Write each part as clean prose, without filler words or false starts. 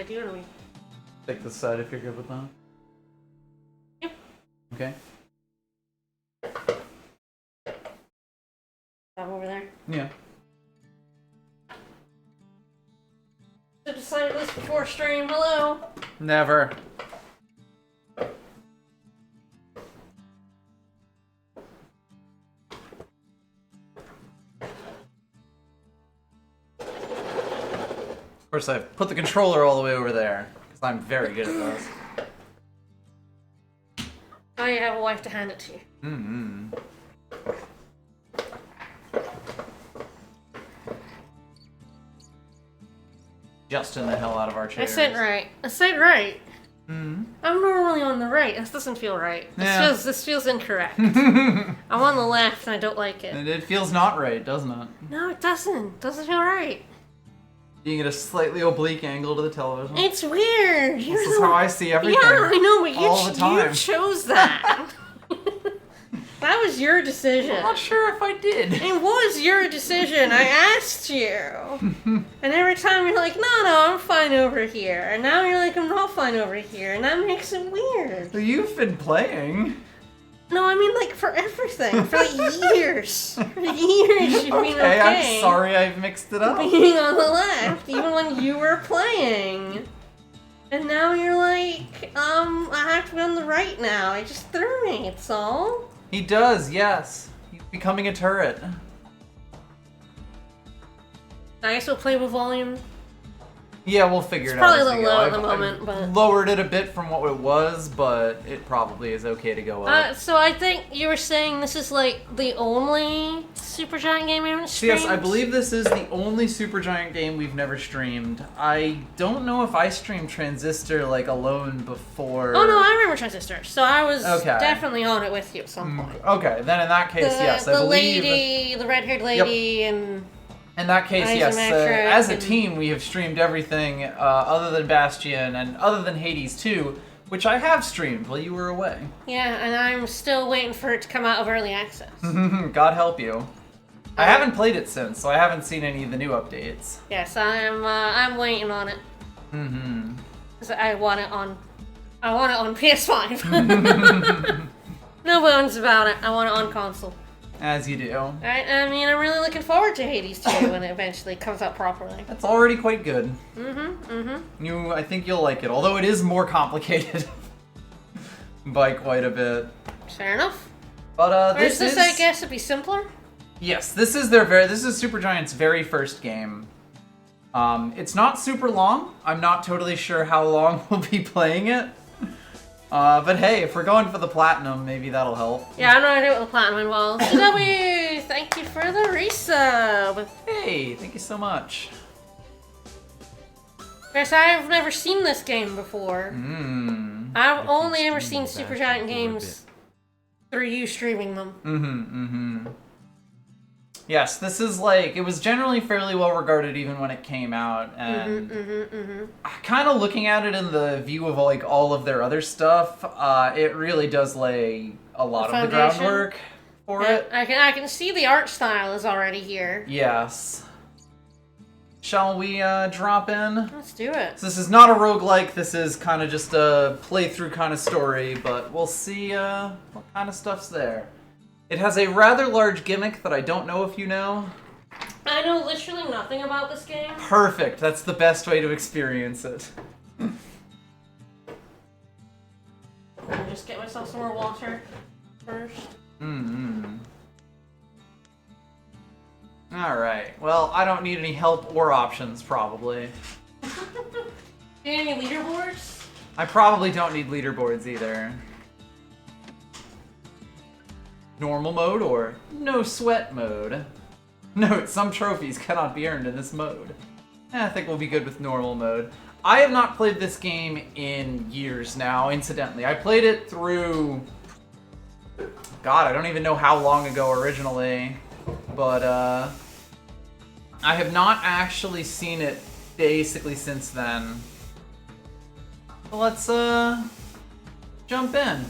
I do know. Take this side if you're good with that. Yep. Okay. I'm over there. Yeah. I decided this before stream. Hello. Never. Of course, I've put the controller all the way over there, because I'm very good at those. Now you have a wife to hand it to. Mm-hmm. Just in the hell out of our chairs. I said right. I said right. Mm-hmm. I'm normally on the right. This doesn't feel right. This feels incorrect. And I'm on the left and I don't like it. it feels not right, doesn't it? No, it doesn't. It doesn't feel right. You get a slightly oblique angle to the television. It's weird. This is how I see everything. Yeah, I know, but all the time. you chose that. That was your decision. I'm not sure if I did. It was your decision. I asked you. And every time you're like, no, I'm fine over here. And now you're like, I'm not fine over here. And that makes it weird. You've been playing. No, I mean like for everything. For like years. For years you've been okay. I'm sorry I've mixed it up. Being on the left, even when you were playing. And now you're like, I have to be on the right now. It just threw me, it's all. He does, yes. He's becoming a turret. I guess we'll play with volume. Yeah, we'll figure it out. It's probably a little low at the moment, but... I've lowered it a bit from what it was, but it probably is okay to go up. So I think you were saying this is like the only Supergiant game we haven't streamed? Yes, I believe this is the only Supergiant game we've never streamed. I don't know if I streamed Transistor like alone before. Oh no, I remember Transistor. So I was definitely on it with you at some point. Okay, then in that case, yes, I believe... the red-haired lady, and... In that case, yes, as a team, we have streamed everything other than Bastion and other than Hades 2, which I have streamed while you were away. Yeah, and I'm still waiting for it to come out of early access. God help you. I haven't played it since, so I haven't seen any of the new updates. Yes, I'm waiting on it. Mm-hmm. 'Cause I want it on PS5. No bones about it. I want it on console. As you do. I mean, I'm really looking forward to Hades 2 when it eventually comes out properly. That's already quite good. Mm-hmm. I think you'll like it, although it is more complicated by quite a bit. Fair enough. But this is, I guess, it'd be simpler. Yes, this is Supergiant's very first game. It's not super long. I'm not totally sure how long we'll be playing it. But hey, if we're going for the platinum, maybe that'll help. Yeah, I know I do what the platinum involves. CW, thank you for the resub. Hey, thank you so much. Guys, I've never seen this game before. I've only ever seen Supergiant games through you streaming them. Yes, this is like, it was generally fairly well regarded even when it came out, and kind of looking at it in the view of like all of their other stuff, it really does lay a lot of the groundwork for it. I can see the art style is already here. Yes. Shall we drop in? Let's do it. So this is not a roguelike, this is kind of just a playthrough kind of story, but we'll see what kind of stuff's there. It has a rather large gimmick that I don't know if you know. I know literally nothing about this game. Perfect. That's the best way to experience it. I'll just get myself some more water first. Alright. Well, I don't need any help or options, probably. Do you need any leaderboards? I probably don't need leaderboards either. Normal mode or no sweat mode. Note, some trophies cannot be earned in this mode. I think we'll be good with normal mode. I have not played this game in years now, incidentally. I played it through... God, I don't even know how long ago originally. But, I have not actually seen it basically since then. So let's, jump in.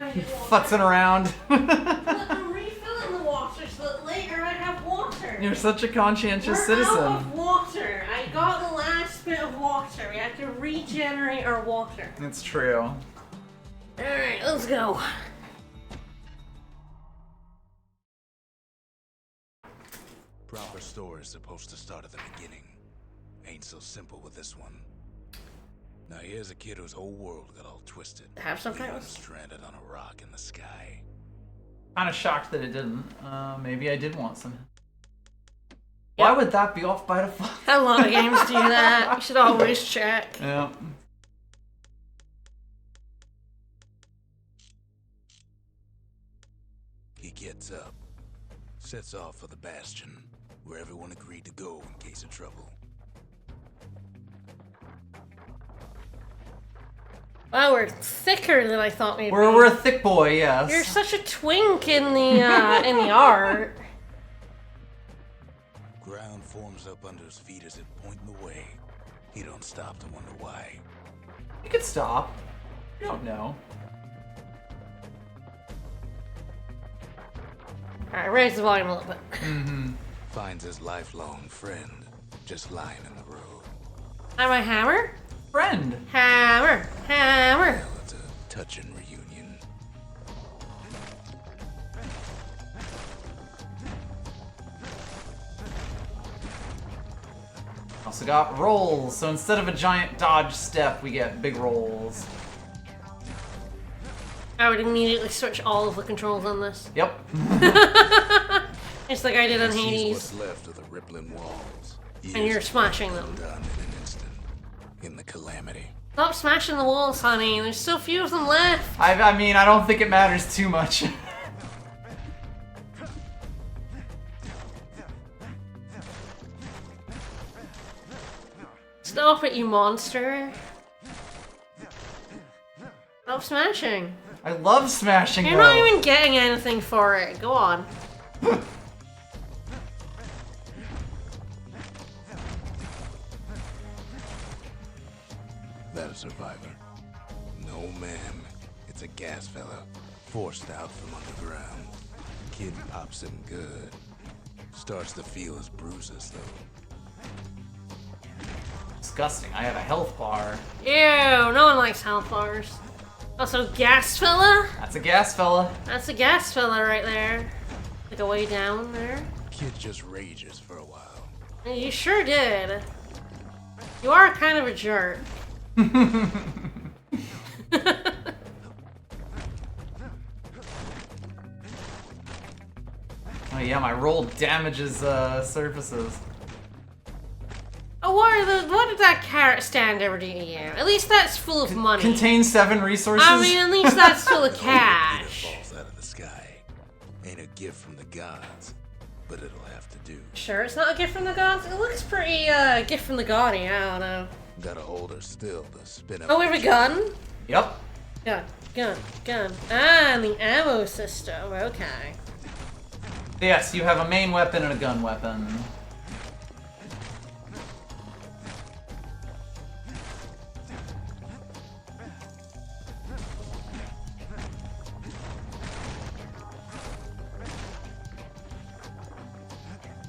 I'm futzing around. I'm refilling the water so that later I have water. You're such a conscientious We're citizen. out of water. I got the last bit of water. We have to regenerate our water. It's true. Alright, let's go. Proper story is supposed to start at the beginning. Ain't so simple with this one. Now here's a kid whose whole world got all twisted. Have some leaving him titles? stranded on a rock in the sky. Kind of shocked that it didn't. Maybe I did want some. Why would that be off by default? A lot of games do that. You should always check. Yeah. He gets up, sets off for the Bastion, where everyone agreed to go in case of trouble. Wow, we're thicker than I thought we'd be. We're a thick boy, yes. You're such a twink in the art. Ground forms up under his feet as it pointing the way. He don't stop to wonder why. You could stop. You don't know. Alright, raise the volume a little bit. Finds his lifelong friend just lying in the road. Have my hammer? Friend. Hammer! Hammer! Well, it's a touching reunion. Also got rolls, so instead of a giant dodge step, we get big rolls. I would immediately switch all of the controls on this. Yep. It's like I did on Sees Hades. what's left of the rippling walls. And you're smashing them. Done in an instant. In the calamity. Stop smashing the walls, honey. There's so few of them left. I mean, I don't think it matters too much. Stop it, you monster. Stop smashing. I love smashing You're though. not even getting anything for it. Go on. That a survivor? No, ma'am. It's a gas fella. Forced out from underground. Kid pops him good. Starts to feel his bruises, though. Disgusting. I have a health bar. Ew, no one likes health bars. Also, gas fella? That's a gas fella. That's a gas fella right there. Like a way down there. Kid just rages for a while. You sure did. You are kind of a jerk. Oh yeah, my roll damages surfaces. Oh, what did that carrot stand ever do to you? At least that's full of money. Contains 7 resources. I mean, at least that's full of That cash. falls out of the sky. Ain't a gift from the gods, but it'll have to do. Sure, it's not a gift from the gods. It looks pretty gift from the gaudy. I don't know. Gotta hold her still to spin up. Oh, we have a gun. Yep. Gun. Ah, and the ammo system. Okay. Yes, you have a main weapon and a gun weapon.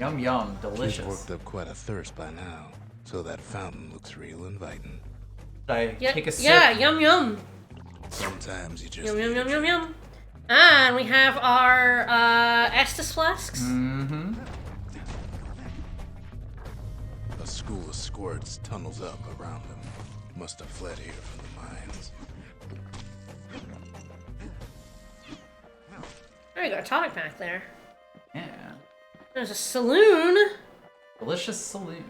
Yum yum, He's delicious. worked up quite a thirst by now, so that fountain looks real inviting. Should I Yeah, take a sip? yeah, yum yum. Sometimes you just Yum need yum a yum yum drink. yum. And we have our Estus flasks. Mm-hmm. A school of squirts tunnels up around them. Must have fled here from the mines. Oh, you got a tonic pack there. Yeah. There's a saloon. Delicious saloon.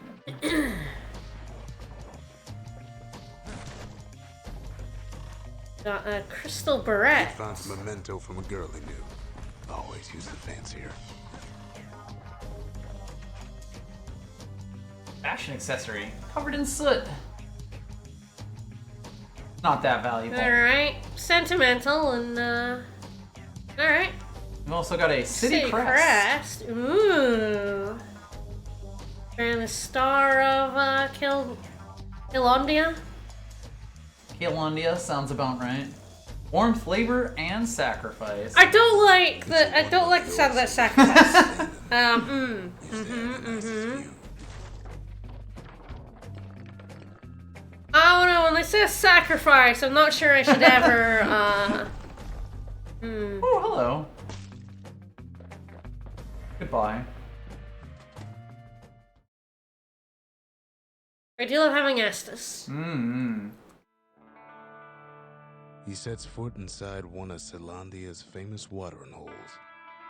Got a crystal barrette. Found some memento from a girl he knew. Always used the fancier. Fashion accessory. Covered in soot. Not that valuable. Alright. Sentimental and, alright. We've also got a city crest. Ooh. And a star of, Kilondia. Kaelandia sounds about right. Warmth, flavor, and sacrifice. I don't like the sound of that sacrifice. I don't know, when they say sacrifice, I'm not sure I should ever, Oh, hello. Goodbye. I do love having Estus. He sets foot inside one of Zelandia's famous watering holes.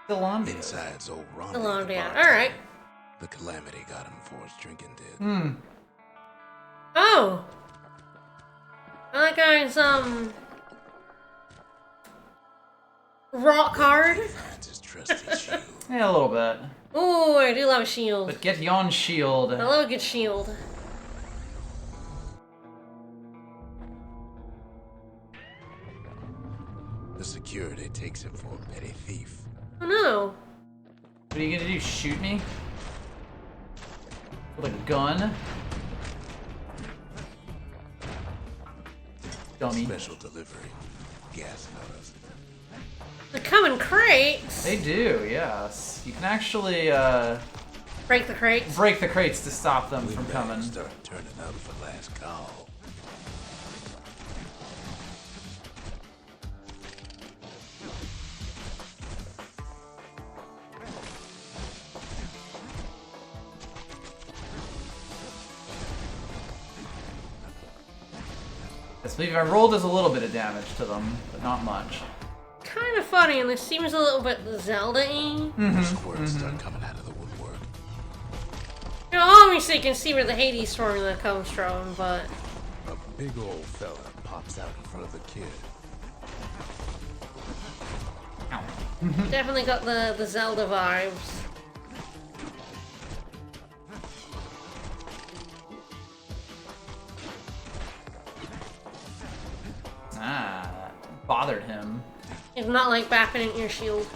Zelandia. Inside's old Ronnie. Zelandia, alright. The calamity got him for his drinking did. Oh! That guy's, rock hard. Finds his trusty shield. Yeah, a little bit. Ooh, I do love a shield. But get yon shield. I love a good shield. The security takes him for a petty thief. Oh no. What are you gonna do? Shoot me? With a gun? Dummy. Special delivery. Gas fellas. They come in crates. They do, yes. You can actually Break the crates. break the crates to stop them from coming. Start turning up for last call. Yes, I rolled does a little bit of damage to them, but not much. Kind of funny, and this seems a little bit Zelda-y. Squirts start coming out of the woodwork. You know, obviously you can see where the Hades formula comes from, but... A big old fella pops out in front of the kid. Ow. Definitely got the Zelda vibes. Ah, that bothered him. It's not like bapping into your shield.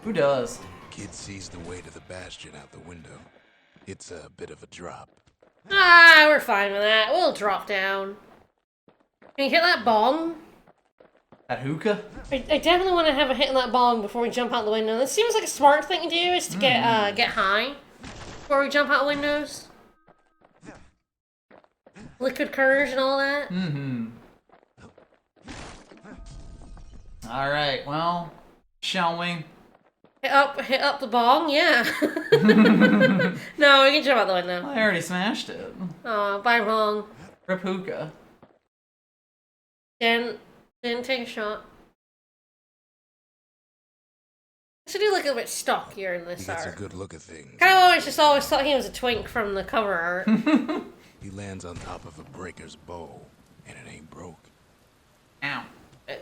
Who does? Kid sees the way to the Bastion out the window. It's a bit of a drop. Ah, we're fine with that. We'll drop down. Can you hit that bong? That hookah? I definitely want to have a hit on that bong before we jump out the window. This seems like a smart thing to do, is to get high before we jump out windows. Liquid courage and all that. Alright, well, shall we? Hit up the bong, yeah. No, we can jump out the window. I already smashed it. Oh, bye bong. Rip hookah. Didn't take a shot. I should do like a bit stockier in He this gets a art. Hmm. good look at things. Kind of always thought he was a twink from the cover art. He lands on top of a breaker's bow, and it ain't broke. Ow.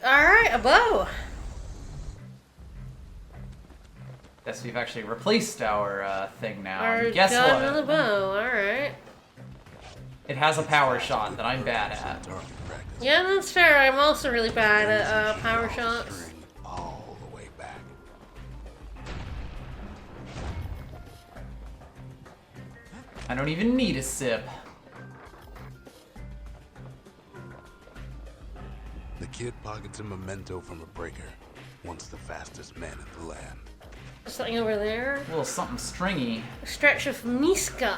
Alright, a bow. Guess we've actually replaced our thing now. Our And guess gun what? with a bow, alright. It has a power shot that I'm bad at. Dark practice. Yeah, that's fair. I'm also really bad at power shots. String all the way back. I don't even need a sip. The kid pockets a memento from a breaker, once the fastest man in the land. Something over there. A little something stringy. A stretch of miscut.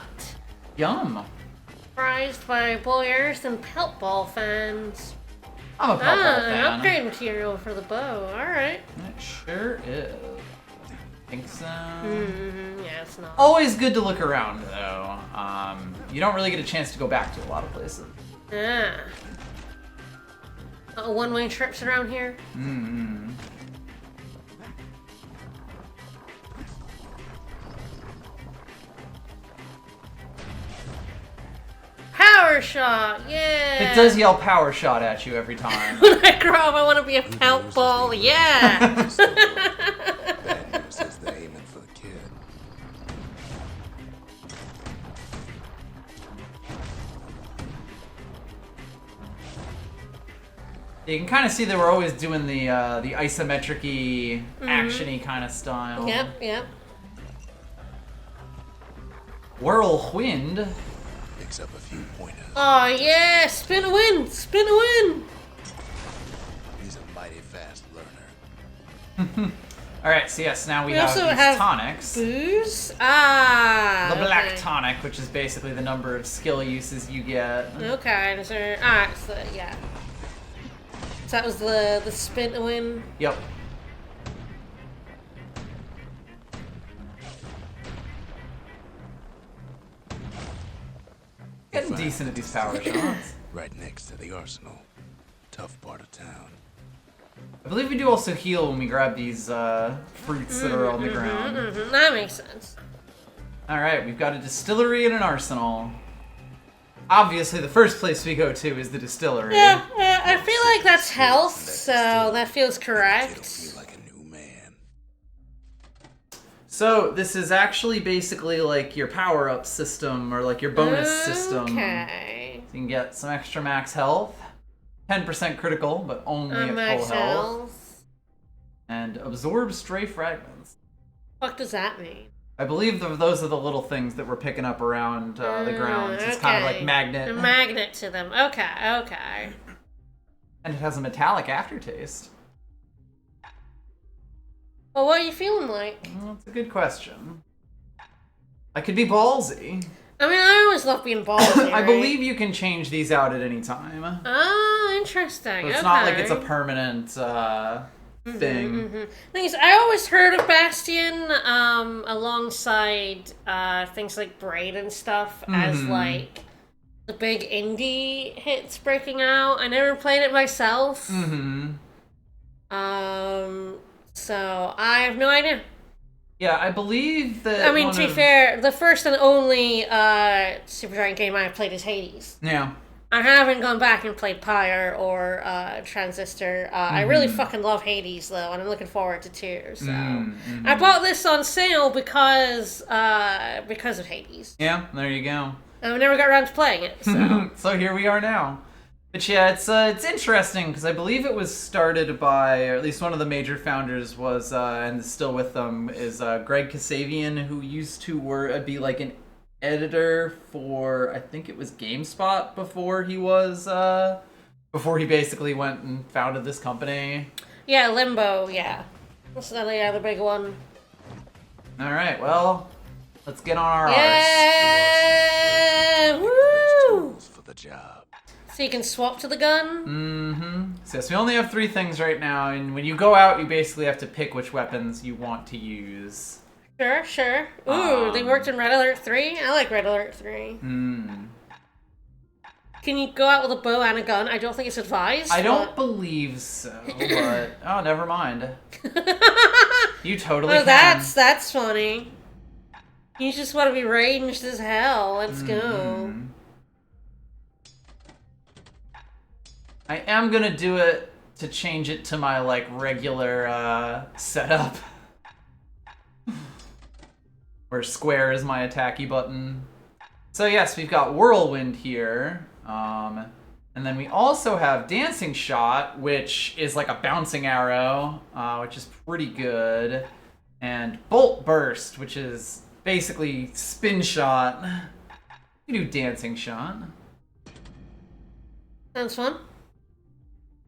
Yum. Prized by boyers and pelt ball fans. I'm a pelt ball fan. Upgrade material for the bow. Alright. It sure is. Think so. Yeah, it's not. Always good to look around, though. You don't really get a chance to go back to a lot of places. Yeah. One-way trips around here. Power shot, yeah. It does yell power shot at you every time. When I grow up, I want to be a pelt ball, yeah. Bad news is they're aiming for the kid. You can kind of see that we're always doing the isometric-y, action-y kind of style. Yep. Whirlwind. Picks up a few pointers. Oh yeah, spin a win, spin a win. He's a mighty fast learner. Alright, so yes, now we, We have also these have tonics. Booze? The black okay. tonic, which is basically the number of skill uses you get. Okay, is there... so, yeah. So that was the spin to win? Yep. Getting decent at these power shots. Right next to the arsenal. Tough part of town. I believe we do also heal when we grab these fruits that are on the ground. That makes sense. Alright, we've got a distillery and an arsenal. Obviously, the first place we go to is the distillery. Yeah, I feel like that's health, so that feels Kid'll correct. feel like a new man. So, this is actually basically like your power-up system, or like your bonus system. Okay. So you can get some extra max health. 10% critical, but only at Max full health. health. And absorb stray fragments. What does that mean? I believe those are the little things that we're picking up around the grounds. It's kind of like magnet. A magnet to them. Okay, okay. And it has a metallic aftertaste. Well, what are you feeling like? Well, that's a good question. I could be ballsy. I mean, I always love being ballsy, I right? believe you can change these out at any time. Oh, interesting. So it's okay. not like it's a permanent thing. Thing is, I always heard of Bastion alongside things like Braid and stuff as like the big indie hits breaking out. I never played it myself. So I have no idea. Yeah, I believe that. I mean, to be fair, the first and only Supergiant game I have played is Hades. Yeah. I haven't gone back and played Pyre or Transistor. I really fucking love Hades, though, and I'm looking forward to 2. So I bought this on sale because of Hades. Yeah, there you go. I never got around to playing it, so. So here we are now. But yeah, it's interesting because I believe it was started by, or at least one of the major founders was, and is still with them, is Greg Kasabian, who used to be like an editor for, I think it was GameSpot before he basically went and founded this company. Yeah, Limbo, yeah. That's the other big one. All right, well, let's get on our arse. Yeah! Woo! For the job. So you can swap to the gun? So yes, we only have 3 things right now, and when you go out, you basically have to pick which weapons you want to use. Sure, sure. Ooh, they worked in Red Alert 3? I like Red Alert 3. Can you go out with a bow and a gun? I don't think it's advised. I don't believe so, but... Oh, never mind. You totally can. That's funny. You just want to be ranged as hell. Let's go. I am gonna do it to change it to my, like, regular, setup. Where square is my attacky button. So yes, we've got Whirlwind here. And then we also have Dancing Shot, which is like a bouncing arrow, which is pretty good. And Bolt Burst, which is basically Spin Shot. You do Dancing Shot. Sounds fun.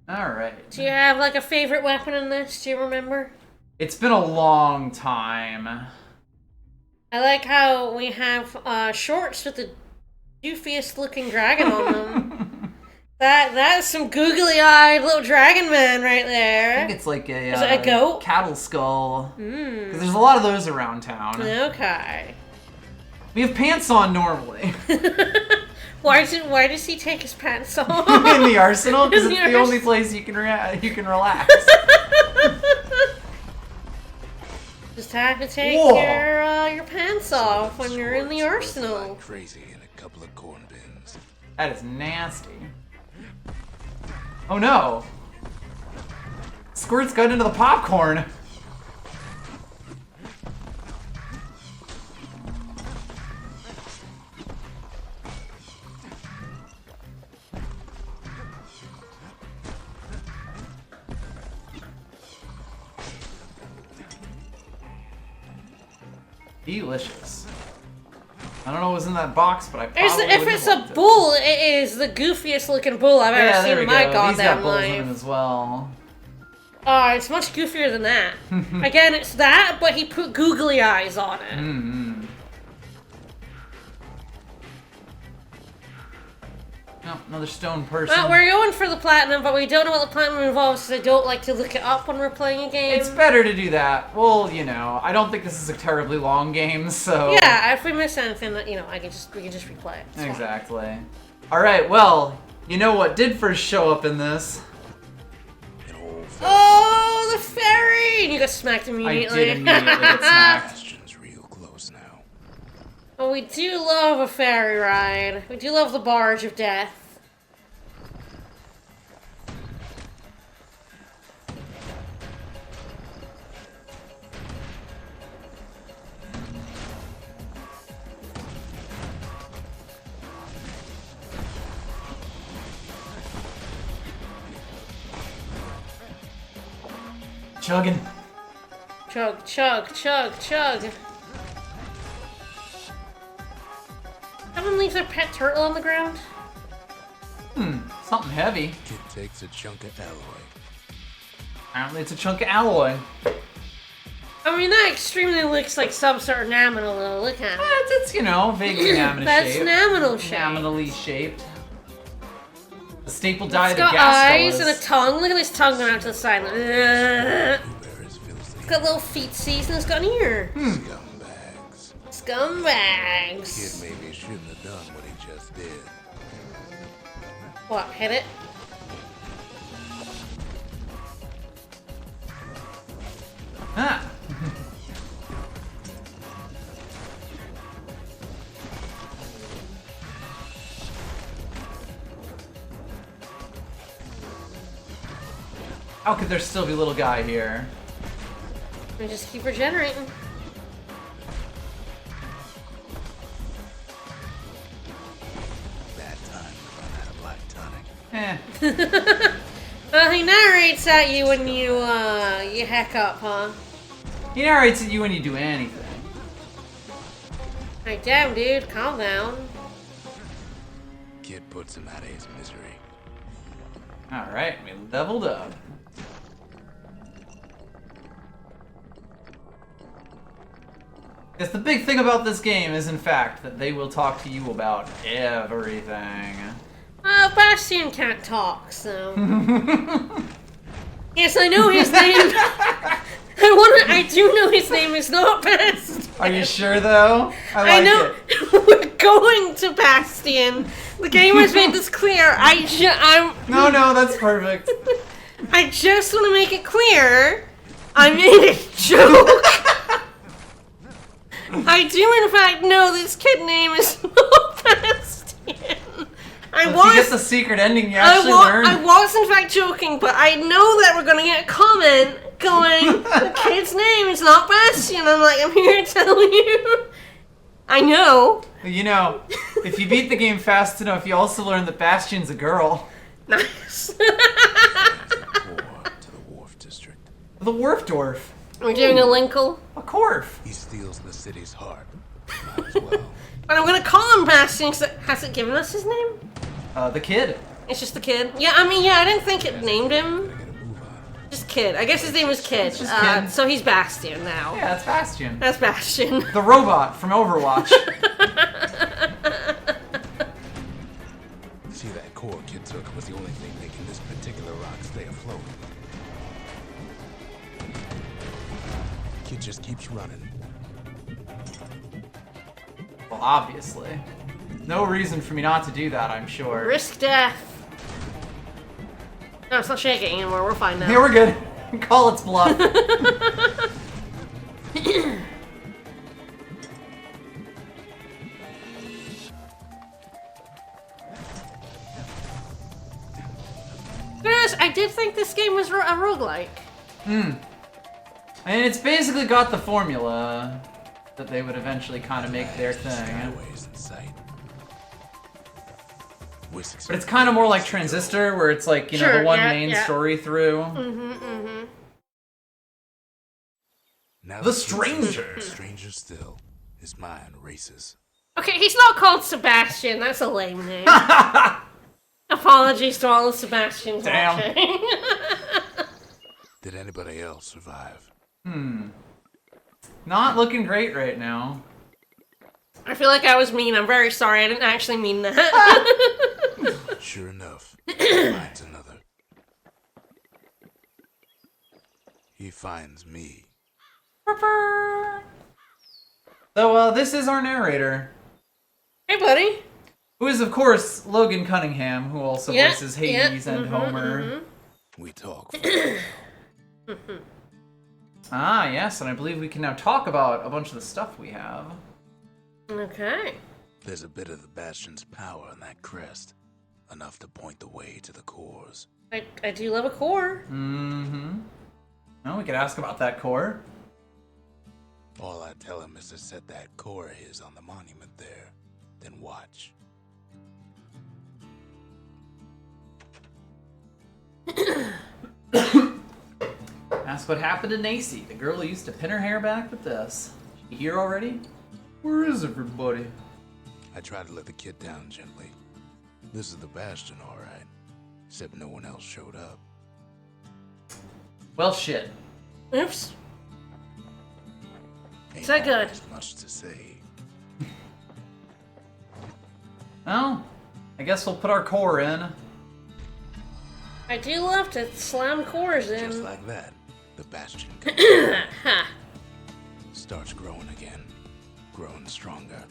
Alright. Do you have like a favorite weapon in this? Do you remember? It's been a long time. I like how we have shorts with the goofiest looking dragon on them. That's some googly-eyed little dragon man right there. I think it's like a, is it a goat? Cattle skull. 'Cause there's a lot of those around town. Okay. We have pants on normally. Why does he take his pants off? In the arsenal? Because In it's the the only place you can relax. Just have to take your pants off when you're in the arsenal. Like crazy in a couple of corn bins. That is nasty. Oh no! Squirt's got into the popcorn. Delicious. I don't know what was in that box, but I probably If it's a bull, it is the goofiest looking bull I've ever seen in my goddamn bulls in life. them as well. It's much goofier than that. Again, it's that, but he put googly eyes on it. Mm-hmm. Oh, another stone person. Well, we're going for the platinum, but we don't know what the platinum involves, so I don't like to look it up when we're playing a game. It's better to do that. Well, you know, I don't think this is a terribly long game, so... Yeah, if we miss anything, you know, we can just replay it. It's exactly. Fine. Alright, well, you know what did first show up in this? Oh, the ferry! And you got smacked immediately. I did immediately get smacked. Bastion's real close now. Well, we do love a ferry ride. We do love the barge of death. Chugging. Chug, chug, chug, chug. Someone leaves their pet turtle on the ground? Something heavy. Kid takes a chunk of alloy. Apparently it's a chunk of alloy. I mean, that extremely looks like some sort of naminal, though. Look at it. It's you know, vaguely naminal That's shaped. naminal shaped. Naminally shaped. The staple diet It's of got gas eyes and a fellas. tongue. Look at this tongue going out to the side. It's Blueberries fills the got little feetsies and it's got an ear. scumbags. Scumbags. Kid maybe shouldn't have done what he just did. What, hit it? Ah. How could there still be a little guy here? We just keep regenerating. Bad time to run out of black tonic. Well, he narrates at you when you hack up, huh? He narrates at you when you do anything. Hey, damn, dude, calm down. Kid puts him out of his misery. Alright, we leveled up. Guess the big thing about this game is, in fact, that they will talk to you about everything. Bastion can't talk, so... Yes, I know his name. I do know his name is not Bastion. Are you sure, though? I like know. it. We're going to Bastion. The game has made this clear. I'm... No, that's perfect. I just want to make it clear. I made a joke. I do, in fact, know this kid name is not Bastion. If you get the secret ending, you actually learn. I was, in fact, joking, but I know that we're going to get a comment going, the kid's name is not Bastion. I'm like, I'm here to tell you. I know. You know, if you beat the game fast enough, you also learn that Bastion's a girl. Nice. To the wharf district. The Wharf Dwarf. We're doing a Linkle. A Corf. He steals the city's heart. Might as well. But I'm going to call him Bastion, because has it given us his name? The kid. It's just the kid. Yeah, I mean, I didn't think it named him. Gotta move on. Just Kid. I guess his name was Kid. Just Kid. So he's Bastion now. Yeah, it's Bastion. That's Bastion. The robot from Overwatch. See, that core kid took was the only thing making this particular rock stay afloat. Kid just keeps running. Well, obviously. No reason for me not to do that, I'm sure. Risk death. No, it's not shaking anymore. We're fine now. Yeah, we're good. Call its bluff. Yes, I did think this game was a roguelike. And it's basically got the formula that they would eventually kind of make their thing. Skyways in sight. But it's kind of more like Transistor, where it's like, you know, Sure, the one yeah, main yeah. story through. Now The kid's Stranger. Stranger still. His mind races. Okay, he's not called Sebastian. That's a lame name. Apologies to all the Sebastians Damn. watching. Did anybody else survive? Not looking great right now. I feel like I was mean. I'm very sorry. I didn't actually mean that. Sure enough, he finds another. He finds me. So, this is our narrator, Hey, buddy. who is, of course, Logan Cunningham, who also Yeah, voices Hades yeah, and Homer. We talk for a while. Ah, yes, and I believe we can now talk about a bunch of the stuff we have. Okay. There's a bit of the Bastion's power in that crest. Enough to point the way to the cores. I do love a core. Well, we could ask about that core. All I tell him is to set that core of his on the monument there. Then watch. Ask what happened to Nacy, the girl who used to pin her hair back with this. She here already? Where is everybody? I try to let the kid down gently. This is the Bastion, alright. Except no one else showed up. Well, shit. Oops. Ain't that good? always much to say. Well, I guess we'll put our core in. I do love to slam cores Just in. like that, the Bastion Ha. starts growing again. Growing stronger.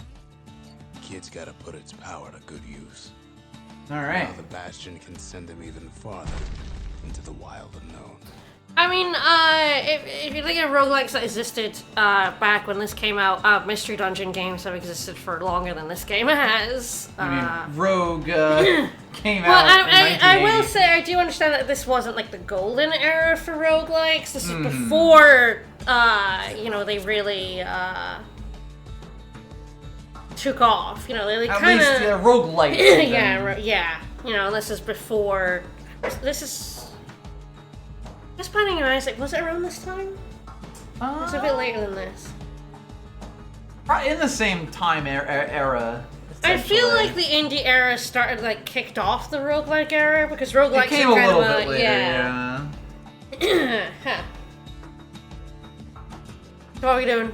Kid's gotta put its power to good use. Alright. Now the Bastion can send him even farther into the wild unknown. I mean, if you think of roguelikes that existed back when this came out, Mystery Dungeon games have existed for longer than this game has. I mean, Rogue came Well, out in I will 1980. say I do understand that this wasn't like the golden era for roguelikes. This was before, they really took off. You know, they At kind least of roguelite. yeah. You know, this is before. This is. Just Binding of Isaac, was it around this time? It was a bit later than this. In the same time era. I feel essentially. like the indie era started, kicked off the roguelike era, because roguelikes It came are a kind little of bit later, yeah. Huh. So what are we doing?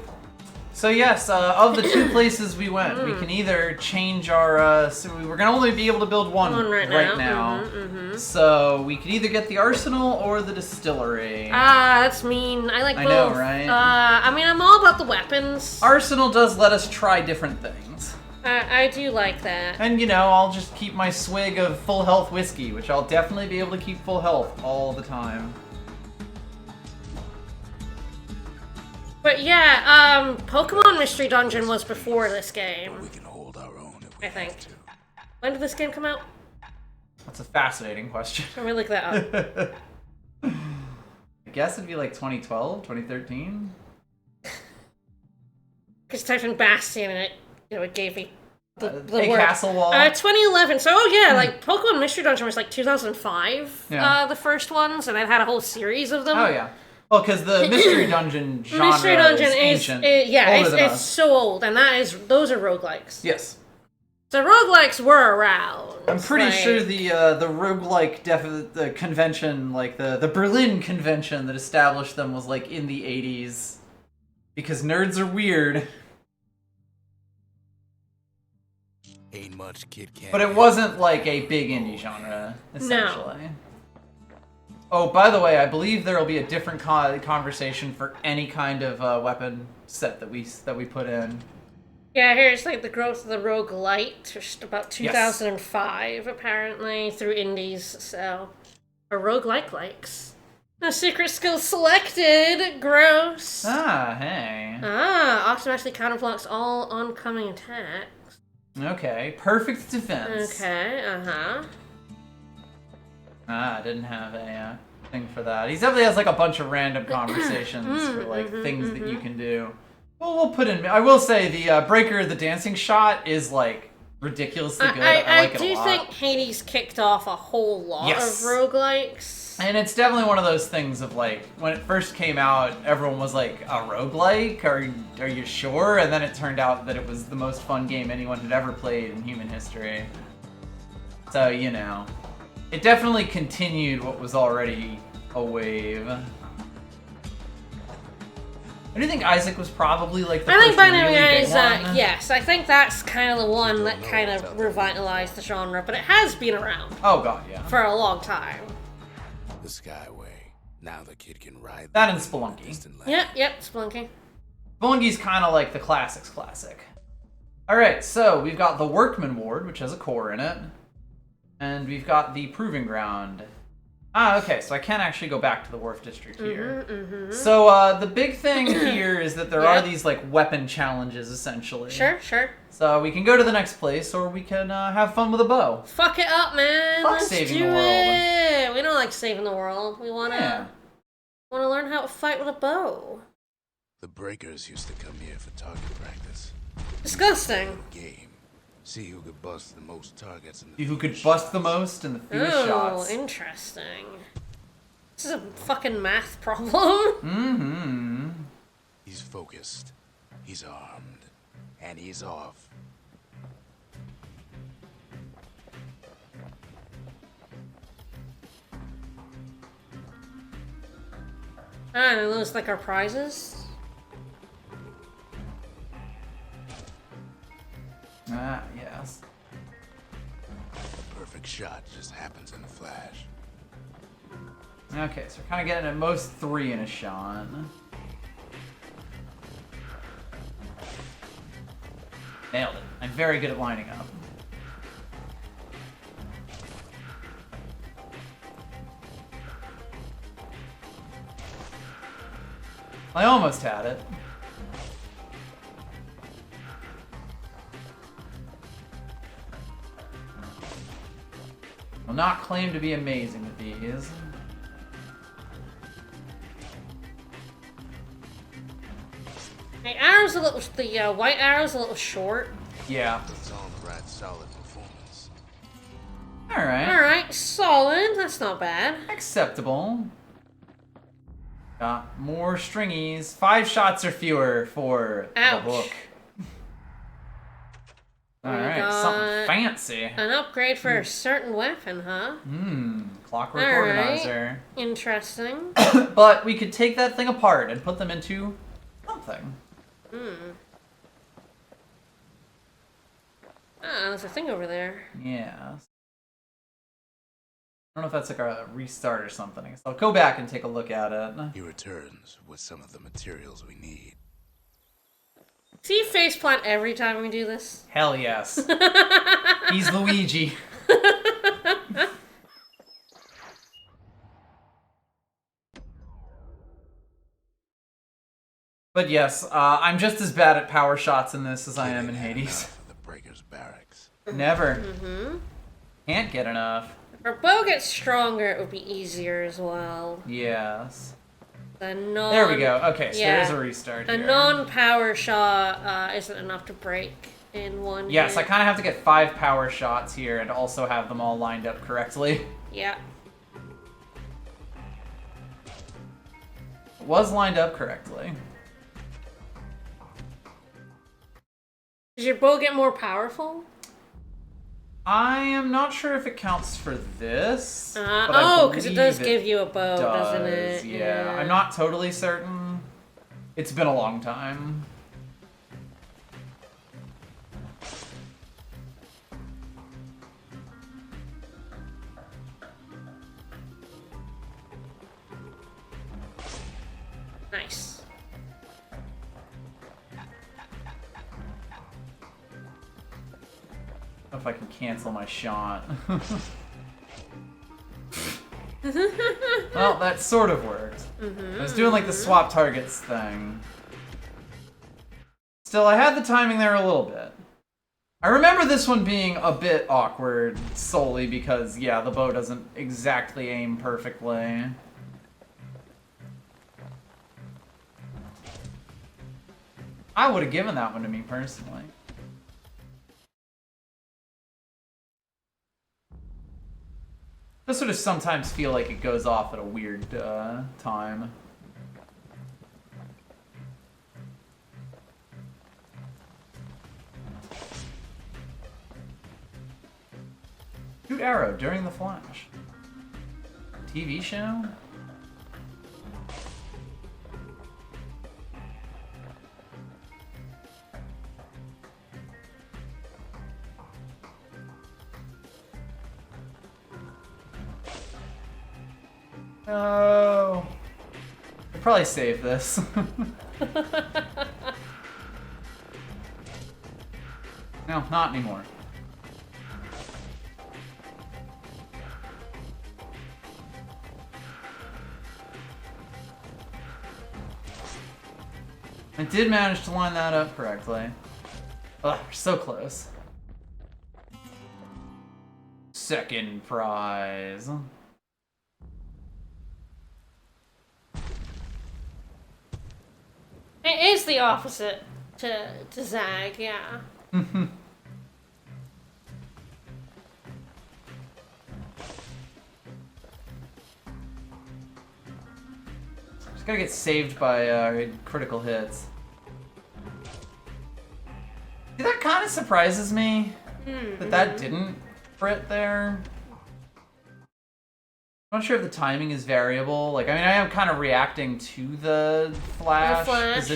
So yes, of the two places we went, we can either change our. So we're gonna only be able to build one Right now. So we could either get the arsenal or the distillery. That's mean. I like I both. know, right? I mean, I'm all about the weapons. Arsenal does let us try different things. I do like that. And I'll just keep my swig of full health whiskey, which I'll definitely be able to keep full health all the time. But yeah, Pokemon Mystery Dungeon was before this game. We can hold our own if we I think. have to. When did this game come out? That's a fascinating question. Let me look that up. I guess it'd be like 2012, 2013. Because typed in Bastion and it gave me the a word. castle wall. 2011. So Pokemon Mystery Dungeon was 2005. Yeah. The first ones, and it had a whole series of them. Oh yeah. Well, because the Mystery Dungeon genre Mystery Dungeon is is ancient. it's older than us. so old, and those are roguelikes. Yes. So roguelikes were around. I'm pretty sure the roguelike the convention, like the Berlin convention that established them, was like in the 80s. Because nerds are weird. Ain't much kid can. But it wasn't like a big indie genre, essentially. Oh, by the way, I believe there will be a different conversation for any kind of weapon set that we put in. Yeah, here's the growth of the roguelite, just about 2005 apparently through indies. So, or roguelike likes. No secret skills selected. Gross. Hey. Automatically counterblocks all oncoming attacks. Okay, perfect defense. Okay, I didn't have a thing for that. He definitely has a bunch of random conversations for things that you can do. Well, we'll put in. I will say the Breaker of the Dancing Shot is ridiculously good. I like it a do lot. think Hades kicked off a whole lot Yes. of roguelikes. And it's definitely one of those things of when it first came out, everyone was like, a roguelike? Are you sure? And then it turned out that it was the most fun game anyone had ever played in human history. So, it definitely continued what was already a wave. I do think Isaac was probably like the I think first Binary really big Eyes, one. yes, I think that's kind of the one that kind of revitalized the genre, but it has been around Oh god, yeah. for a long time. The Skyway. Now the kid can ride That and Spelunky. distant land. Yep, Spelunky. Spelunky's kind of like the classics classic. Alright, so we've got the Workman Ward, which has a core in it. And we've got the Proving Ground. Ah, okay, so I can actually go back to the Wharf District here. So the big thing here is that there are these like weapon challenges, essentially. Sure. So we can go to the next place, or we can have fun with a bow. Fuck it up, man. Fuck Let's saving do the world. it. We don't like saving the world. We Yeah. wanna learn how to fight with a bow. The breakers used to come here for target practice. Disgusting. Game. See who could bust the most targets in the See who could fewest bust the shots. most in the fewest Oh, shots. interesting. This is a fucking math problem. Mm-hmm. He's focused. He's armed. And he's off. And it looks like our prizes. Ah, yes. A perfect shot just happens in a flash. Okay, so we're kind of getting at most 3 in a shot. Nailed it. I'm very good at lining up. I almost had it. Will not claim to be amazing with these. The white arrow's a little short. Yeah. It's all the right solid performance. Alright. Alright, solid. That's not bad. Acceptable. Got more stringies. 5 shots or fewer for Ouch. the book. We Alright, got something fancy. An upgrade for a certain weapon, huh? Clockwork All right. Organizer. Interesting. But we could take that thing apart and put them into something. Ah, there's a thing over there. Yeah. I don't know if that's like a restart or something. So I'll go back and take a look at it. He returns with some of the materials we need. Do you faceplant every time we do this? Hell yes. He's Luigi. But yes, I'm just as bad at power shots in this as I am in Getting Hades. enough of the breakers barracks. Never. Can't get enough. If our bow gets stronger, it would be easier as well. Yes. The non There we go. Okay, so yeah. there's a restart A here. non-power shot isn't enough to break in one Yes, I hit. kind of have to get 5 power shots here and also have them all lined up correctly. Yeah. It was lined up correctly. Does your bow get more powerful? I am not sure if it counts for this. but I Oh, because it does believe give you a bow, doesn't it? Yeah, I'm not totally certain. It's been a long time. Nice. I don't know if I can cancel my shot. Well, that sort of worked. I was doing like the swap targets thing. Still, I had the timing there a little bit. I remember this one being a bit awkward solely because, yeah, the bow doesn't exactly aim perfectly. I would have given that one to me personally. I sort of sometimes feel like it goes off at a weird time. Shoot arrow during the flash. TV show? No. I'd probably save this. No, not anymore. I did manage to line that up correctly. Ugh, we're so close. Second prize. It is the opposite to Zag, yeah. Just gotta get saved by critical hits. See, that kind of surprises me that didn't crit there. I'm not sure if the timing is variable. Like, I mean, I am kind of reacting to the flash.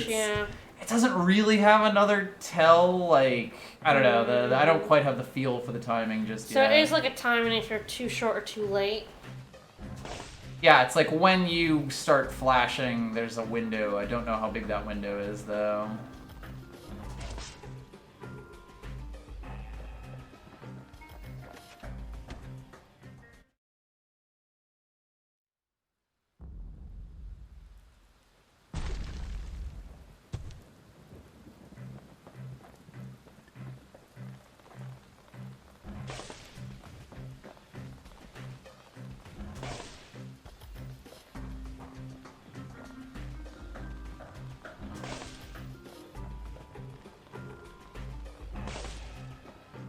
Yeah. It doesn't really have another tell. Like, I don't know. I don't quite have the feel for the timing just yet. So it is like a timing if you're too short or too late. Yeah, it's like when you start flashing, there's a window. I don't know how big that window is, though.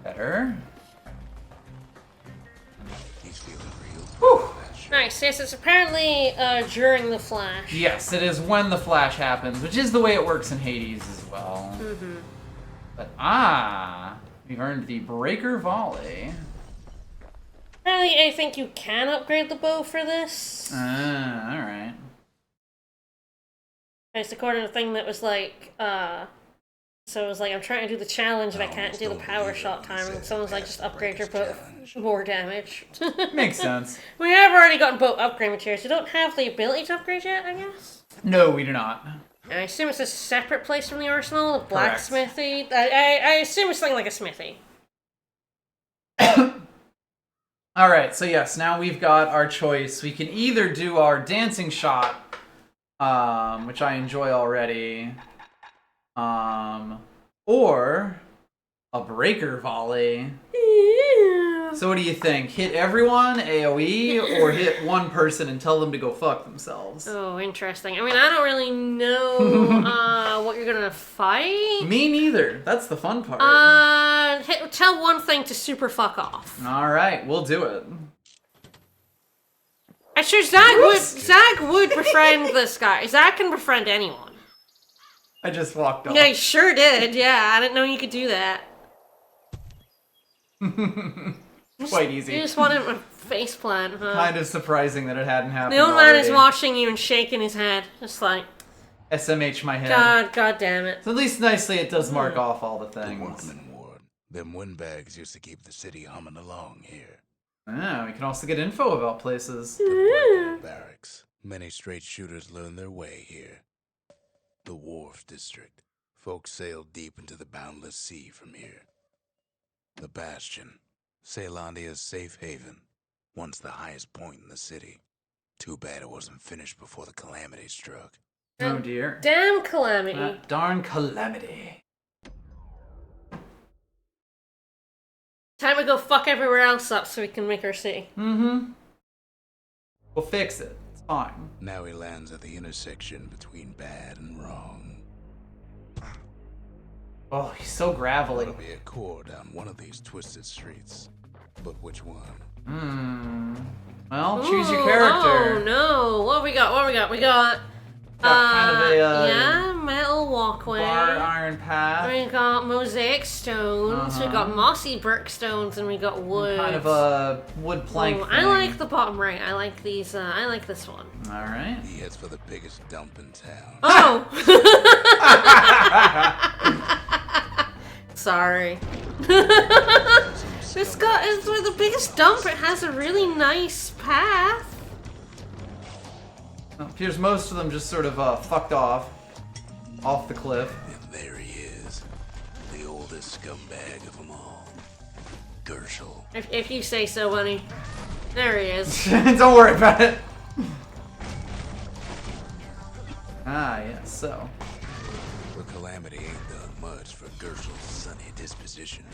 Better. He's feeling real. Whew. Nice. Yes, it's apparently during the flash. Yes, it is when the flash happens, which is the way it works in Hades as well. But we've earned the Breaker Volley. Apparently, I think you can upgrade the bow for this. Alright. It's according to the thing that was like, so it was like, I'm trying to do the challenge and I can't do the power shot timing. And someone's like, just upgrade your bow for more damage. Makes sense. We have already gotten bow upgrade materials. We don't have the ability to upgrade yet, I guess? No, we do not. I assume it's a separate place from the arsenal, the blacksmithy. I assume it's something like a smithy. Alright, so yes, now we've got our choice. We can either do our dancing shot, which I enjoy already, or a breaker volley. So what do you think? Hit everyone, AoE, or hit one person and tell them to go fuck themselves? Oh, interesting. I mean, I don't really know what you're gonna fight. Me neither. That's the fun part. Tell one thing to super fuck off. Alright, we'll do it. I'm sure Zag would befriend this guy. Zag can befriend anyone. I just walked off. Yeah, he sure did. Yeah, I didn't know you could do that. Quite easy. You just wanted a faceplant, huh? Kind of surprising that it hadn't happened The old man is already. watching you and shaking his head. Just like, SMH my head. God damn it. So at least nicely it does mark off all the The things. Workman Ward. Them windbags used to keep the city humming along here. We can also get info about places. The Breaker Barracks. Many straight shooters learn their way here. The Wharf District. Folks sail deep into the boundless sea from here. The Bastion. Caelandia's safe haven. Once the highest point in the city. Too bad it wasn't finished before the calamity struck. Oh dear. Damn calamity. That darn calamity. Time to go fuck everywhere else up so we can make our city. We'll fix it. It's fine. Now he lands at the intersection between bad and wrong. Oh, he's so gravelly. There'll be a core down one of these twisted streets. But which one? Well, choose your Ooh, character. Oh no! What we got? We got Kind of a yeah, metal walkway. bar iron path. We got mosaic stones. We got mossy brick stones, and we got wood. Kind of a wood plank thing. I like the bottom right. I like these. I like this one. All right. He heads for the biggest dump in town. Oh. Sorry. This guy is with the biggest dump. It has a really nice path. Appears most of them just sort of fucked off the cliff. And there he is, the oldest scumbag of them all, Gershel. If you say so, Bunny. There he is. Don't worry about it. Ah, yes, so. But Calamity ain't done much for Gershel's sunny disposition.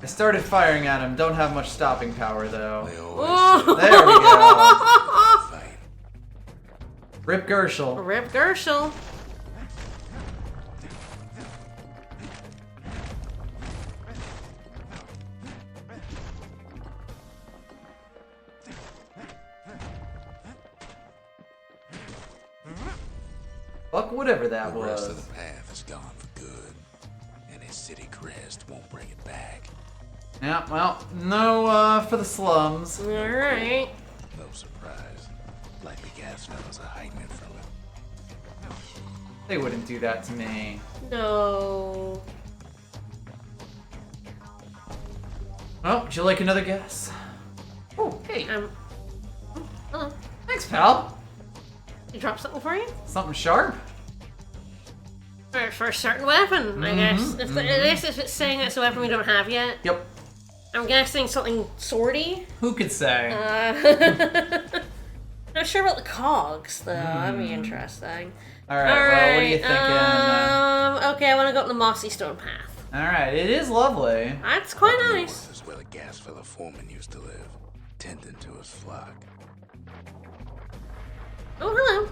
I started firing at him. Don't have much stopping power, though. They always say There we go. fight. Rip Gershel. Rip Gershel. Fuck whatever that The rest of was. the path is gone for good, and his city crest won't bring it back. Yeah, well, no for the slums. Alright. No surprise. Like the gas fellas are hiding it from him. They wouldn't do that to me. No. Oh, would you like another guess? Oh, hey. Hello. Thanks, pal. You dropped something for you? Something sharp? For a certain weapon, I guess. If it's saying it's a weapon we don't have yet. Yep. I'm guessing something swordy. Who could say? Not sure about the cogs, though. That'd be interesting. Alright, well, what are you thinking? Okay, I want to go up the mossy stone path. Alright, it is lovely. That's quite nice. This is where the gas fella foreman used to live, tending to his flock. Oh, hello.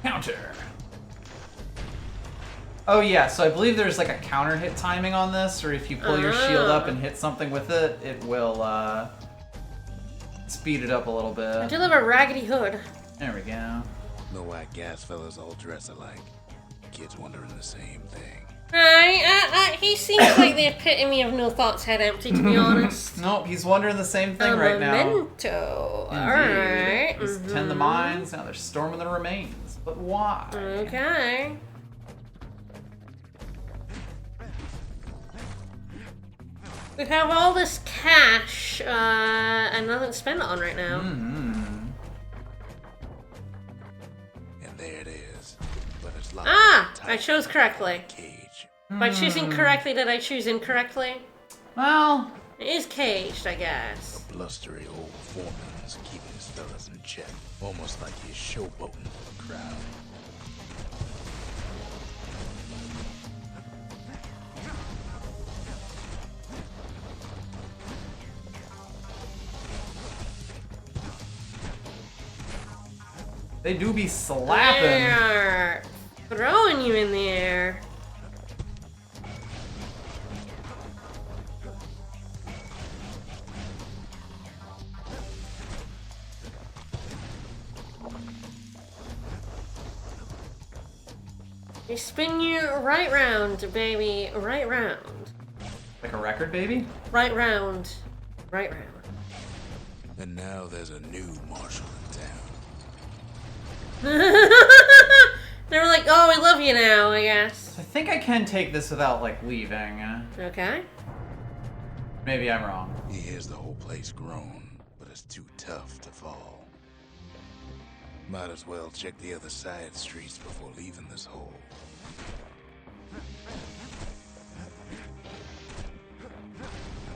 Counter. Oh yeah, so I believe there's like a counter hit timing on this, or if you pull your shield up and hit something with it, it will speed it up a little I bit. do love a raggedy hood. There we go. No white gas fellas all dress alike. Kids wondering the same thing. He seems like the epitome of no thoughts, head empty, to be honest. Nope, he's wondering the same thing right now. Memento. Indeed. Alright. He's tend the mines, now they're storming the remains. But why? Okay. We have all this cash, and nothing to spend it on right now. And there it is. But it's locked I chose correctly. in a cage. By choosing correctly, did I choose incorrectly? Well, It is caged, I guess. Blustery old foreman's keeping his fellas in check. Almost like he's showboating for the crowd. they do be slapping. They're throwing you in the air. They spin you right round, baby. Right round. Like a record, baby? Right round. Right round. And now there's a new marshal in town. They were like, oh, we love you now, I guess. I think I can take this without, like, leaving. Okay. Maybe I'm wrong. He hears the whole place groan, but it's too tough to fall. Might as well check the other side streets before leaving this hole.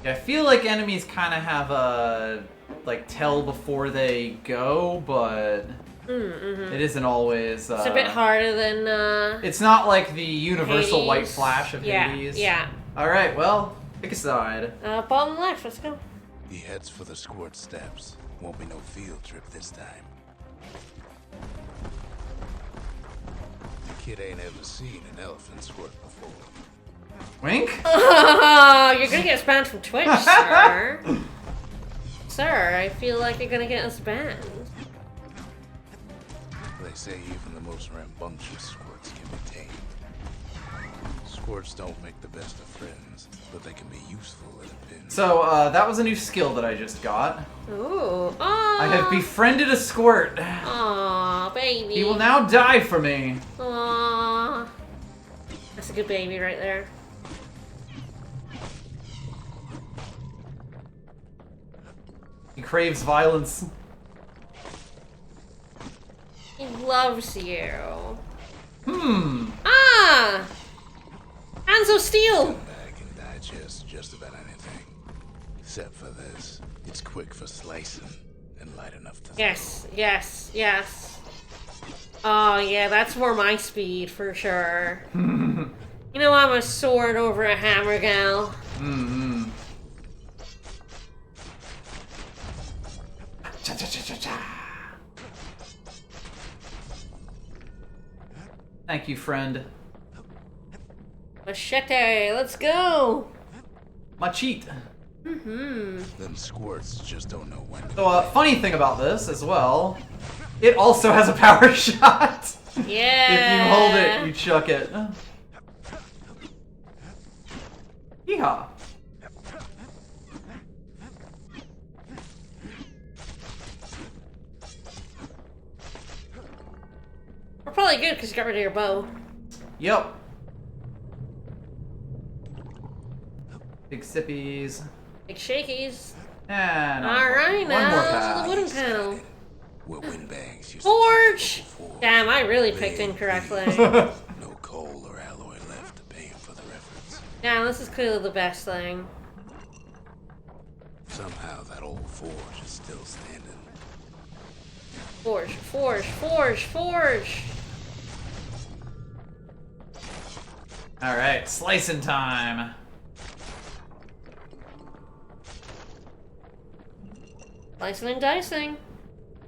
Yeah, I feel like enemies kind of have a, like, tell before they go, but it isn't always... It's a bit harder than, It's not like the universal Hades. white flash of Hades. Yeah. Alright, well, pick a side. Bottom left, let's go. He heads for the squirt steps. Won't be no field trip this time. The kid ain't ever seen an elephant squirt before. Wink? Oh, you're gonna get us banned from Twitch, sir. Sir, I feel like you're gonna get us banned. They say even the most rambunctious squirts can be tamed. Squirts don't make the best of friends, but they can be useful in a pinch. So, that was a new skill that I just got. Ooh. Aw. I have befriended a squirt. Aw, baby. He will now die for me. Aw. That's a good baby right there. He craves violence. He loves you. Ah! Hands of steel! Bag can digest just about anything. Except for this. It's quick for slicing and light enough to Yes, yes, yes. Oh, yeah, that's more my speed for sure. You know, I'm a sword over a hammer gal. Thank you, friend. Machete, let's go! My cheat. Them squirts just don't know when to So, funny thing about this as well, it also has a power shot. Yeah! If you hold it, you chuck it. Yeehaw. We're probably good because you got rid of your bow. Yep. Big sippies. Big shakies. And Alright, one more now to the pass. wooden panel. where windbags used Forge! to forge. Damn, I really picked incorrectly. No coal or alloy left to pay him for their efforts. Yeah, this is clearly the best thing. Somehow that old forge is still standing. Forge, forge, forge, forge! Alright, slicing time. Slicing and dicing.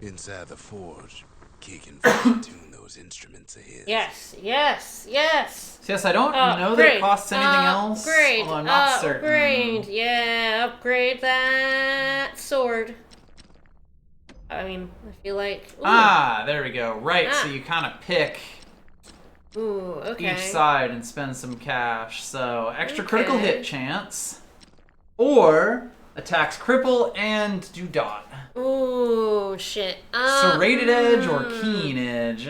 Inside the forge, Key can fine-tune those instruments of his. Yes, yes, yes! So yes, I don't know that it costs anything else. Upgrade, Although I'm not certain. upgrade, yeah, upgrade that sword. I mean, I feel like... Ooh, Ah, there we go. Right, so Ah. you kind of pick ooh, okay. each side and spend some cash. So extra critical Okay. hit chance, or attacks cripple and do dot. Ooh, shit. Serrated edge or keen edge.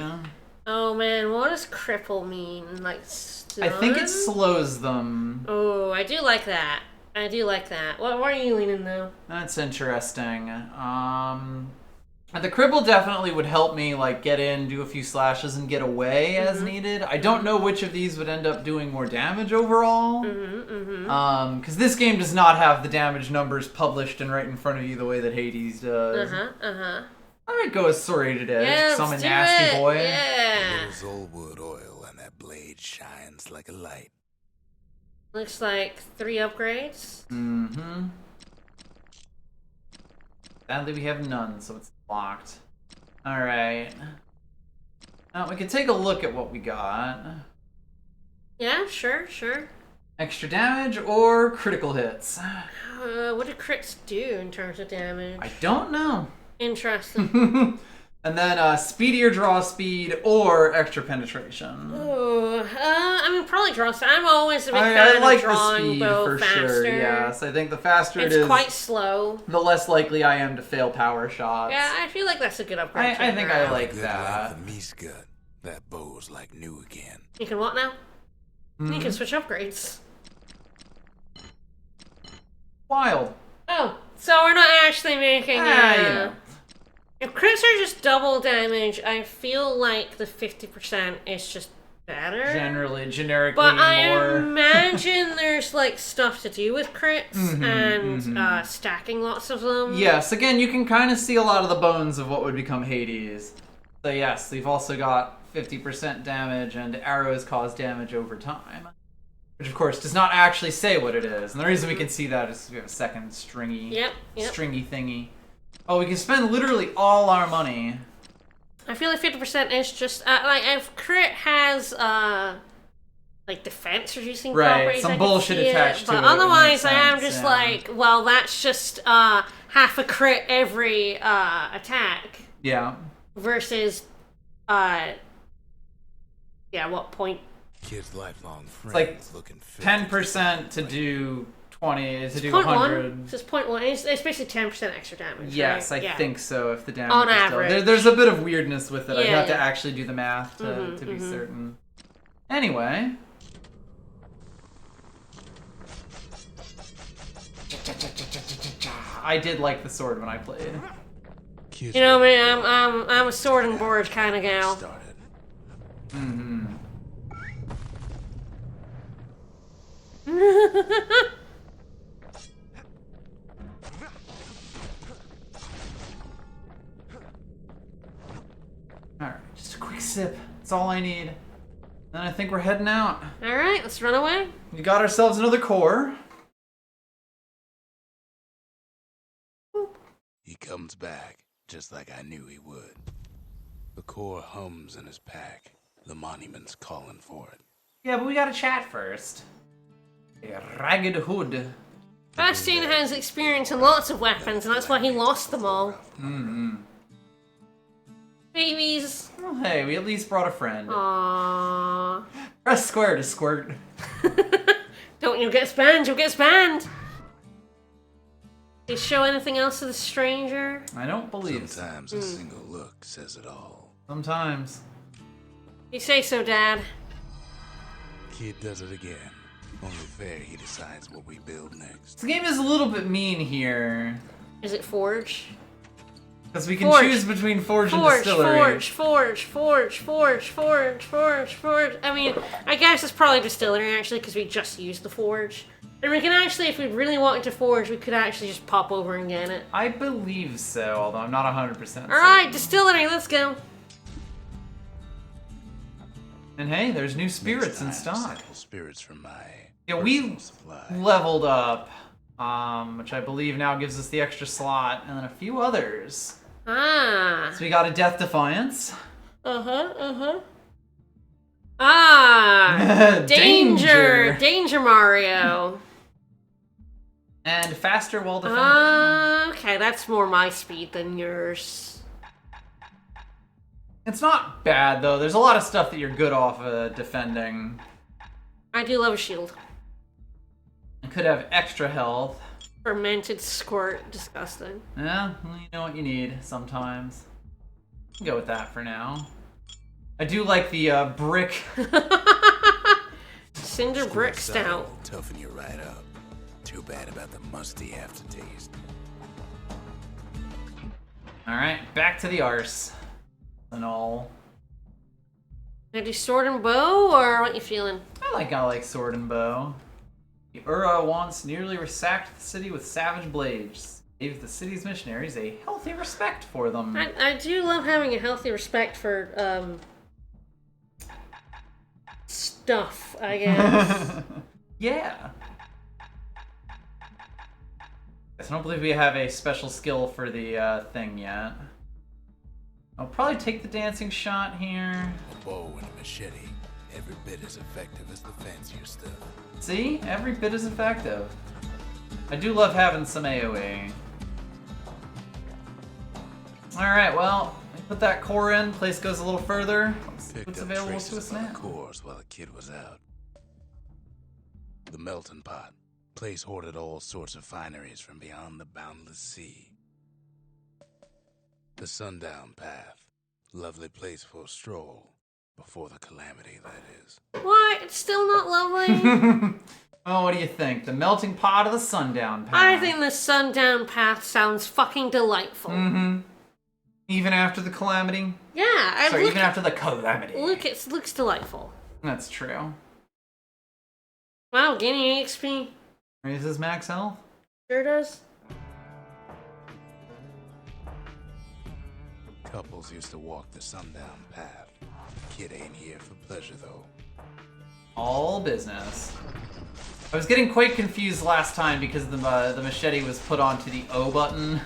Oh man, what does cripple mean? Like stun? I think it slows them. Oh, I do like that. I do like that. What are you leaning though? That's interesting. The cripple definitely would help me like get in, do a few slashes, and get away as needed. I don't know which of these would end up doing more damage overall. Because this game does not have the damage numbers published and right in front of you the way that Hades does. I might go with serrated edge. Yeah, 'Cause I'm a let's do nasty it. boy. Yeah. There's old wood oil and that blade shines like a light. Looks like 3 upgrades. Mm-hmm. Sadly, we have none, so it's locked. Alright. Now, we can take a look at what we got. Yeah, sure, sure. Extra damage or critical hits? What do crits do in terms of damage? I don't know. Interesting. And then speedier draw speed or extra penetration. Ooh, I mean, probably draw. I'm always a big I fan like of the drawing speed bow for faster. sure, yes. I think the faster it It's is, quite slow. the less likely I am to fail power shots. Yeah, I feel like that's a good upgrade. I think I like Good that. like the me's gut. That bow's like new again. You can what now? You can switch upgrades. Wild. Oh, so we're not actually making. You know. If crits are just double damage, I feel like the 50% is just better. Generally, generically But I more. imagine there's like stuff to do with crits and stacking lots of them. Yes, again, you can kind of see a lot of the bones of what would become Hades. So yes, we've also got 50% damage and arrows cause damage over time. Which of course does not actually say what it is. And the reason we can see that is because we have a second stringy thingy. Oh, we can spend literally all our money. I feel like 50% is just like if crit has like defense reducing properties, some I can bullshit see attached to but it. otherwise, Makes I am sense, just yeah. like, well, that's just half a crit every attack Yeah. versus what 0.5 Kid's lifelong friend. like looking fit. 10% to do 20 to do 0.1. 100. It's 0.1. It's basically 10% extra damage. Yes, right? I think so. If the damage On is still- average. there's a bit of weirdness with it. I'd Yeah, have to yeah. actually do the math to be certain. Anyway. I did like the sword when I played. Kid's You know, man, I'm a sword and board kind of gal. started. Alright, just a quick sip. That's all I need. Then I think we're heading out. All right, let's run away. We got ourselves another core. He comes back, just like I knew he would. The core hums in his pack. The monument's calling for it. Yeah, but we gotta chat first. A ragged hood. Bastion has experience in lots of weapons, and that's why he lost them all. Babies. Well, hey, we at least brought a friend. Aww. Press square to squirt. Don't you get banned, you'll get banned. Did you show anything else to the stranger? I don't believe so. Sometimes a single look says it all. Sometimes. You say so, Dad. Kid does it again. Only fair he decides what we build next. This game is a little bit mean here. Is it Forge? Because we can Forge. choose between Forge and Forge, Distillery. Forge. I mean, I guess it's probably Distillery, actually, because we just used the Forge. And we can actually, if we really wanted to Forge, we could actually just pop over and get it. I believe so, although I'm not 100% Alright, Distillery, let's go. And hey, there's new spirits in Next time, stock. sample spirits from my Yeah, we personal supply. leveled up, which I believe now gives us the extra slot, and then a few others. Ah. So we got a Death Defiance. Ah. Danger. Danger, Mario. And faster while defending. Okay, that's more my speed than yours. It's not bad, though. There's a lot of stuff that you're good off defending. I do love a shield. It could have extra health. Fermented squirt, disgusting. Yeah, well, you know what you need sometimes. Go with that for now. I do like the brick. Cinder brick stout. Toughen you right up. Too bad about the musty aftertaste. Alright, back to the arse. And all. Can I do sword and bow, or what you feeling? I like sword and bow. The Ura once nearly sacked the city with savage blades. Gave the city's missionaries a healthy respect for them. I do love having a healthy respect for, stuff, I guess. Yeah. I don't believe we have a special skill for the thing yet. I'll probably take the dancing shot here. A bow and a machete. Every bit as effective as the fancier stuff. See? Every bit is effective. I do love having some AoE. Alright, well, put that core in, place goes a little further. Let's see Picked what's up available traces to us of other now. cores while the kid was out. The melting pot. Place hoarded all sorts of fineries from beyond the boundless sea. The sundown path. Lovely place for a stroll. Before the calamity, that is. What? It's still not lovely? Oh, what do you think? The melting pot of the sundown path. I think the sundown path sounds fucking delightful. Even after the calamity? Yeah, Sorry, look, even after the calamity. look, it looks delightful. That's true. Wow, gaining XP. Raises max health? Sure does. Couples used to walk the sundown path. Kid ain't here for pleasure, though. All business. I was getting quite confused last time because the machete was put onto the O button.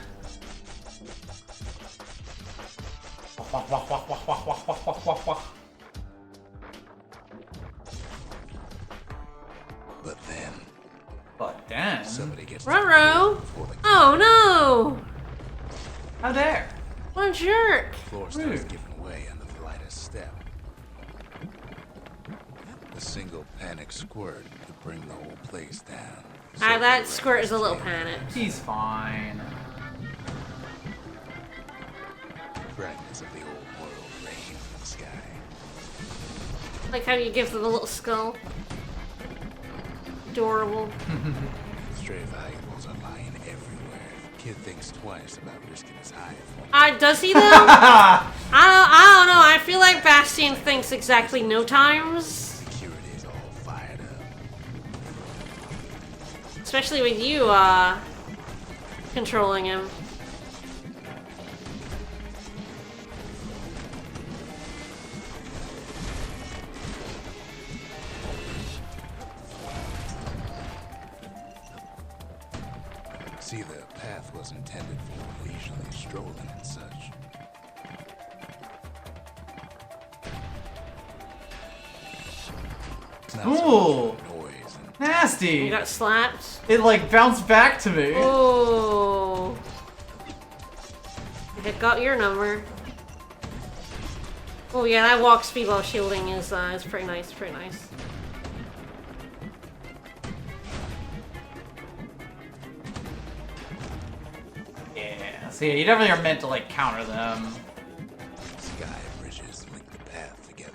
But then somebody gets Ruh-roh. before the Oh no! how dare? What a jerk! floor starts Rude. giving way under the lightest step. The single panic squirt could bring the whole place down. That squirt is a little panicked. He's fine. Fragments of the old world rain from the sky. Like how you give them a little skull. Adorable. Stray valuables are lying everywhere. Kid thinks twice about risking his hide. Does he though? I don't know. I feel like Bastion thinks exactly no times. Security's all fired up. Especially with you, controlling him. See, the path was intended for leisurely strolling and such. Not so Ooh. much noise and Nasty! You got slapped. It like bounced back to me. Oh. It got your number. Oh yeah, that walk speed while shielding is pretty nice, pretty nice. Yeah, so yeah, you definitely are meant to like counter them. sky bridges link the path together.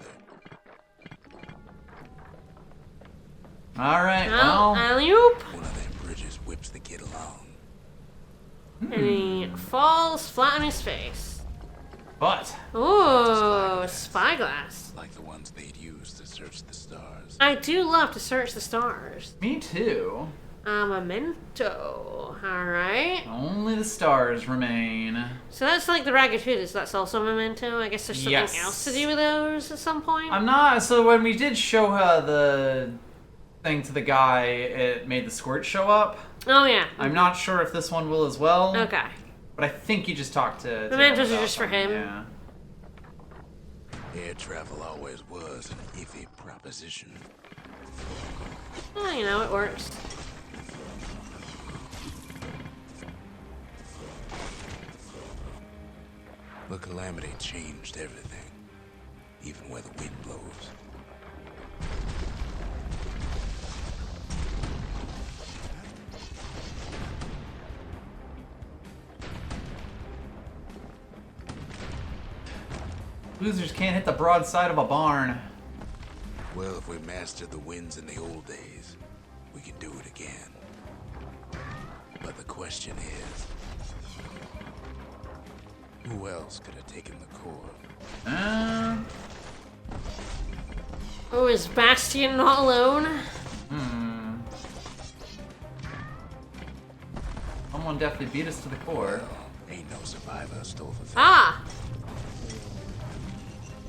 Alright, Oh, well. alley-oop. One of them bridges whips the kid along. And he falls flat on his face. But Ooh, spyglass. Like the ones they'd use to search the stars. I do love to search the stars. me too. A memento. Alright. Only the stars remain. So that's like the Ragged Hood, that's also a memento? I guess there's something Yes. else to do with those at some point? I'm not. So when we did show her the thing to the guy, it made the squirt show up. Oh yeah. I'm not sure if this one will as well. Okay. But I think you just talked to. Mementos him are just for about him. them, Yeah. Air travel always was an iffy proposition. Well, you know, it works. The calamity changed everything, even where the wind blows. Losers can't hit the broadside of a barn. Well, if we mastered the winds in the old days, we can do it again. But the question is, who else could have taken the core? Oh, is Bastion not alone? Someone definitely beat us to the core. Well, ain't no survivor stole the thing. Ah!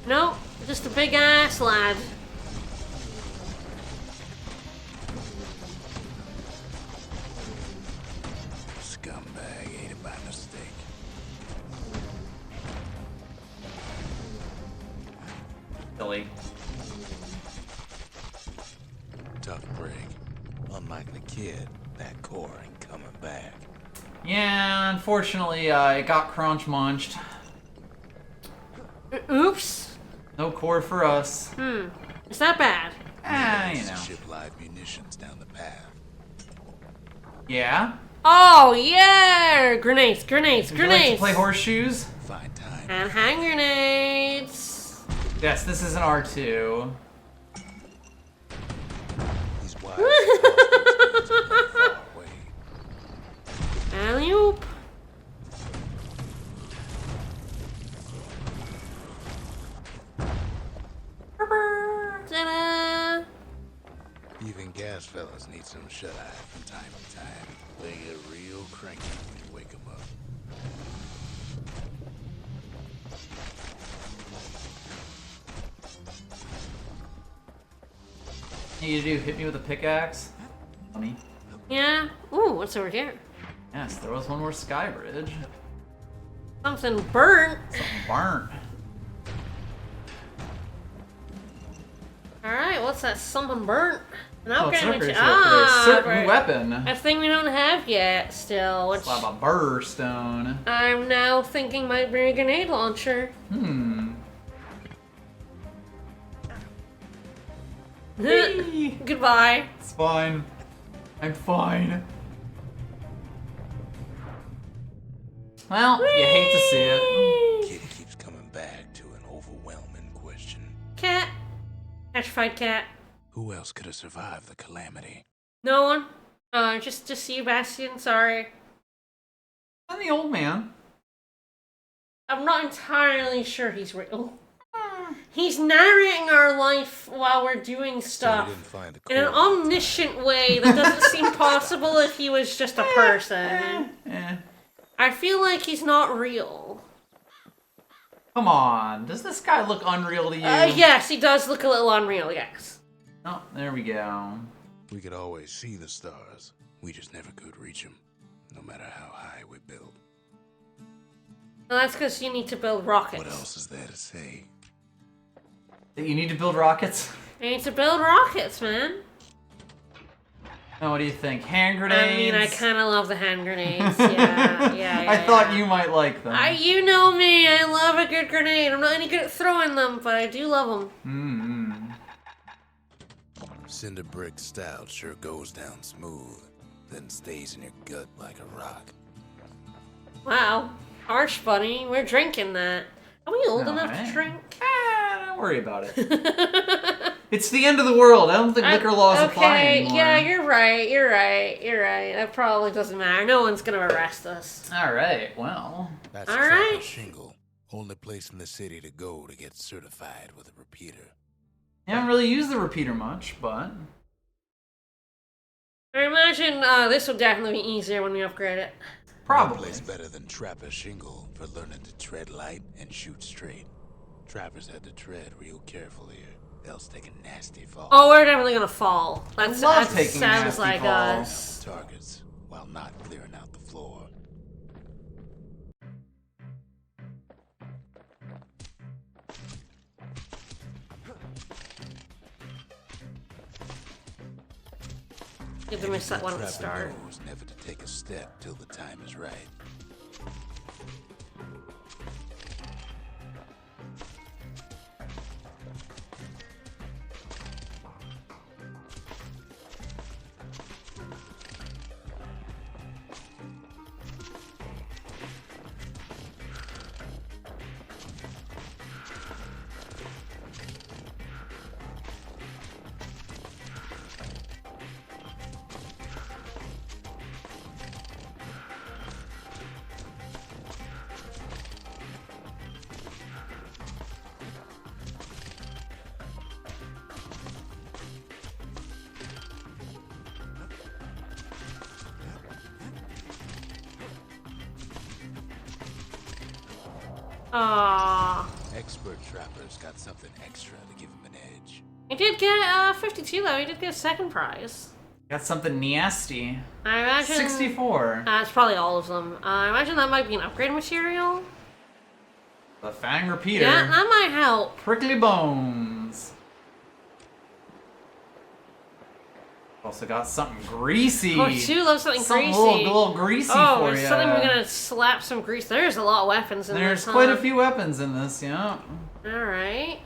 Nope, just a big ass lad. Scumbag ate it by mistake. Silly. Tough break. Unlike the kid, that core ain't coming back. Yeah, unfortunately, it got crunch munched. Oops. No core for us. Is that bad? You Used to know. ship live munitions down the path. Yeah? Oh, yeah! Grenades, grenades, Would you like to grenades! play horseshoes? Fine time. And hand grenades! Yes, this is an R2. These wires are far away. Alley-oop! Ta-da! Even gas fellas need some shut-eye from time to time. They get real cranky when you wake them up. Need to do hit me with a pickaxe. Funny. Yeah? Ooh, what's over here? Yes, there was one more sky bridge. Something burnt. Something burnt. Alright, what's that something burnt? An Oh, it's alchemy a Ah, certain right. weapon. A thing we don't have yet, still, which Slab a burstone. I'm now thinking might be a grenade launcher. Goodbye. It's fine. I'm fine. Well, you hate to see it. Kid keeps coming back to an overwhelming question. Cat. Petrified cat. Who else could have survived the calamity? No one. Just you, Bastion. Sorry. And the old man. I'm not entirely sure he's real. He's narrating our life while we're doing stuff in an omniscient way that doesn't seem possible if he was just a person. I feel like he's not real. Come on. Does this guy look unreal to you? Yes, he does look a little unreal, yes. Oh, there we go. We could always see the stars. We just never could reach them, no matter how high we build. Well, that's because you need to build rockets. What else is there to say? That you need to build rockets? You need to build rockets, man. Now, what do you think? Hand grenades? I mean, I kind of love the hand grenades. Yeah. I thought you might like them. You know me. I love a good grenade. I'm not any good at throwing them, but I do love them. Cinder brick stout sure goes down smooth, then stays in your gut like a rock. Wow. Harsh, bunny. We're drinking that. Are we old enough to drink? Don't worry about it. It's the end of the world. I don't think liquor laws apply anymore. Yeah, you're right. That probably doesn't matter. No one's gonna arrest us. Alright, well. That's all right. Trapper Shingle, only place in the city to go to get certified with a repeater. I haven't really used the repeater much, but... I imagine this will definitely be easier when we upgrade it. Probably. No place better than Trapper Shingle for learning to tread light and shoot straight. Trappers had to tread real careful here, else take a nasty fall. Oh, we're definitely gonna fall. That taking sounds nasty like falls. us. Targets while not clearing out the floor. Good to miss that one at the Trapper start. knows never to take a step till the time is right. Aww. Expert trappers got something extra to give him an edge. He did get 52 though. He did get a second prize. Got something nasty. I imagine 64. It's probably all of them. I imagine that might be an upgrade material. The Fang Repeater. Yeah, that might help. Prickly Bones. Also got something greasy. Oh, two love something greasy. A little greasy for you. There's something we're gonna slap some grease. There's a lot of weapons in There's this. quite a few weapons in this, yeah. Alright.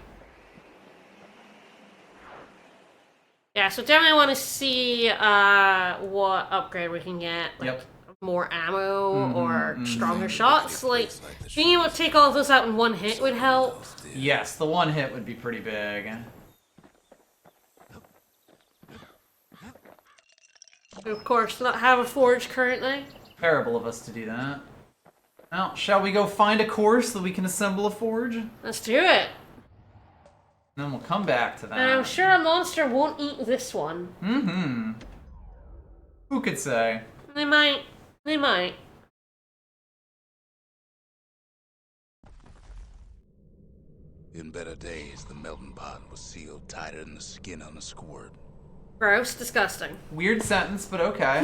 Yeah, so definitely want to see what upgrade we can get. Like, Yep. more ammo or stronger shots. Like, being able to take all of those out in one hit would help. Yes, the one hit would be pretty big. Of course, not have a forge currently. Terrible of us to do that. Well, shall we go find a course that we can assemble a forge? Let's do it. Then we'll come back to that. And I'm sure a monster won't eat this one. Mm-hmm. Who could say? They might. They might. In better days, the melting pot was sealed tighter than the skin on a squirt. Gross. Disgusting. Weird sentence, but okay.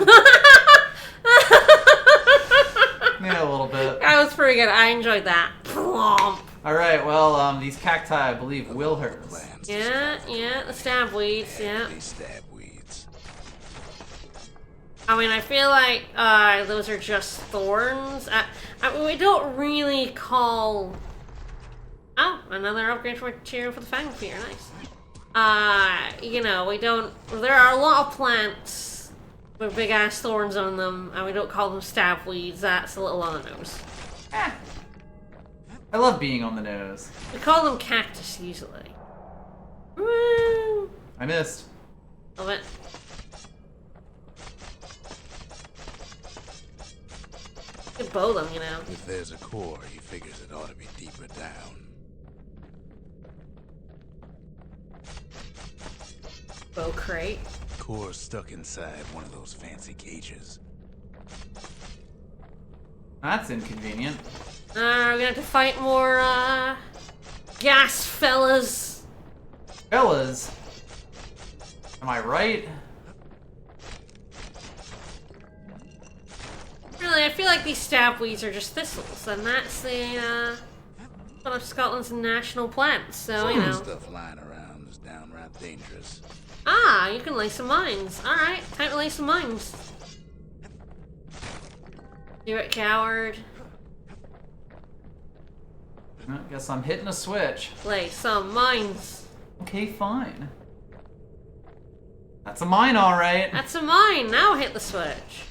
Yeah, a little bit. That was pretty good. I enjoyed that. Plomp. Alright, well, these cacti, I believe, will hurt us. Yeah, the stab weeds, yeah. These stab weeds. I mean, I feel like those are just thorns. I mean, we don't really call... Oh, another upgrade for material for the Fang Fear, nice. you know, we don't. There are a lot of plants with big ass thorns on them, and we don't call them stabweeds. That's a little on the nose. Eh. I love being on the nose. We call them cactus usually. Woo! I missed. Love it. You could bow them, you know. If there's a core, he figures it ought to be deeper down. Bow crate. Core's stuck inside one of those fancy cages. That's inconvenient. We're gonna have to fight more, gas fellas. Fellas. Am I right? Really, I feel like these stabweeds are just thistles, and that's the, one of Scotland's national plants, so, you know. Stuff lying around is downright dangerous. Ah, you can lay some mines. Alright, time to lay some mines. Do it, coward. I guess I'm hitting a switch. Lay some mines. Okay, fine. That's a mine, alright. That's a mine. Now hit the switch.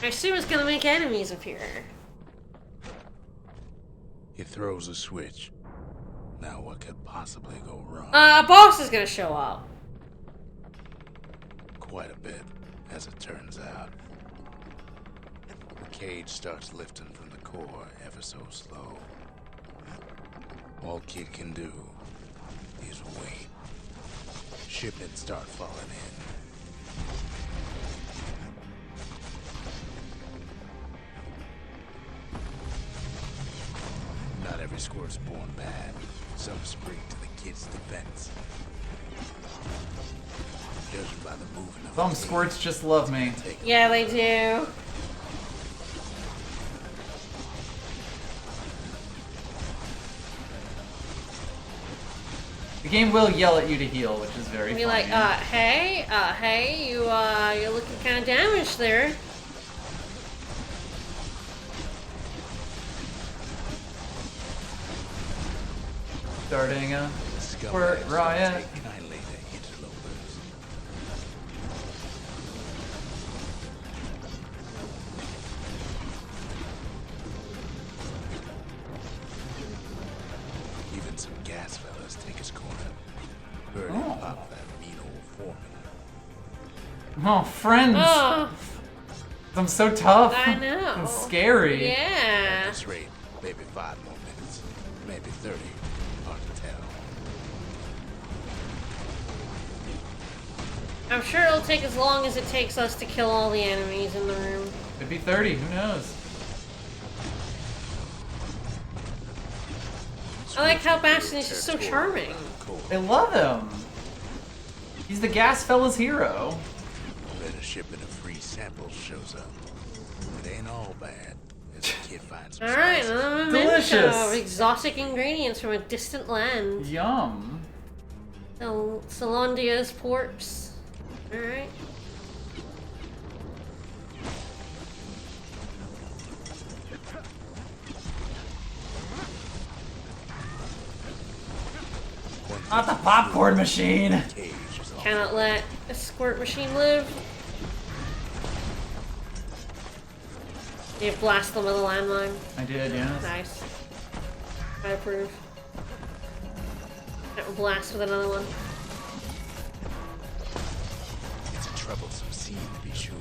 I assume it's gonna make enemies appear. He throws a switch. Now what could possibly go wrong? A boss is gonna show up. Quite a bit, as it turns out. The cage starts lifting from the core ever so slow. All Kid can do is wait. Shipments start falling in. Not every squirt's born bad. Some spring to the kid's defense. Judging by the movement of Some the squirts just love me. Yeah, they do. The game will yell at you to heal, which is very Be funny. like, hey, you're looking kind of damaged there. Starting a scumbags squirt don't riot. take kindly to interlopers. Even some gas fellas take his corner. Heard him Oh. pop that mean old foreman. Oh, friends! Oh, I'm so tough. I know. And scary. At Yeah. this rate, maybe 5 more minutes, maybe 30. Hard to tell. I'm sure it'll take as long as it takes us to kill all the enemies in the room. Could be 30, who knows? I like how Bastion is just so charming. I love him. He's the gas fella's hero. Then a shipment of free samples shows up. It ain't all bad. As the kid finds some Alright, spices. another Delicious. memento of exotic ingredients from a distant land. Yum. Solondia's ports. Alright. Not the popcorn machine. Cage is all Cannot let a squirt machine live. You blast them with a landmine. I did, yes. Nice. I approve. Blast with another one. It's a troublesome scene to be sure.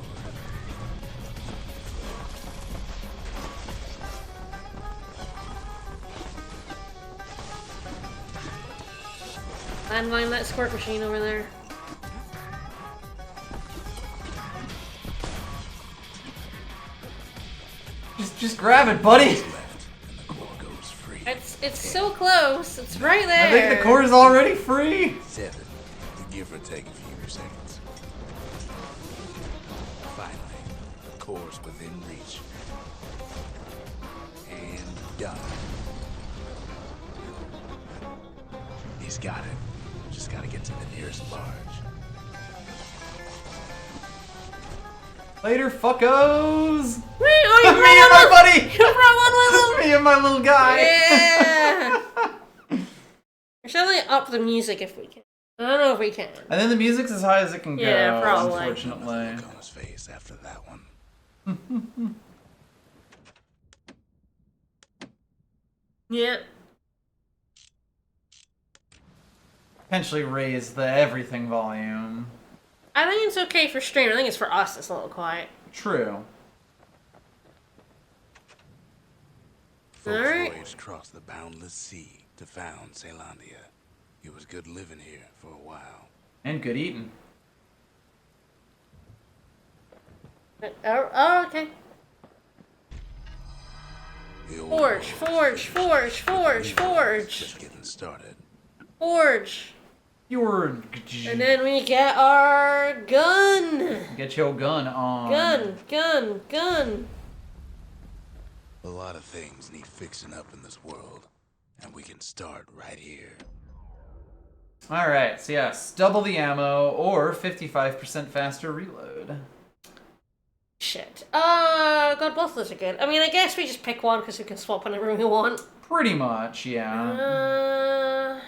Landmine that squirt machine over there. Just grab it, buddy. Left, and the core goes free. It's so close. It's right there. I think the core is already free. 7. You give or take a few seconds. Finally, the core's within reach. And done. He's got it. Just gotta get to the nearest barge. Later, fuckos. Oh, you Me and my buddy. You brought one with Me and my little guy. him. Yeah. You're should definitely up the music if we can. I don't know if we can. I think the music's as high as it can go, Yeah, probably. unfortunately. Look on his face after that one. Yeah. Potentially raise the everything volume. I think it's okay for stream. I think it's for us it's a little quiet. True. Folks Alright. voyaged across the boundless sea to found Celandia. It was good living here for a while. And good eating. Oh, okay. The old Forge, world forge, forge, forge, forge. just getting started. Forge. Your And then we get our gun. get your gun on. Gun. A lot of things need fixing up in this world, and we can start right here. Alright, so yes, double the ammo or 55% faster reload. Shit. God, both of those are good. I mean, I guess we just pick one because we can swap whenever we want. Pretty much, yeah.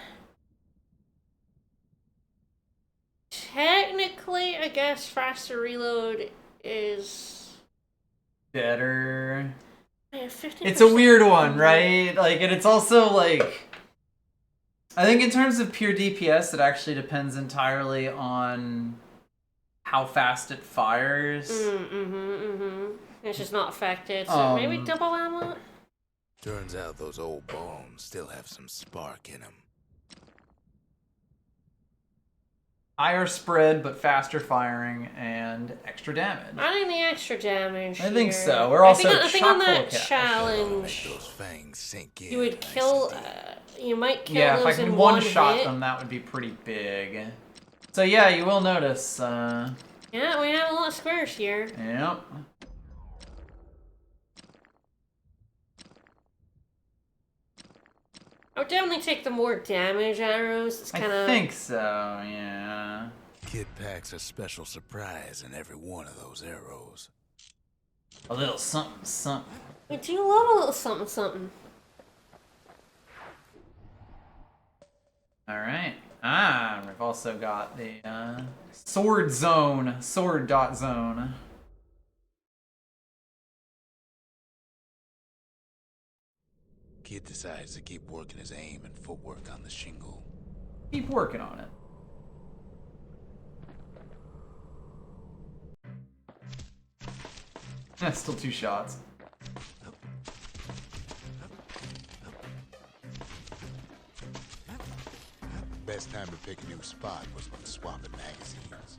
Technically, I guess faster reload is Better. yeah, 50%. It's a weird one, right? Like, and it's also like, I think in terms of pure DPS, it actually depends entirely on how fast it fires. It's just not affected. So maybe double ammo. Turns out those old bones still have some spark in them. Higher spread, but faster firing and extra damage. I think the extra damage. I think here. so. We're also I think on chock full that of cash. challenge, Make those fangs sink in. you would nice kill. and deep. You might kill Yeah, if I those can in one-shot hit. them, that would be pretty big. So yeah, you will notice. Yeah, we have a lot of squares here. Yep. I would definitely take the more damage arrows. It's kind I of. think so, yeah. Kid packs a special surprise in every one of those arrows. A little something, something. We do love a little something, something. Alright. Ah, we've also got the sword zone. Sword dot zone. Kid decides to keep working his aim and footwork on the shingle. Keep working on it. That's still 2 shots. Best time to pick a new spot was when swapping magazines.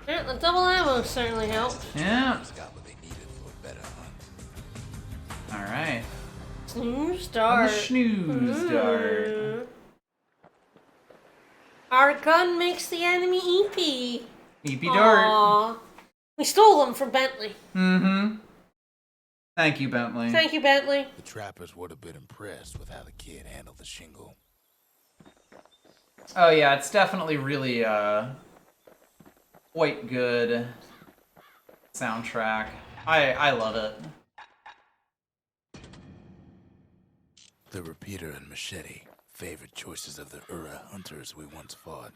Yeah, the double ammo certainly helped. Yeah. Just got what they needed for a better hunt. Alright. Snooze On dart. the snooze dart. Our gun makes the enemy EP. EP dart. Aww. We stole them from Bentley. Mm-hmm. Thank you, Bentley. Thank you, Bentley. The trappers would have been impressed with how the kid handled the shingle. Oh yeah, it's definitely really quite good soundtrack. I love it. The repeater and machete, favorite choices of the Ura hunters we once fought.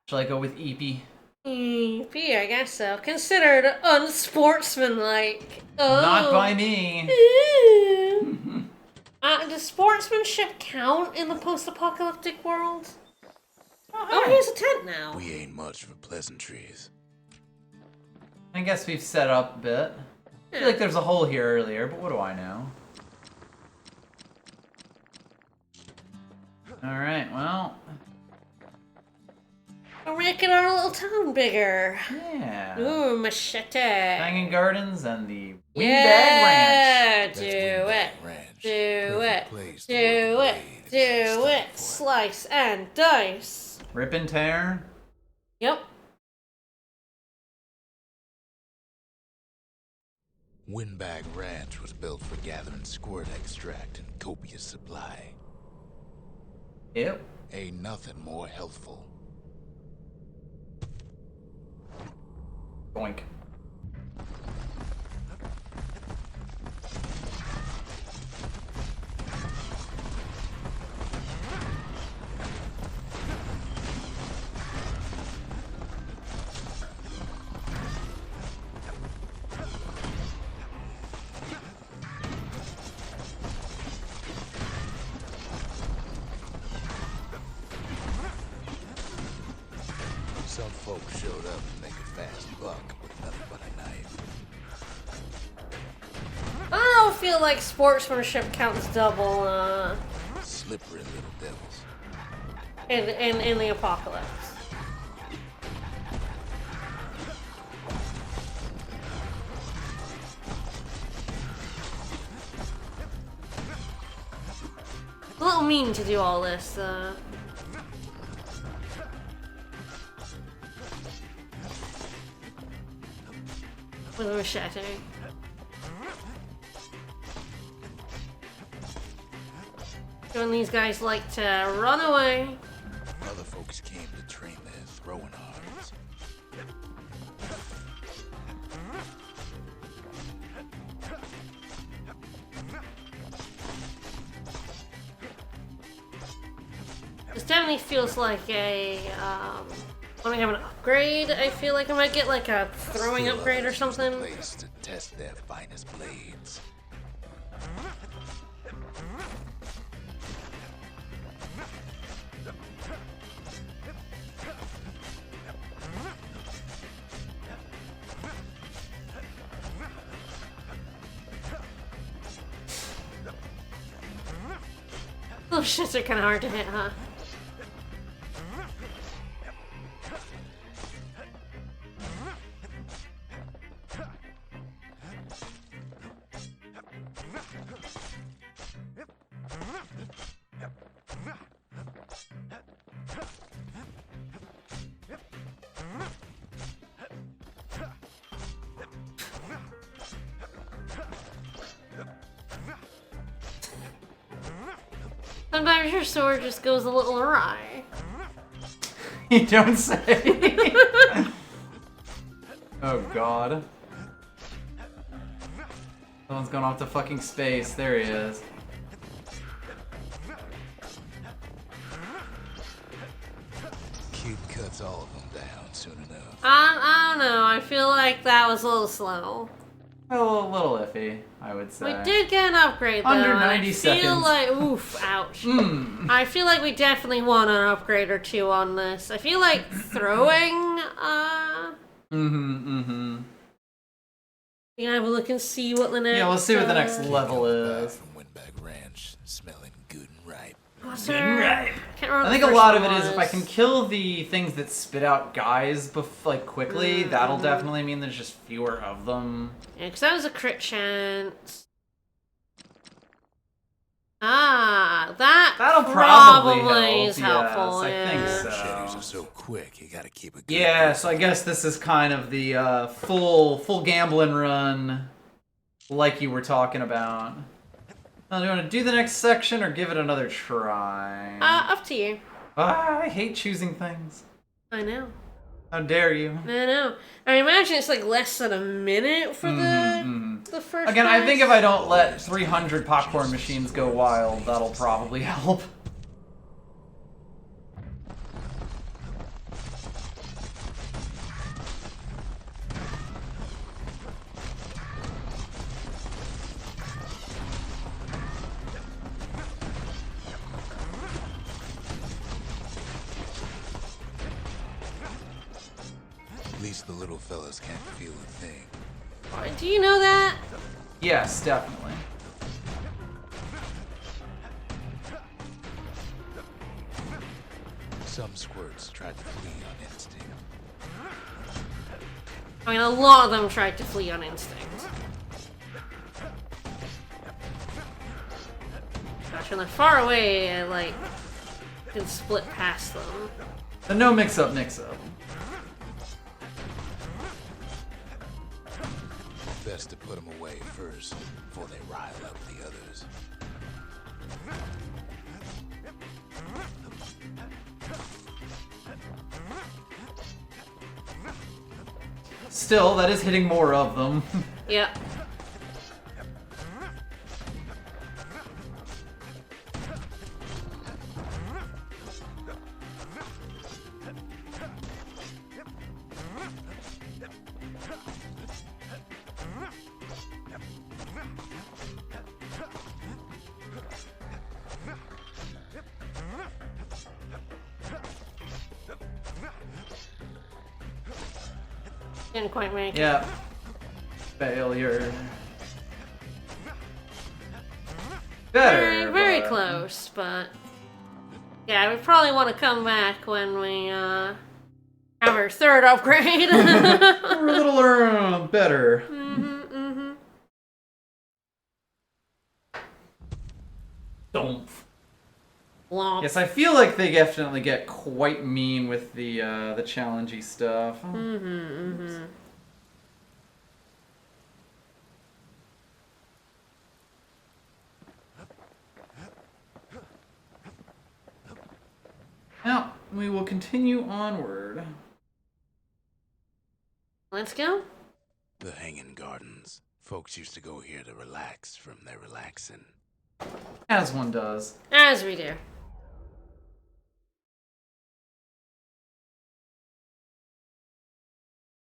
Shall I go with EP? EP, I guess so. Considered unsportsmanlike. Oh. Not by me. Ooh. Does sportsmanship count in the post-apocalyptic world? Oh, here's a tent now. We ain't much for pleasantries. I guess we've set up a bit. I feel like there's a hole here earlier, but what do I know? Alright, well. We're making our little town bigger. Yeah. Ooh, machete. Hanging Gardens and the Windbag Yeah, Ranch. do it. Ranch. Do it. Perfect place Do to it. work blades and Do it. stuff slice and dice. Rip and tear. Yep. Windbag Ranch was built for gathering squirt extract in copious supply. Yep. Ain't nothing more healthful. Boink. Some folks showed up to make a fast buck with nothing but a knife. I don't feel like sportsmanship counts double, Slippery little devils. in the apocalypse. A little mean to do all this, with a machete. When these guys like to run away. Other folks came to train their throwing arms. This definitely feels like a, when I have an upgrade, I feel like I might get like a throwing Still upgrade or others use the something. place to test their finest blades. Those shits are kind of hard to hit, huh? Sometimes your sword just goes a little awry. You don't say. Oh god. Someone's going off to fucking space. There he is. Kid cuts all of them down soon enough. I don't know. I feel like that was a little slow. A little iffy, I would say. We did get an upgrade though. Under and 90 I feel seconds. like, oof, ouch. I feel like we definitely want an upgrade or two on this. I feel like throwing, you can have a look and see what the next. Yeah, let's see what the next level Coming back is. from Windbag Ranch, smelling good and ripe. What's Good there? right. Can't remember I what think the a first lot of one it is if I was. can kill the things that spit out guys like quickly, that'll definitely mean there's just fewer of them. Yeah, because that was a crit chance. Ah, That'll probably help, is helpful. yes, I think yeah. so. Shadows are so quick, you gotta keep a good Yeah, grip so I on guess this is kind of the full gambling run, like you were talking about. Now, do you want to do the next section or give it another try? Up to you. I hate choosing things. I know. How dare you? I know. I imagine it's like less than a minute for the first. Again, I think pass. if I don't let 300 popcorn machines go wild, that'll probably help. At least the little fellas can't feel a thing. Do you know that? Yes, definitely. Some squirts tried to flee on instinct. I mean, a lot of them tried to flee on instinct. Gosh, when they're far away, like, can split past them. And no mix-up, mix-up. Best to put them away first, before they rile up the others. Still, that is hitting more of them. Yep. Didn't quite make it. Yeah. Failure. Better. Very but- close, but yeah, we probably want to come back when we have our third upgrade. We're a little better. Don't. Womp. Yes, I feel like they definitely get quite mean with the challengey stuff. Now, we will continue onward. Let's go. The Hanging Gardens. Folks used to go here to relax from their relaxing. As one does. As we do.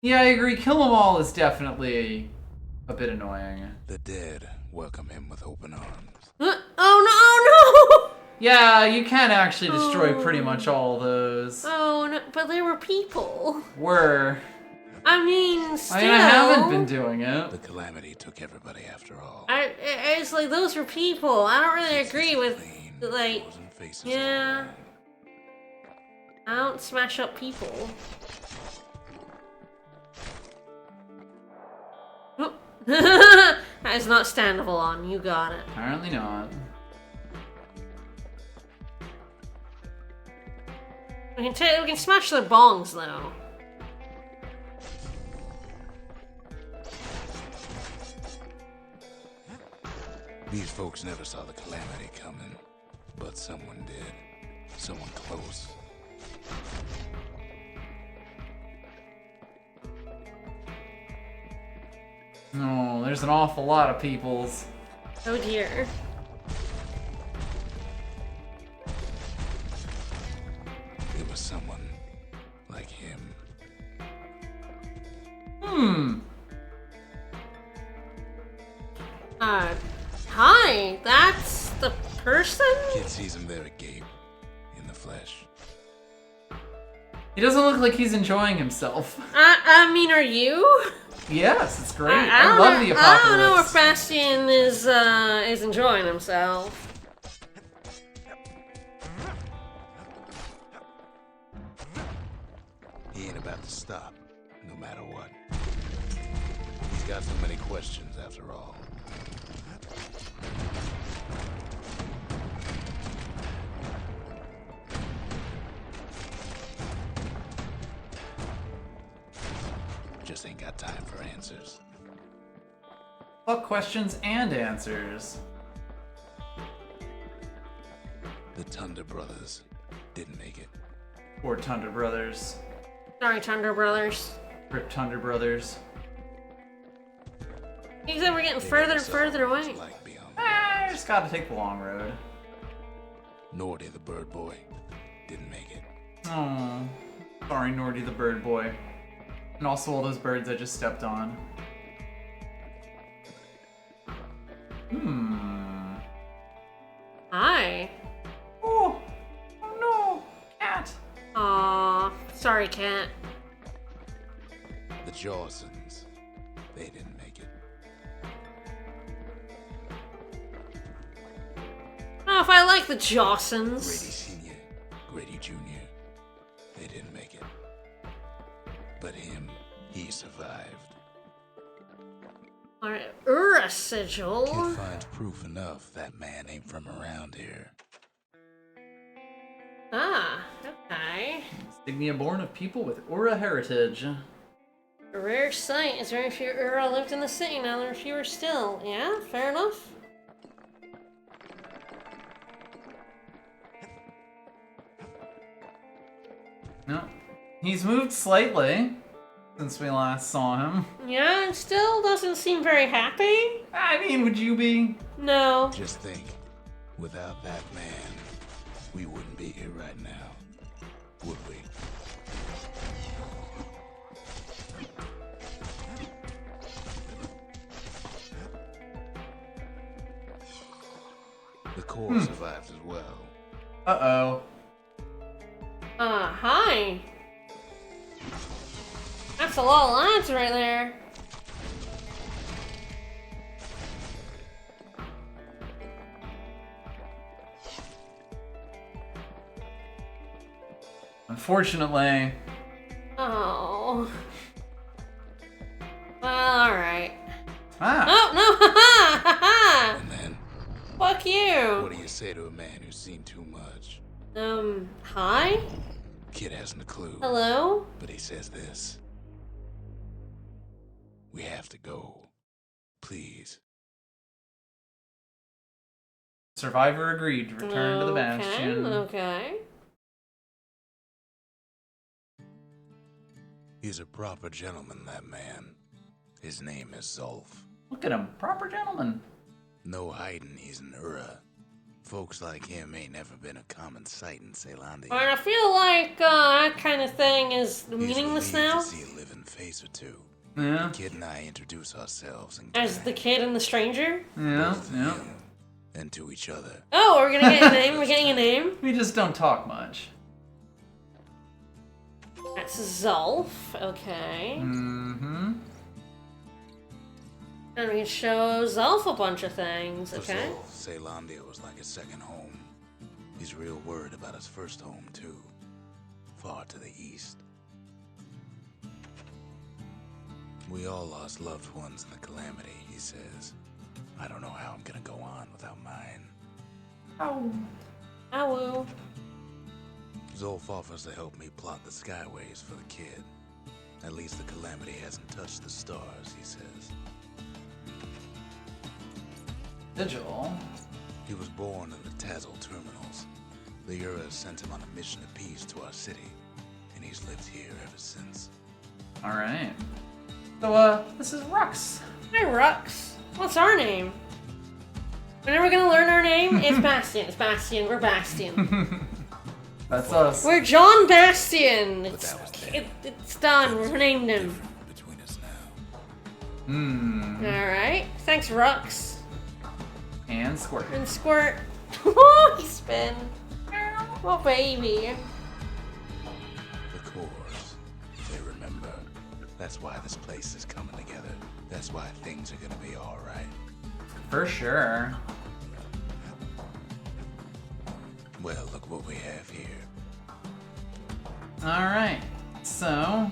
Yeah, I agree. Kill 'em all is definitely a bit annoying. The dead welcome him with open arms. Oh no! Yeah, you can actually destroy pretty much all those. Oh no! But they were people. I mean, still. I haven't been doing it. The calamity took everybody after all. It's like those were people. I don't really agree with Clean, like. frozen faces Yeah. all around. I don't smash up people. Oh. That is not standable on. You got it. Apparently not. We can smash their bongs though. These folks never saw the calamity coming, but someone did. Someone close. No, there's an awful lot of peoples. Oh dear. It was someone like him. Hi, that's the person? Kid sees him there agape, in the flesh. He doesn't look like he's enjoying himself. I mean, are you? Yes, it's great. I I don't love know, the apocalypse. I don't know if Bastion is enjoying himself. He ain't about to stop, no matter what. He's got so many questions after all. Just ain't got time for answers. Fuck questions and answers. The Thunder Brothers didn't make it. Or Thunder Brothers. Sorry, Thunder Brothers. Rip Thunder Brothers. He said we're getting They further never and saw further what it away. was like beyond I just gotta take the long road. Nordy the Bird Boy didn't make it. Oh, sorry, Nordy the Bird Boy. And also all those birds I just stepped on. Hi. Oh, oh no, cat. Aw, sorry, cat. The Jawsons, they didn't make it. Oh, if I like the Grady Jawsons. Sr., Grady Jr., they didn't make it. But him, he survived. Alright, a sigil. Kid finds proof enough that man ain't from around here. Insignia born of people with Ura heritage. A rare sight, as very few Ura lived in the city, now there are fewer still. Yeah, fair enough. No. He's moved slightly since we last saw him. Yeah, and still doesn't seem very happy. I mean, would you be? No. Just think, without that man, we wouldn't be here right now, would we? The core survives as well. Uh-oh. Hi. That's a lot of lines right there. Unfortunately. Oh. Well, alright. Ah. Oh, no! Ha ha! And then, Fuck what you! do you say to a man who's seen too much? Hi? Kid hasn't a clue. Hello? But he says this. We have to go. Please. Survivor agreed to return to the Okay, Bastion. okay. He's a proper gentleman, that man. His name is Zolf. Look at him. Proper gentleman. No hiding he's an Ura. Folks like him ain't never been a common sight in Ceylondia. Alright, I feel like that kind of thing is He's meaningless relieved now. to see a living face or two. Yeah. The kid and I introduce ourselves and As the kid and the stranger. Yeah. both to Yeah. him and to each other. Oh, we're gonna get a name. We're getting a name. We just don't talk much. That's Zolf. Okay. Mm-hmm. And we can show Zolf a bunch of things. For Okay. Zolf, Ceylondia was like his second home. He's real worried about his first home, too. Far to the east. We all lost loved ones in the calamity, he says. I don't know how I'm gonna go on without mine. Oh. Ow. Zolf offers to help me plot the skyways for the kid. At least the calamity hasn't touched the stars, he says. Digital. He was born in the Tazzle terminals. The Uras sent him on a mission of peace to our city, and he's lived here ever since. Alright. So, this is Rux. Hi, Rux. What's our name? We're never gonna learn our name. It's Bastion. It's Bastion. We're Bastion. That's us. We're John Bastion. But that was It's done. We've named him. different between us now. Hmm. Alright. Thanks, Rux. And Squirt. And Squirt. Oh, he spin. Oh, baby. The cores, they remember. That's why this place is coming together. That's why things are gonna be alright. For sure. Well, look what we have here. Alright. So.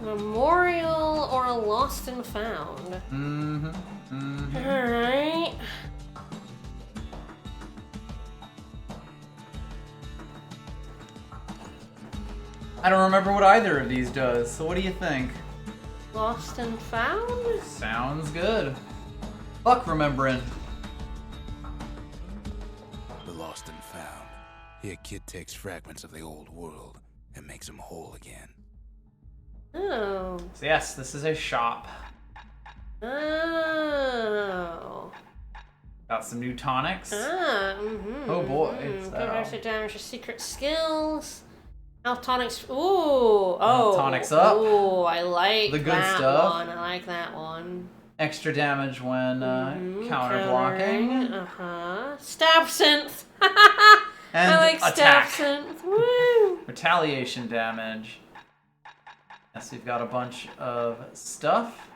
Memorial or a lost and found. Mm-hmm. Mm-hmm. Alright. I don't remember what either of these does, so what do you think? Lost and found? Sounds good. Fuck remembering. The lost and found. Here, kid takes fragments of the old world and makes them whole again. Oh. So yes, this is a shop. Oh. Got some new tonics. Mm-hmm. Oh boy, it's Good that extra all. damage to secret skills. Health tonics. Ooh. Oh. Tonics up. Ooh, I like The good that stuff. one. I like that one. Extra damage when Mhm, counter blocking. countering. Uh-huh. Stab synth. And I like attack. stab synth. Woo. Retaliation damage. Yes, we've got a bunch of stuff.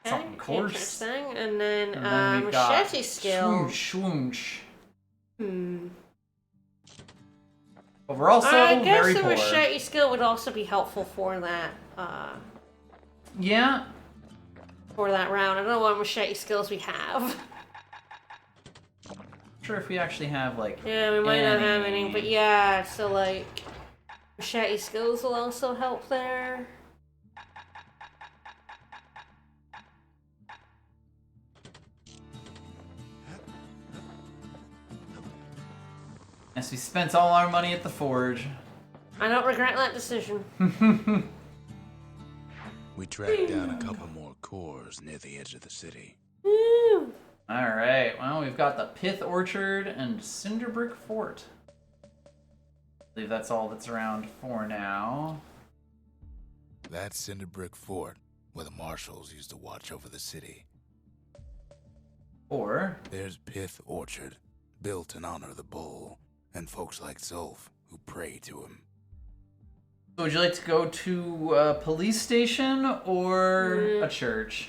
Something coarse. Interesting. And then, And then we've got machete skill. swoosh, swoosh. Hmm. But we're also I guess very the poor. machete skill would also be helpful for that, Yeah. for that round. I don't know what machete skills we have. Not sure if we actually have like. Yeah, we might not have any, but yeah, so like, Machete skills will also help there. Yes, we spent all our money at the forge. I don't regret that decision. We tracked down a couple more cores near the edge of the city. Woo! Alright, well, we've got the Pith Orchard and Cinderbrick Fort. I believe that's all that's around for now. That's Cinderbrick Fort, where the marshals used to watch over the city. Or There's Pith Orchard, built in honor of the bull, and folks like Zolf who pray to him. would you like to go to a police station or a church?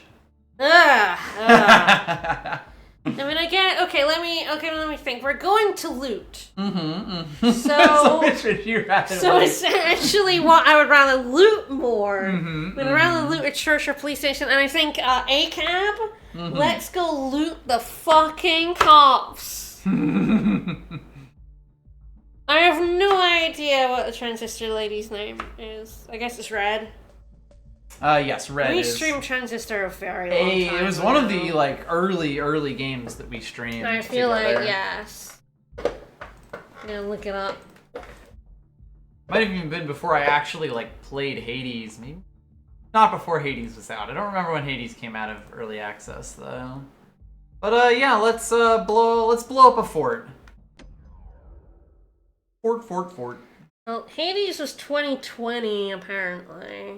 I mean, okay, let me think. We're going to loot. So which would you rather So like? essentially, what I would rather loot more. I'd rather loot a church or police station, and I think ACAB. Let's go loot the fucking cops. I have no idea what the transistor lady's name is. I guess it's Red. Yes, Red We is. streamed Transistor a very long time It was ago. one of the like early games that we streamed. I feel together. like, yes. I'm gonna look it up. Might have even been before I actually like played Hades. Maybe not before Hades was out. I don't remember when Hades came out of early access though. But yeah, let's blow up a fort. Fort. Well, Hades was 2020 apparently.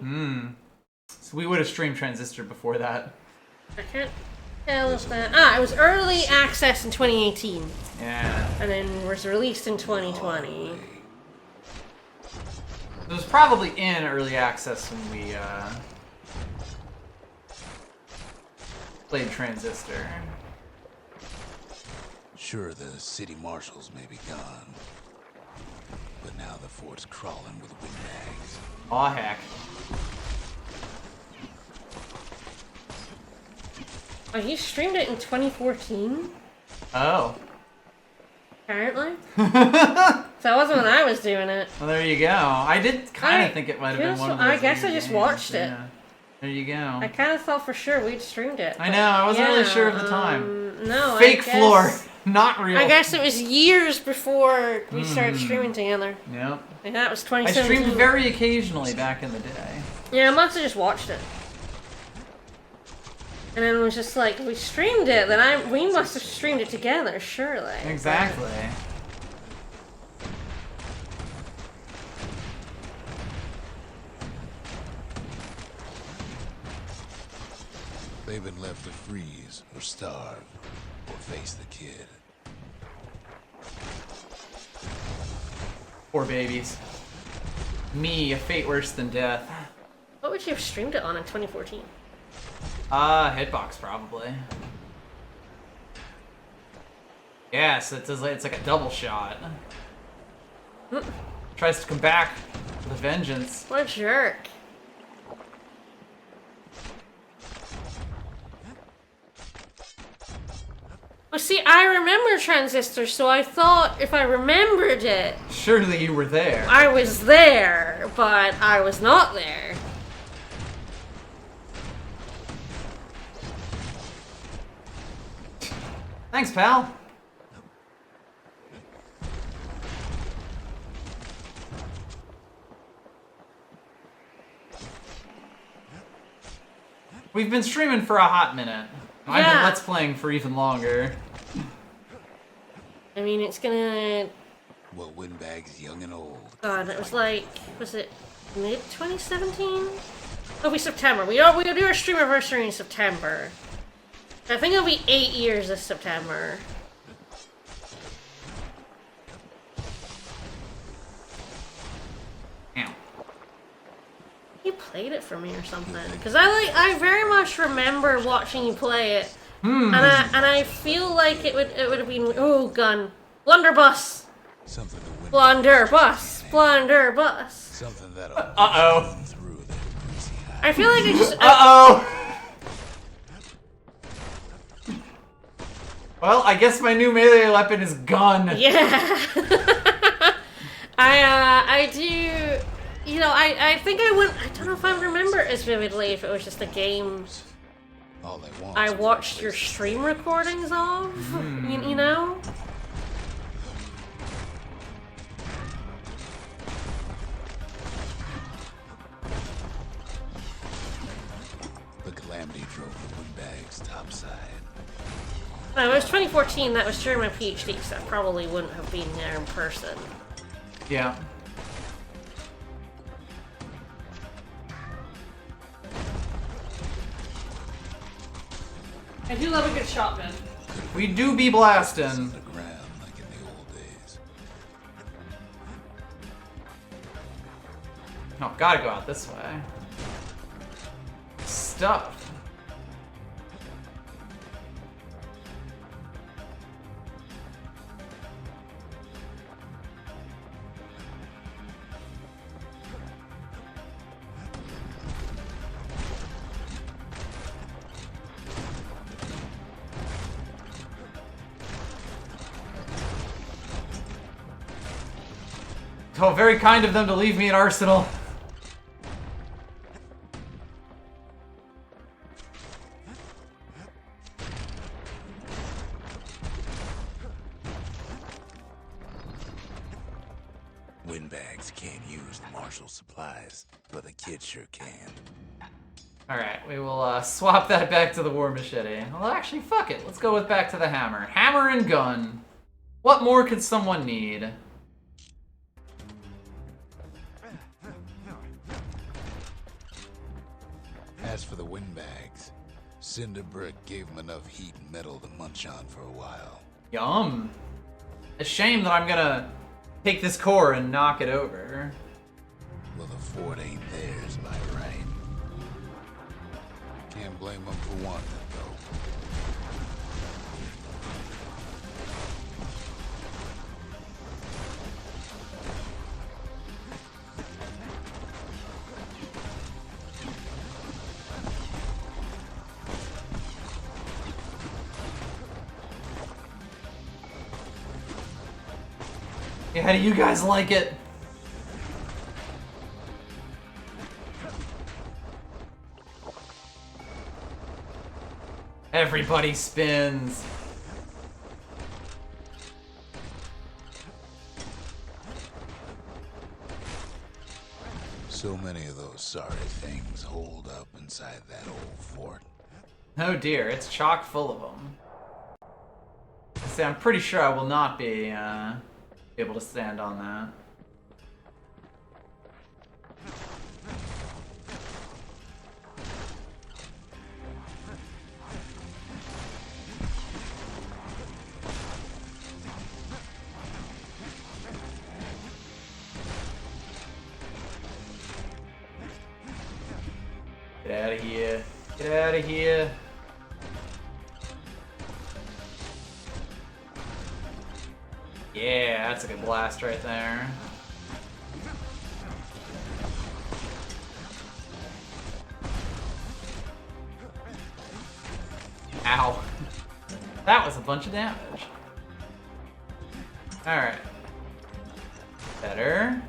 So we would have streamed Transistor before that. I can't tell if that. It was early access in 2018, Yeah. and then was released in 2020. It was probably in early access when we played Transistor. Sure, the city marshals may be gone, but now the fort's crawling with windbags. Aw heck. Oh, you streamed it in 2014? Oh. Apparently. So that wasn't when I was doing it. Well, there you go. I did kind of think it might have been one of those. I guess I weird just games. watched it. Yeah. There you go. I kind of thought for sure we'd streamed it. I know. I wasn't really sure at the time. No, Fake I guess, floor, not real. I guess it was years before we started streaming together. Yep. And that was I 2017. streamed very occasionally back in the day. Yeah, I must have just watched it. And then it was just like, we streamed it, then we must have streamed it together, surely. Exactly. They've been left to freeze or starve or face the kid. Poor babies. Me, a fate worse than death. What would you have streamed it on in 2014? Hitbox probably. Yeah, so it's like a double shot. Tries to come back with a vengeance. What a jerk. Well, see, I remember Transistor, so I thought if I remembered it, Surely you were there. I was there, but I was not there. Thanks, pal. We've been streaming for a hot minute. I've been Yeah. Let's Playing for even longer. I mean, it's gonna... Well, windbags young and old. God, it was like... Was it mid-2017? It'll be September. We'll do our stream anniversary in September. I think it'll be 8 years this September. Ow. You played it for me or something. Because I very much remember watching you play it. And I feel like it would have been... Oh, gun. Blunderbuss! Something the wind Blunderbuss! Blunderbuss! Something that'll Uh-oh. through their greasy hide. I feel like it just... Uh-oh! Well, I guess my new melee weapon is gun. Yeah. I do. You know, I think I went. I don't know if I remember it as vividly. If it was just a game All they want I is watched one your place to stream stay. recordings of. You know. The Calamity drove the windbags topside. No, it was 2014. That was during my PhD, so I probably wouldn't have been there in person. Yeah. I do love a good shotgun. We do be blasting. Underground like in the old days. Oh, gotta go out this way. Stuff. Oh, very kind of them to leave me at Arsenal. Windbags can't use the marshal supplies, but the kid sure can. Alright, we will swap that back to the war machete. Well, actually, fuck it. Let's go with back to the hammer. Hammer and gun. What more could someone need? As for the windbags, Cinderbrick gave them enough heat and metal to munch on for a while. Yum. A shame that I'm gonna take this core and knock it over. Well, the fort ain't theirs by right. Can't blame them for wanting it, though. Yeah, how do you guys like it? Everybody spins. So many of those sorry things holed up inside that old fort. Oh dear, it's chock full of them. See, I'm pretty sure I will not be able to stand on that. Get out of here. Get out of here. Yeah, that's a good blast right there. Ow. That was a bunch of damage. Alright. Better.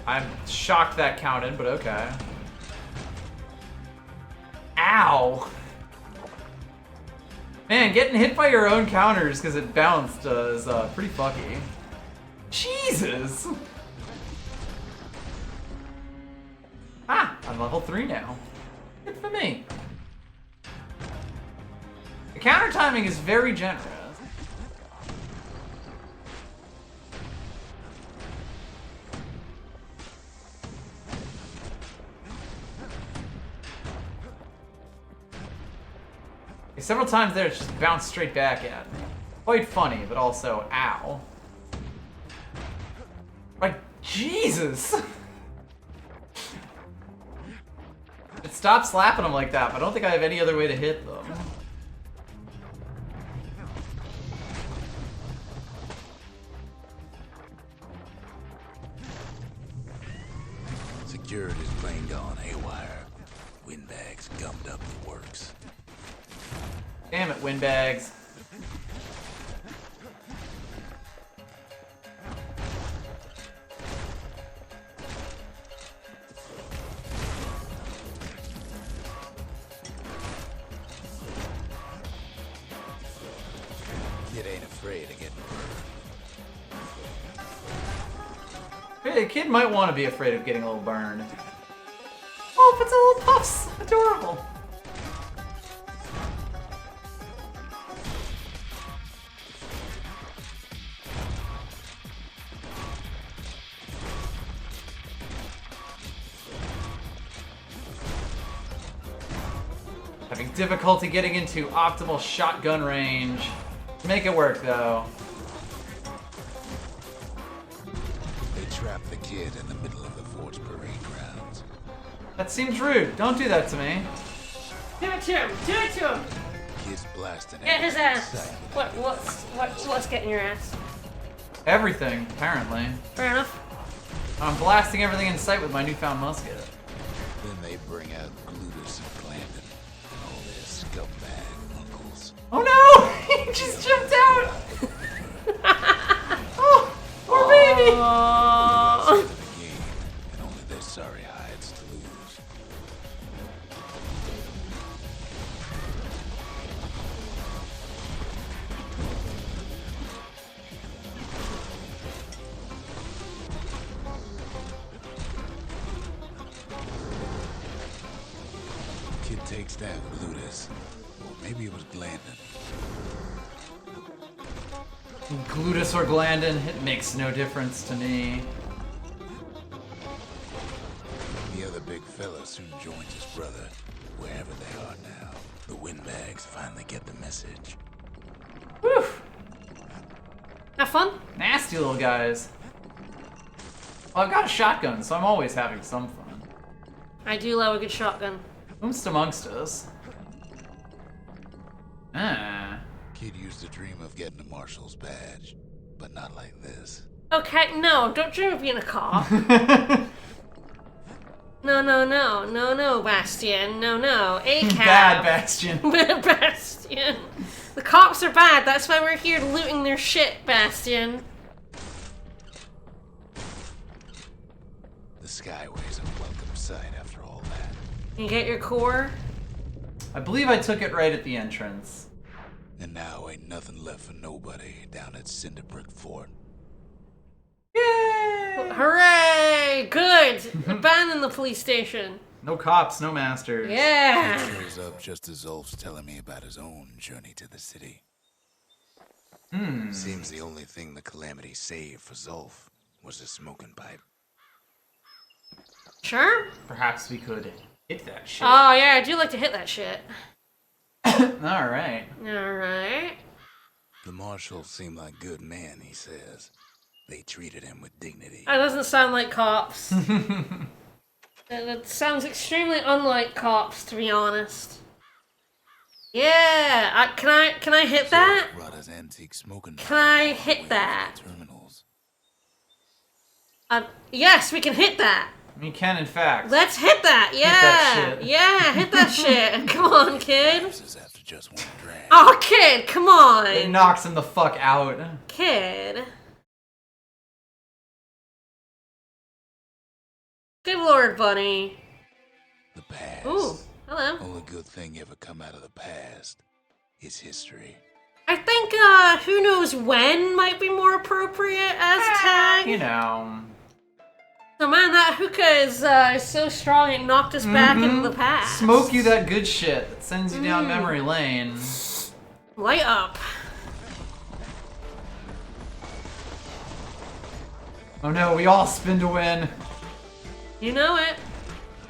I'm shocked that counted, but okay. Ow! Man, getting hit by your own counters because it bounced is pretty fucky. Jesus! Ah, I'm level 3 now. Good for me. The counter timing is very generous. Several times there, it's just bounced straight back at me. Quite funny, but also, ow. Like, Jesus! It stopped slapping them like that, but I don't think I have any other way to hit them. Security's plane gone haywire. Windbags gummed up the works. Damn it, windbags. Kid ain't afraid of getting burned. Hey, the kid might want to be afraid of getting a little burned. Oh, but it's a little puffs. Adorable. Having difficulty getting into optimal shotgun range. Make it work, though. They trapped the kid in the middle of the fort's parade grounds. That seems rude. Don't do that to me. Do it to him! Do it to him! Kids blasting Get his ass! sight. What's getting your ass? Everything, apparently. Fair enough. I'm blasting everything in sight with my newfound musket. Then they bring out Glutus and Glandon and all their scumbag uncles. Oh no! He just jumped out! Oh, poor baby! It's Oh. the game, and only their sorry hides to lose. Kid takes down Glutus. Or maybe it was Glandon. Glutus or Glandon, it makes no difference to me. The other big fella soon joins his brother, wherever they are now. The windbags finally get the message. Whew! Have fun? Nasty little guys. Well, I've got a shotgun, so I'm always having some fun. I do love a good shotgun. Whomst amongst us? Ah. Kid used to dream of getting a marshal's badge, but not like this. Okay, no, don't dream of being a cop. No, Bastion. No. ACAB. Bad Bastion. Bastion. The cops are bad, that's why we're here looting their shit, Bastion. The Skyway's a welcome sight after all that. You get your core? I believe I took it right at the entrance. And now ain't nothing left for nobody down at Cinderbrick Fort. Yay! Hooray! Good! Abandon the police station. No cops, no masters. Yeah! Kid shows up just as Zolf's telling me about his own journey to the city. Seems the only thing the Calamity saved for Zolf was a smoking pipe. Sure? Perhaps we could hit that shit. Oh, yeah, I do like to hit that shit. Alright. Alright. The marshals seem like good men, he says. They treated him with dignity. That doesn't sound like cops. It sounds extremely unlike cops, to be honest. Yeah, can I hit that? Zolf brought his antique smoking pipe Can I all the hit way that? to the terminals. Yes, we can hit that. We can, in fact. Let's hit that. Yeah, that shit. yeah, hit that shit. Come on, kid. This is after just one drag. Oh, kid, come It on, knocks him the fuck out. kid. Good lord, bunny. The past. Ooh, hello. Only good thing ever come out of the past is history. I think who knows when might be more appropriate as a tag. You know. So man, that hookah is so strong it knocked us back into the past. Smoke you that good shit that sends you down memory lane. Light up. Oh no, we all spin to win. You know it.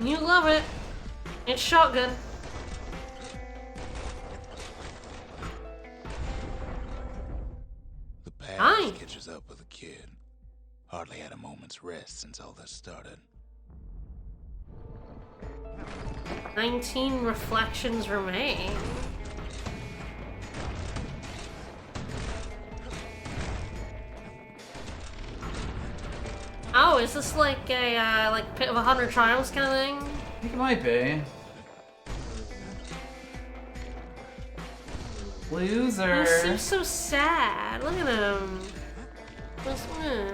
You love it. It's shotgun. The past Hi. catches up with the kid. Hardly had a moment's rest since all this started. 19 reflections remain. Oh, is this like a like Pit of 100 Triumphs kind of thing? I think it might be. Loser. He seems so sad. Look at him. This one.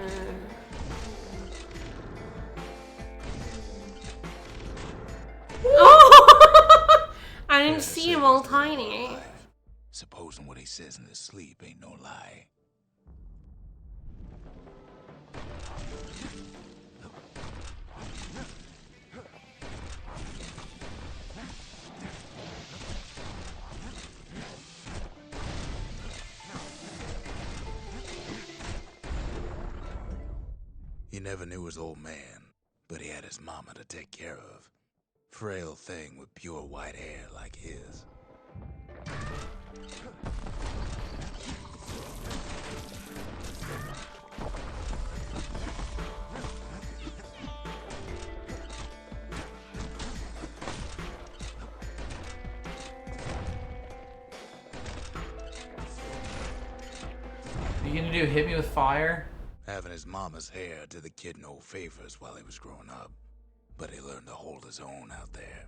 Oh! I didn't see him all tiny. Supposing what he says in his sleep ain't no lie. He never knew his old man, but he had his mama to take care of. Frail thing with pure white hair like his. You gonna do hit me with fire? Having his mama's hair did the kid no favors while he was growing up, but he learned to hold his own out there.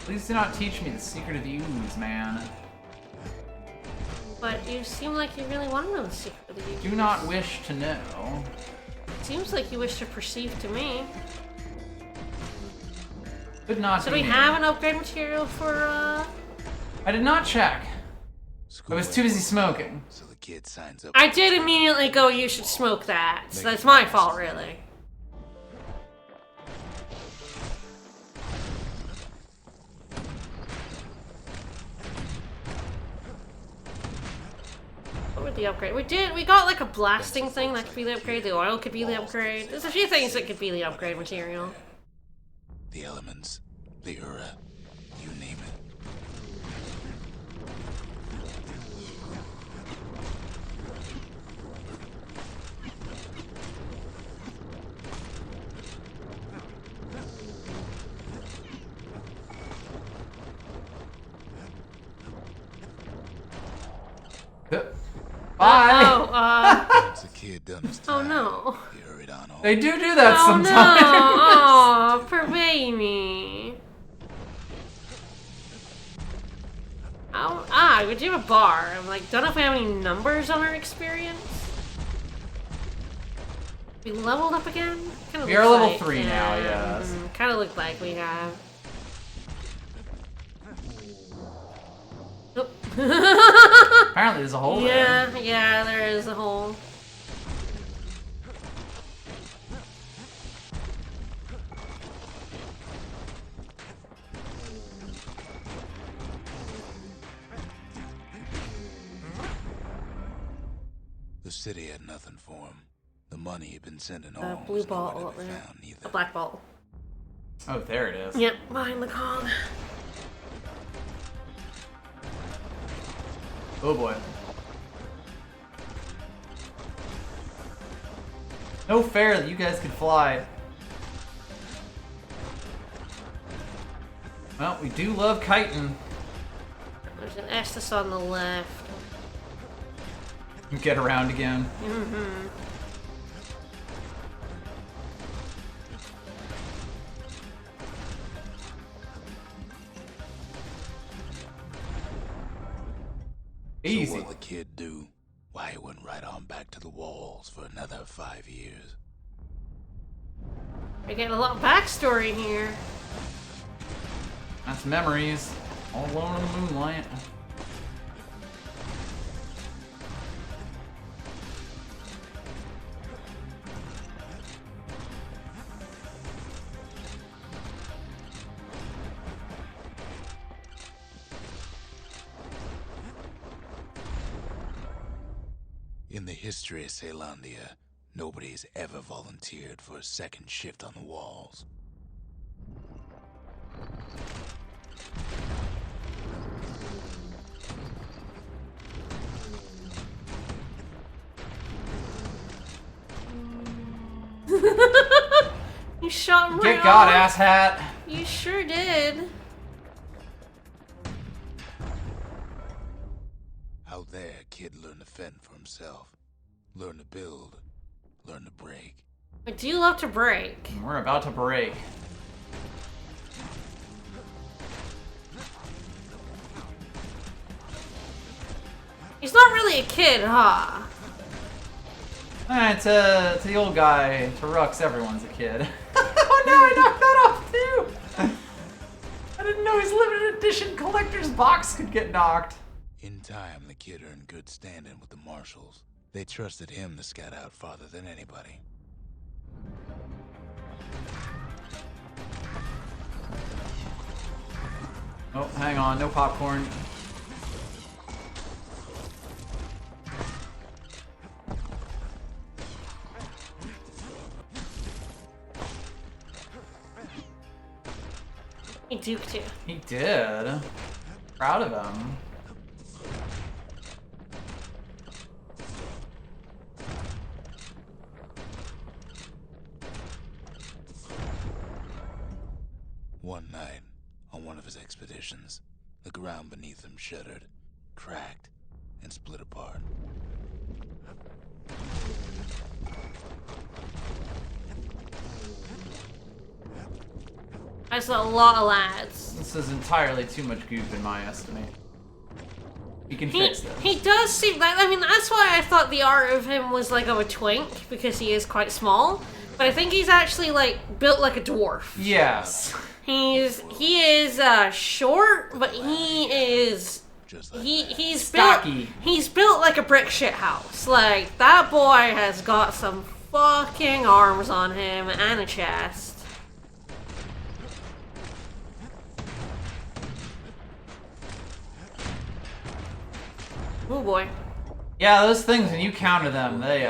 Please do not teach me the secret of the ooze, man. But you seem like you really want to know the secret of the ooze. Do not wish to know. Seems like you wish to perceive to me. Could not So be do we me. have an upgrade material for, I did not check. I School was too busy smoking. So the kid signs up. I did immediately go, you should smoke that. So that's my fault, really. What would the upgrade? We got like a blasting thing that could be the upgrade. The oil could be the upgrade. There's a few things that could be the upgrade material. The elements, the Ura, you name it. Bye! Once the kid done his Oh time, no. he hurried on home. They do that Oh sometimes. no! Oh, poor baby. Oh, we do have a bar. I'm like, don't know if we have any numbers on our experience. We leveled up again? Kinda We are looks level like, 3 now, yes. Kind of look like we have. Nope. Apparently there's a hole there. Yeah, there is a hole. The city had nothing for him. The money he'd been sending home Blue was nowhere ball to be there. found A either. black ball. Oh, there it is. Yep, behind the Kong. Oh boy. No fair that you guys could fly. Well, we do love kiting. There's an Estes on the left. Get around again. Mm-hmm. Easy. So what'll the kid do? Why, he went right on back to the walls for another 5 years. We're getting a lot of backstory here. That's memories. All alone in the moonlight. In the history of Caelandia, nobody's ever volunteered for a second shift on the walls. You shot him right Get God, off. asshat. You sure did. Out there, kid learned to fend for himself. Learn to build. Learn to break. I do love to break. We're about to break. He's not really a kid, huh? To the old guy, to Rux, everyone's a kid. Oh no, I knocked that off too! I didn't know his limited edition collector's box could get knocked. In time, the kid earned good standing with the marshals. They trusted him to scout out farther than anybody. Oh, hang on, no popcorn. He duked you. He did. Proud of him. One night, on one of his expeditions, the ground beneath him shuddered, cracked, and split apart. That's a lot of lads. This is entirely too much goop in my estimate. We can fix this. He does seem like, I mean, that's why I thought the art of him was like of a twink, because he is quite small. But I think he's actually like built like a dwarf. Yes. He is short, but he is he's stocky. He's built like a brick shit house. Like that boy has got some fucking arms on him and a chest. Oh boy. Yeah, those things, when you counter them, they, His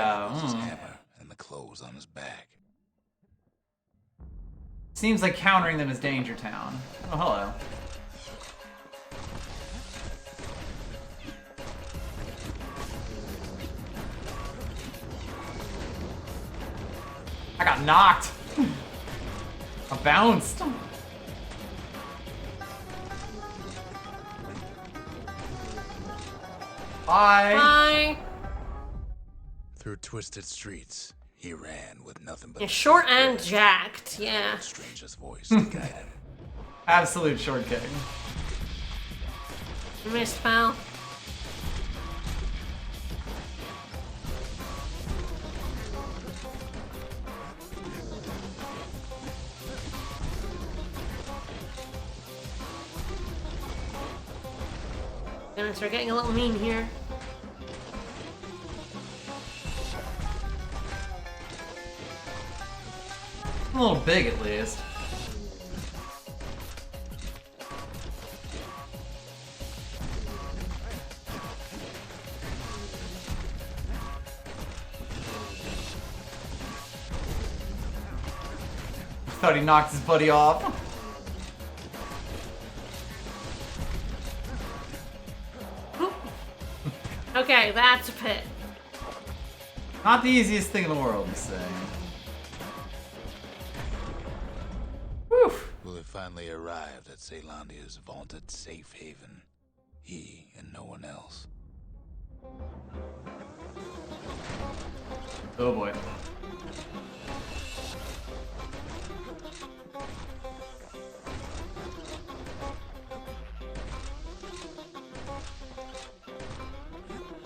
hammer and the clothes on his back. Seems like countering them is Danger Town. Oh, hello. I got knocked. I bounced. Bye. Bye. Through twisted streets, he ran with nothing but Yeah, short and jacked, yeah. the strangest voice to guide him. Absolute short king. Missed, pal. Gonna start getting a little mean here. A little big, at least. Thought he knocked his buddy off. Okay, that's a pit. Not the easiest thing in the world to say. Whew. Will have finally arrived at Caelondia's vaunted safe haven. He and no one else. Oh boy.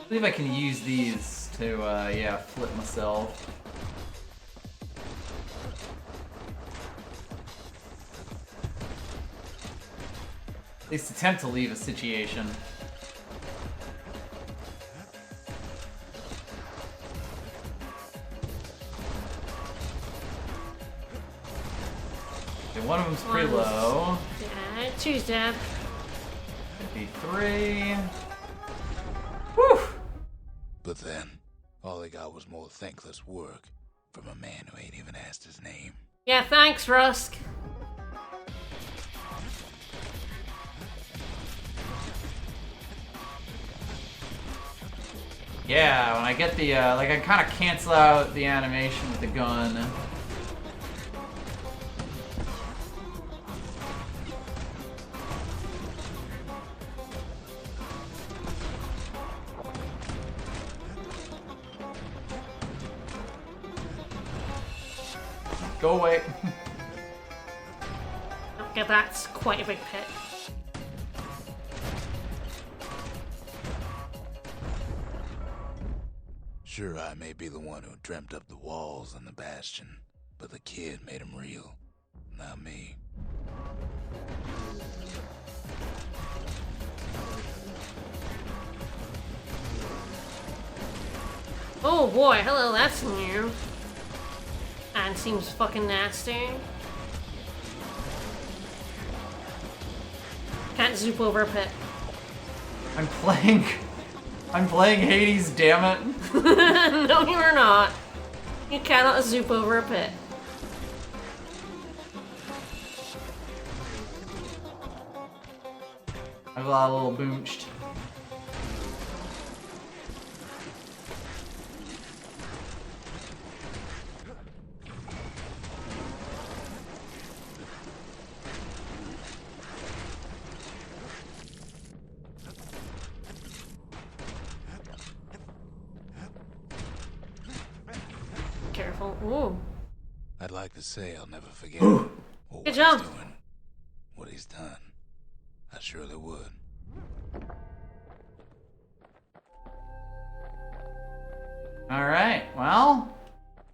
I believe I can use these to, yeah, flip myself. At least attempt to leave a situation. Okay, one of them's pretty low. Yeah, two's dead. Could be three. Whew! But then, all they got was more thankless work from a man who ain't even asked his name. Yeah, thanks, Rusk. Yeah, when I get the, like, I kind of cancel out the animation with the gun. Go away. Okay, that's quite a big pit. Sure, I may be the one who dreamt up the walls and the Bastion, but the kid made them real, not me. Oh boy, hello, that's new. And seems fucking nasty. Can't zoop over a pit. I'm playing Hades, damn it. No, you are not. You cannot zoop over a pit. I got a little boonched. Careful. Ooh. I'd like to say I'll never forget him, or what job. he's doing, what he's done. I surely would. Alright, well,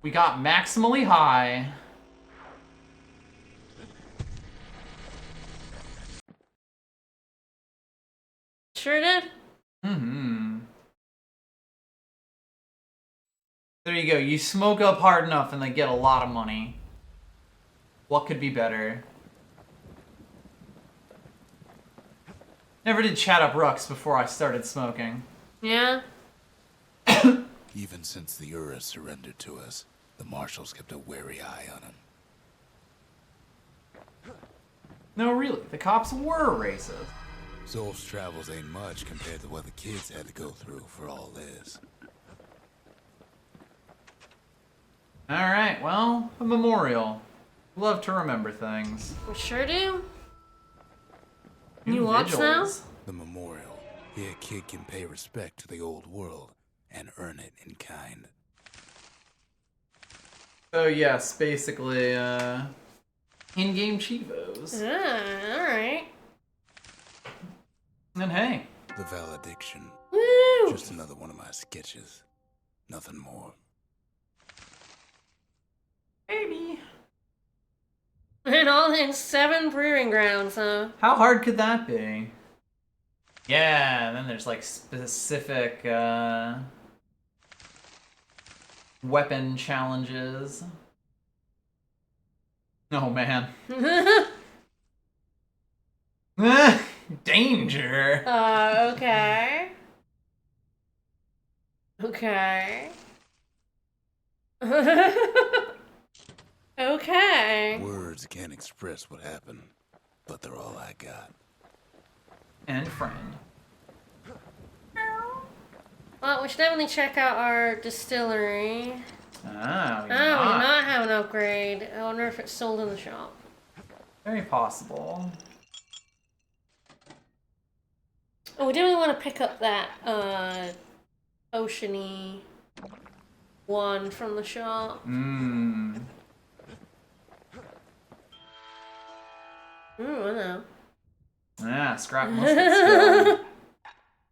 we got maximally high. Sure did. Mm-hmm. There you go. You smoke up hard enough and they get a lot of money. What could be better? Never did chat up Rux before I started smoking. Yeah. Even since the Ura surrendered to us, the marshals kept a wary eye on him. No, really. The cops were racist. Zolf's travels ain't much compared to what the kids had to go through for all this. Alright, well, a memorial. Love to remember things. We sure do. New You watch now? vigils. The memorial. Here a kid can pay respect to the old world and earn it in kind. Oh yes, basically, in-game Chivos. Alright. And hey. The valediction. Woo! Just another one of my sketches. Nothing more. Baby. And all in 7 brewing grounds, huh? How hard could that be? Yeah, and then there's like specific weapon challenges. Oh man. Danger. Okay. Okay. Okay. Words can't express what happened, but they're all I got. And friend. Well, we should definitely check out our distillery. Ah, we We do not have an upgrade. I wonder if it's sold in the shop. Very possible. Oh, we definitely want to pick up that, oceany one from the shop. Mmm. Ooh, I know. Yeah, scrap musket skill.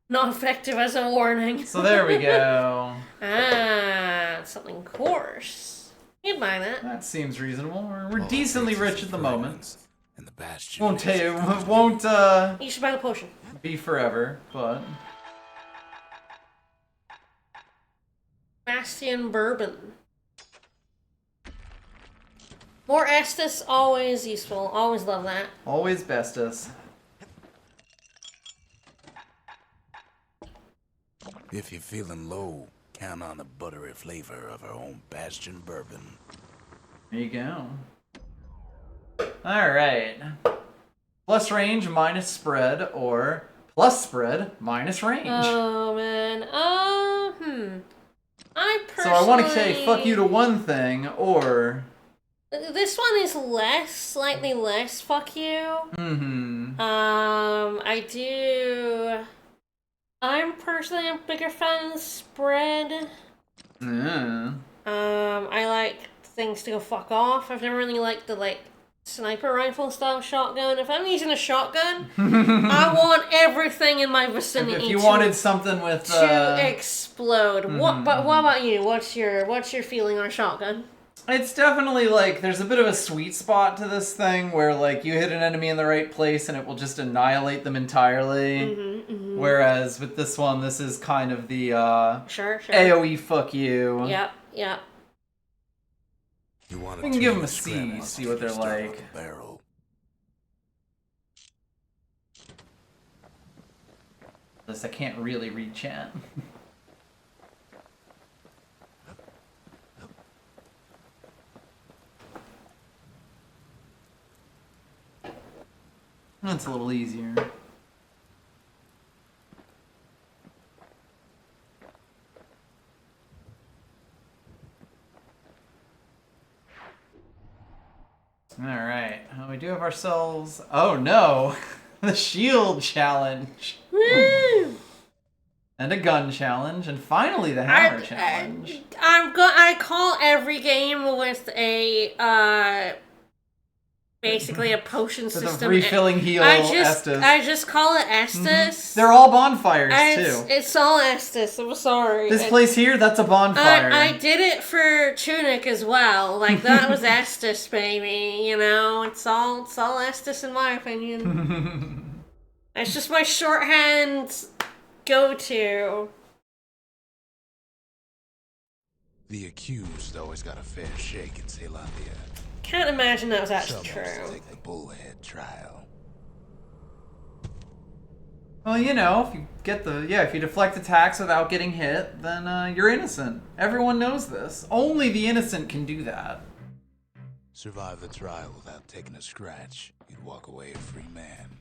Not effective as a warning. So there we go. Ah, something coarse. You'd buy that. That seems reasonable. We're All decently it takes rich is at the fragrance, moment. And the Bastion Won't is take, a won't You should buy the potion. be forever, but Bastion bourbon. More Estus, always useful. Always love that. always bestest. If you're feeling low, count on the buttery flavor of our own Bastion bourbon. There you go. Alright. Plus range minus spread, or plus spread minus range. Oh man. I so personally. I want to say fuck you to one thing, or... This one is slightly less fuck you. Mm-hmm. I'm personally a bigger fan of the spread. Yeah. I like things to go fuck off. I've never really liked the like sniper rifle style shotgun. If I'm using a shotgun, I want everything in my vicinity. If you wanted something with to explode. What about you? What's your feeling on a shotgun? It's definitely like there's a bit of a sweet spot to this thing where like you hit an enemy in the right place and it will just annihilate them entirely. Whereas with this one, this is kind of the sure. AoE fuck you. Yep. You want We can give them a C, see what they're like. Barrel. I can't really read chat. That's a little easier. Alright, we do have ourselves... Oh no! The shield challenge! Woo! And a gun challenge, and finally the hammer challenge. I call every game with a basically a potion For system. the refilling heal Estus. I just call it Estus. They're all bonfires too. It's all Estus. I'm sorry. This place here, that's a bonfire. I did it for Tunic as well. Like that was Estus, baby. You know, it's all Estus in my opinion. It's just my shorthand go-to. The accused always got a fair shake in Zealandia. Can't imagine that was actually Someone's true. to take the bullhead trial. Well, you know, if you deflect attacks without getting hit, then you're innocent. Everyone knows this. Only the innocent can do that. Survive the trial without taking a scratch, you'd walk away a free man.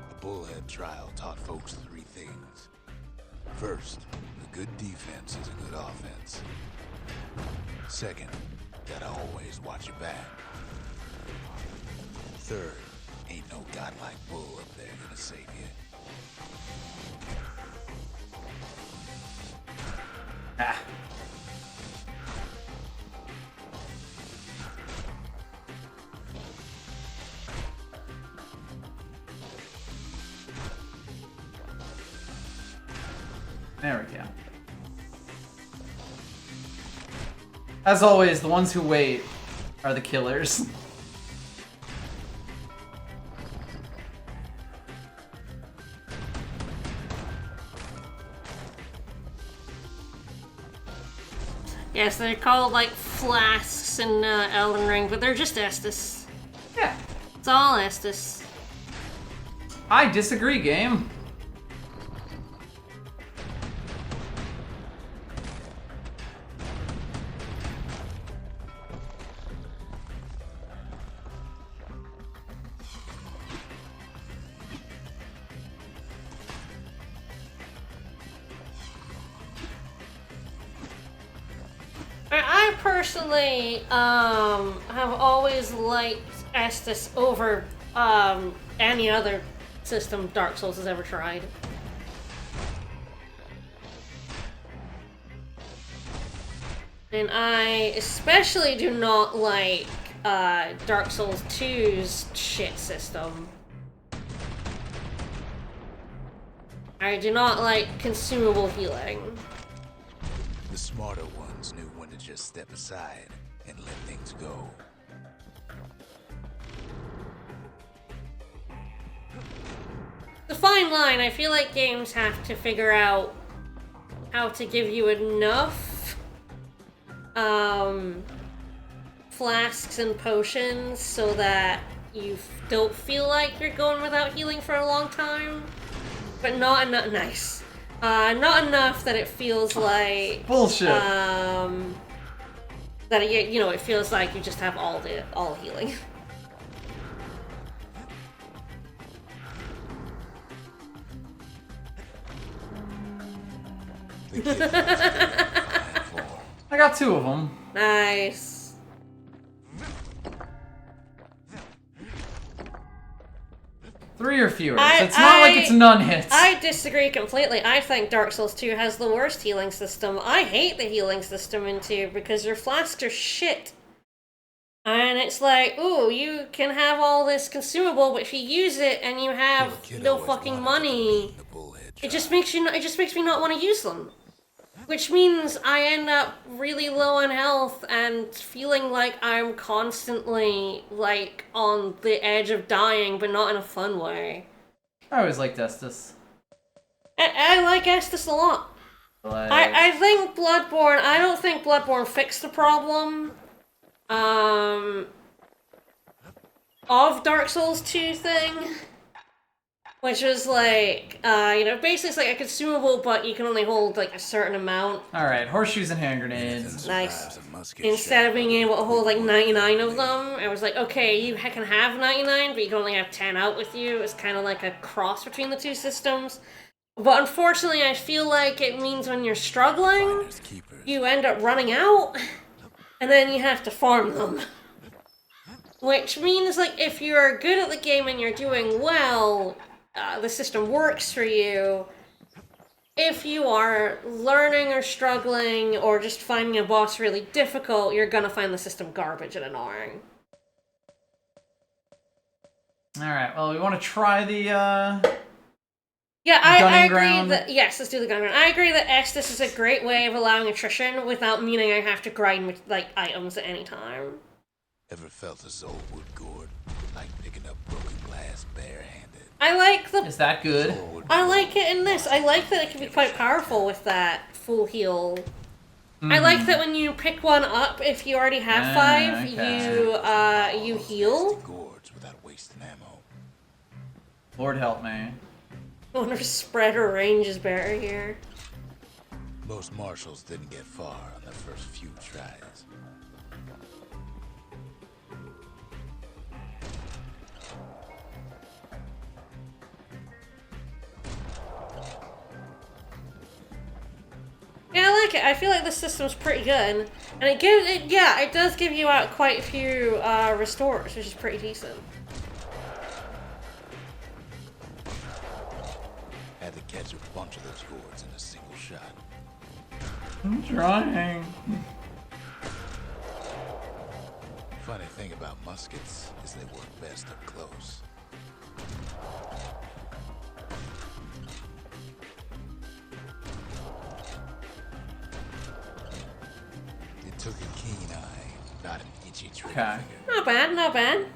The bullhead trial taught folks three things. First, a good defense is a good offense. Second, gotta always watch your back. Third, ain't no godlike bull up there gonna save you. Ah. There we go. As always, the ones who wait are the killers. Yes, they're called like flasks in Elden Ring, but they're just Estus. Yeah. It's all Estus. I disagree, game. I personally have always liked Estus over any other system Dark Souls has ever tried. And I especially do not like Dark Souls 2's shit system. I do not like consumable healing. The smarter ones knew when to just step aside and let things go. The fine line, I feel like games have to figure out how to give you enough flasks and potions so that you don't feel like you're going without healing for a long time, but not enough. Nice. Not enough that it feels like Bullshit. that it feels like you just have all healing. The kid wants to be a handful. I got 2 of them. Nice. Three or fewer. So it's not like it's none hits. I disagree completely. I think Dark Souls 2 has the worst healing system. I hate the healing system in 2 because your flasks are shit. And it's like, ooh, you can have all this consumable, but if you use it and you have no fucking money, it just makes me not want to use them. Which means I end up really low on health and feeling like I'm constantly, like, on the edge of dying, but not in a fun way. I always liked Estus. I like Estus a lot. Like... I think Bloodborne, I don't think Bloodborne fixed the problem of Dark Souls 2 thing. Which was like, basically it's like a consumable, but you can only hold like a certain amount. Alright, horseshoes and hand grenades. Nice. Instead of being able to hold like 99 of them, it was like, okay, you can have 99, but you can only have 10 out with you. It's kind of like a cross between the two systems. But unfortunately, I feel like it means when you're struggling, you end up running out, and then you have to farm them. Which means, like, if you're good at the game and you're doing well, the system works for you. If you are learning or struggling or just finding a boss really difficult, you're gonna find the system garbage and annoying. Alright, well, we want to try the, Yeah, I agree ground. that, yes, let's do the gunning ground. I agree that Estus is a great way of allowing attrition without meaning I have to grind with, like, items at any time. Ever felt a soul wood gourd? Like picking up broken glass barehanded? I like the... Is that good? I like it in this. I like that it can be quite powerful with that full heal. I like that when you pick one up, if you already have 5, okay. you heal. Gourds without wasting ammo. Lord help me. I wonder if spread or range is better here. Most marshals didn't get far on their first few tries. Yeah, I like it. I feel like this system's pretty good. And it does give you out quite a few restores, which is pretty decent. Had to catch a bunch of those gourds in a single shot. I'm trying. Funny thing about muskets is they work best up close. It took a keen eye, not an itchy trigger finger. Not bad, not bad.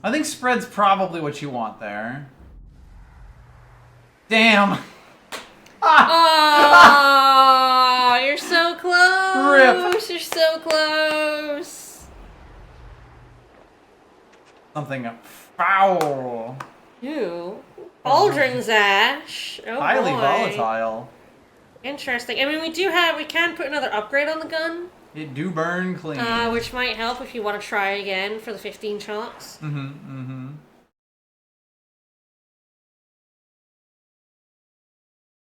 I think spread's probably what you want there. Damn! Oh, you're so close! Rip. You're so close! Something foul. Ew. Aldrin's Ash. Oh, Highly boy. volatile. Interesting. I mean, we can put another upgrade on the gun. It do burn clean. Which might help if you want to try again for the 15 shots.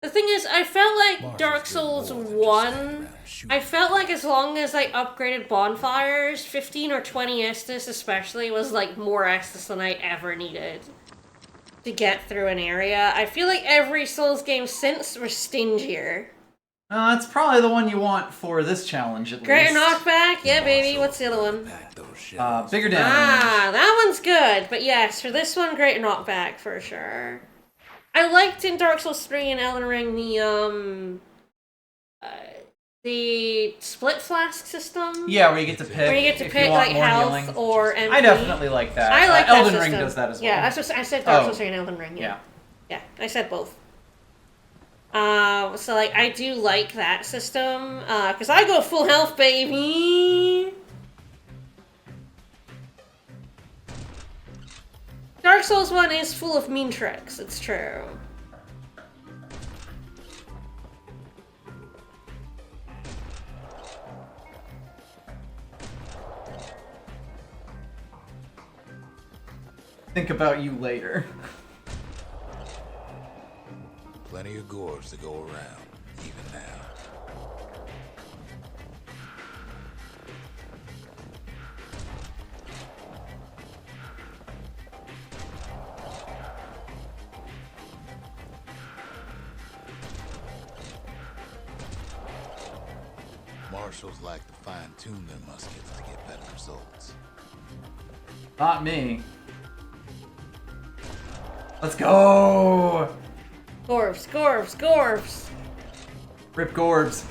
The thing is, I felt like Dark Souls 1, I felt like as long as I upgraded bonfires, 15 or 20 Estus especially was like more Estus than I ever needed to get through an area. I feel like every Souls game since was stingier. That's probably the one you want for this challenge, at Greater least. knockback? Yeah, baby. What's the other one? Bigger damage. Ah, that one's good. But yes, for this one, greater knockback for sure. I liked in Dark Souls 3 and Elden Ring the split flask system. Yeah, where you get to pick. Where you get to if pick you want like more health healing. or MP. I definitely like that. I like that Elden system. Ring does that as well. Yeah, that's what I said. Dark Souls 3 and Elden Ring. Yeah. Yeah, I said both. So like I do like that system because I go full health, baby. Dark Souls 1 is full of mean tricks. It's true. Think about you later. Plenty of gourds to go around, even now. marshals like to fine-tune their muskets to get better results. Not me. Let's go! Gorbs, gorbs, gorbs. Rip Gorbs.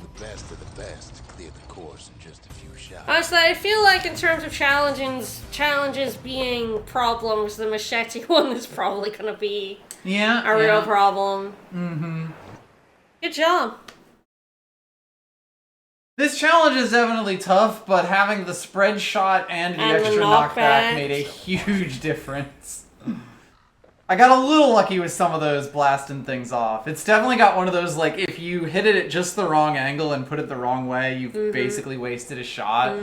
The best of the best clear the course in just a few shots. Honestly, I feel like in terms of challenges being problems, the machete one is probably gonna be a real problem. Mm-hmm. Good job. This challenge is definitely tough, but having the spread shot and the extra knockback made a huge difference. I got a little lucky with some of those blasting things off. It's definitely got one of those, like, if you hit it at just the wrong angle and put it the wrong way, you've basically wasted a shot.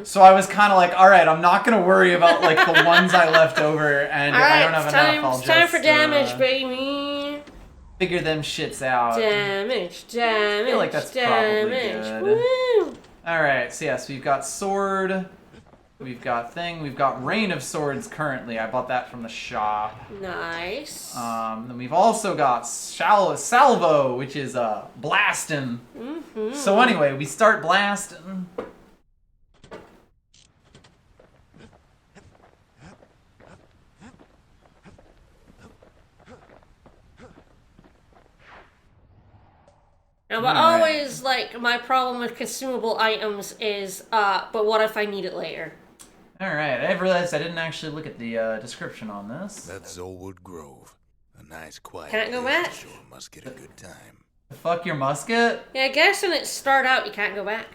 So I was kind of like, alright, I'm not going to worry about, like, the ones I left over, and if I don't have enough, I'll it's time for damage, baby. Figure them shits out. Damage. I feel like that's probably good. Woo! Alright, so yes, we've got sword, we've got thing, we've got Rain of Swords currently. I bought that from the shop. Nice. Then we've also got Salvo, which is Bastion. So anyway, we start blasting. Now, but always, like, my problem with consumable items is, but what if I need it later? Alright, I realized I didn't actually look at the description on this. That's Zolwood Grove. A nice, quiet Can't go place back? Sure must get a good time. Fuck your musket? Yeah, I guess when it start out, you can't go back.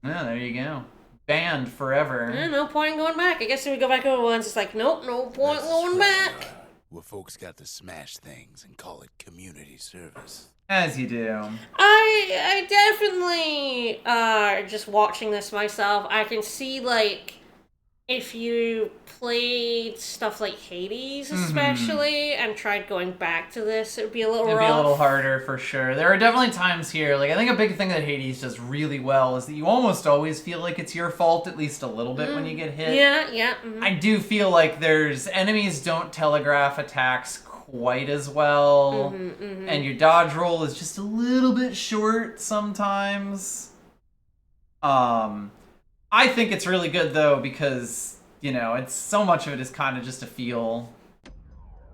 Yeah, there you go. Banned forever. Yeah, no point in going back. I guess if we go back over once, it's like, nope, no point going back. Where folks got to smash things and call it community service. As you do. I definitely, just watching this myself, I can see, like, if you played stuff like Hades, especially, and tried going back to this, it would be a little rough. It'd be a little harder, for sure. There are definitely times here, like, I think a big thing that Hades does really well is that you almost always feel like it's your fault, at least a little bit, when you get hit. Yeah. I do feel like enemies don't telegraph attacks quite as well, and your dodge roll is just a little bit short sometimes. I think it's really good though because, you know, it's so much of it is kind of just a feel.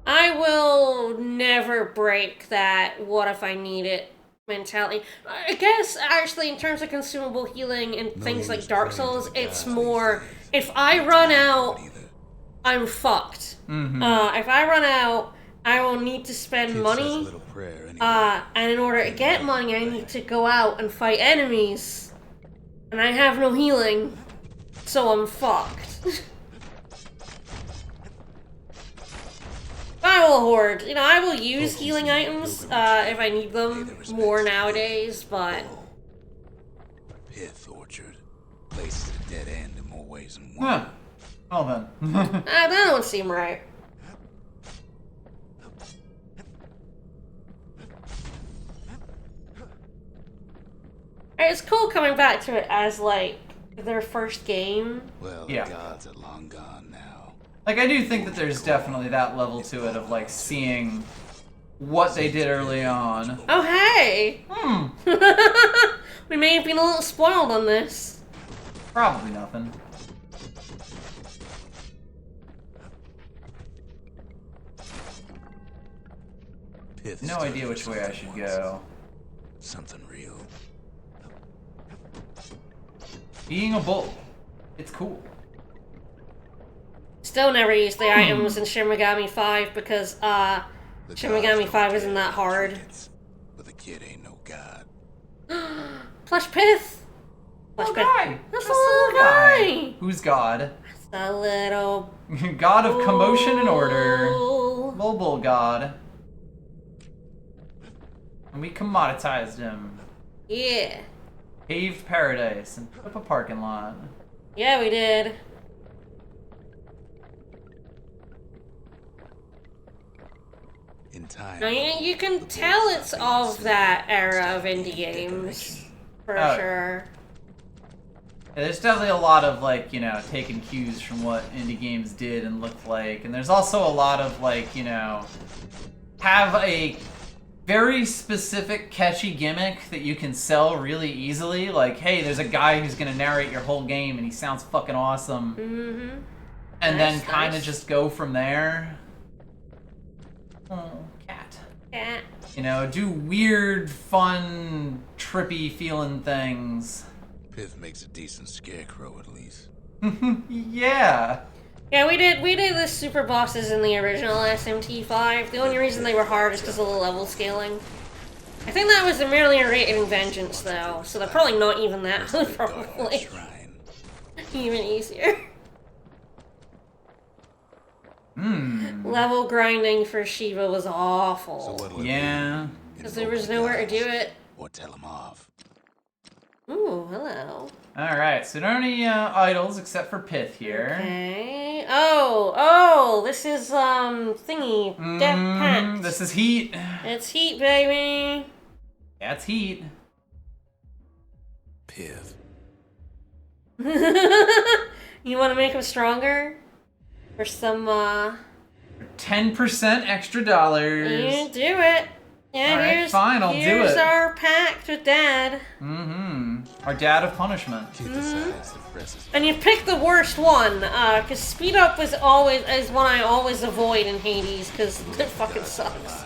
I will never break that what if I need it mentality. I guess actually in terms of consumable healing and things like Dark Souls, it's more if I run out, I'm fucked. If I run out, I will need to spend money, and in order to get money, I need to go out and fight enemies. And I have no healing, so I'm fucked. I will hoard. You know, I will use healing items if I need them more nowadays, but... Pith orchard. Place is a dead end in more ways than one. Huh. Well then. that don't seem right. It's cool coming back to it as, like, their first game. Well, the gods are long gone now. Like, I do think that there's definitely that level to it of, like, seeing what they did early on. Oh, hey! We may have been a little spoiled on this. Probably nothing. No idea which way I should go. Something real. Being a bull. It's cool. Still never used the items in Shin Megami 5 because, Shin Megami 5 isn't that hard. But the kid ain't no god. Plush Pith! Plush Pith. Guy. That's a little guy! Who's God? That's a little... God of commotion and order. Bull God. And we commoditized him. Yeah. Paved paradise and put up a parking lot. Yeah, we did. In time. Now, you can tell it's of that era of indie games. For sure. Yeah, there's definitely a lot of, like, you know, taking cues from what indie games did and looked like. And there's also a lot of, like, you know, have a very specific, catchy gimmick that you can sell really easily. Like, hey, there's a guy who's gonna narrate your whole game, and he sounds fucking awesome. Mm-hmm. And Nice, then kind of nice. just go from there. Oh, cat. Cat. You know, do weird, fun, trippy feeling things. Pith makes a decent scarecrow, at least. Yeah. Yeah, we did the super bosses in the original SMT5. The only reason they were hard is because of the level scaling. I think that was merely a rating vengeance, though, so they're probably not even that hard, probably. Shrine. Even easier. Level grinding for Shiva was So awful. what'll it Yeah. be? Because there was nowhere to do it. Or tell him off. Ooh, hello. Alright, so there aren't any idols except for Pith here. Okay. Oh, this is, thingy. Death Pact. This is heat. It's heat, baby. Yeah, it's heat. Pith. You want to make him stronger? For some, 10% extra dollars. You do it. Yeah, Alright, fine, I'll do here's it. our pact with Dad. Our dad of punishment. Kid decides to press his And you pick the worst one, because speed up is one I always avoid in Hades, because it fucking sucks.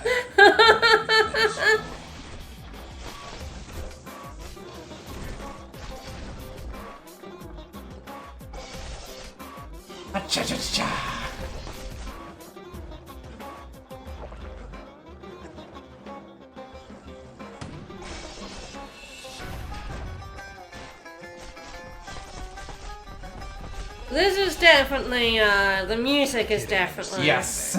Cha-cha-cha. This is definitely, the music is definitely... Yes.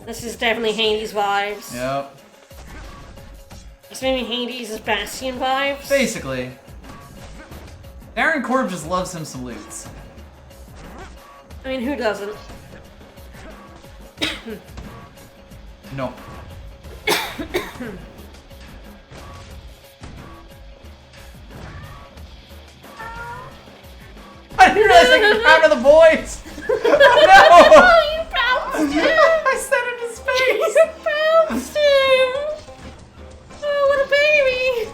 This is definitely Hades vibes. Yep. It's maybe Hades' Bastion vibes. Basically. Aaron Korb just loves him some loots. I mean, who doesn't? No. I didn't realize I could pound the boys! Oh, you bounced him! I said it in his face! You bounced him! Oh, what a baby!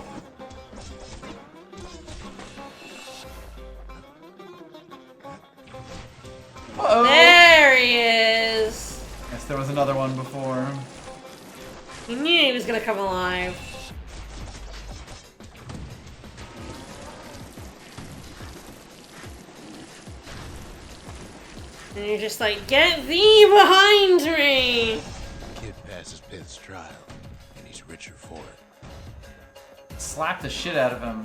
Uh-oh. There he is! Guess there was another one before. He knew he was gonna come alive. And you're just like, get thee behind me! kid passes Pith's trial, and he's richer for it. Slap the shit out of him.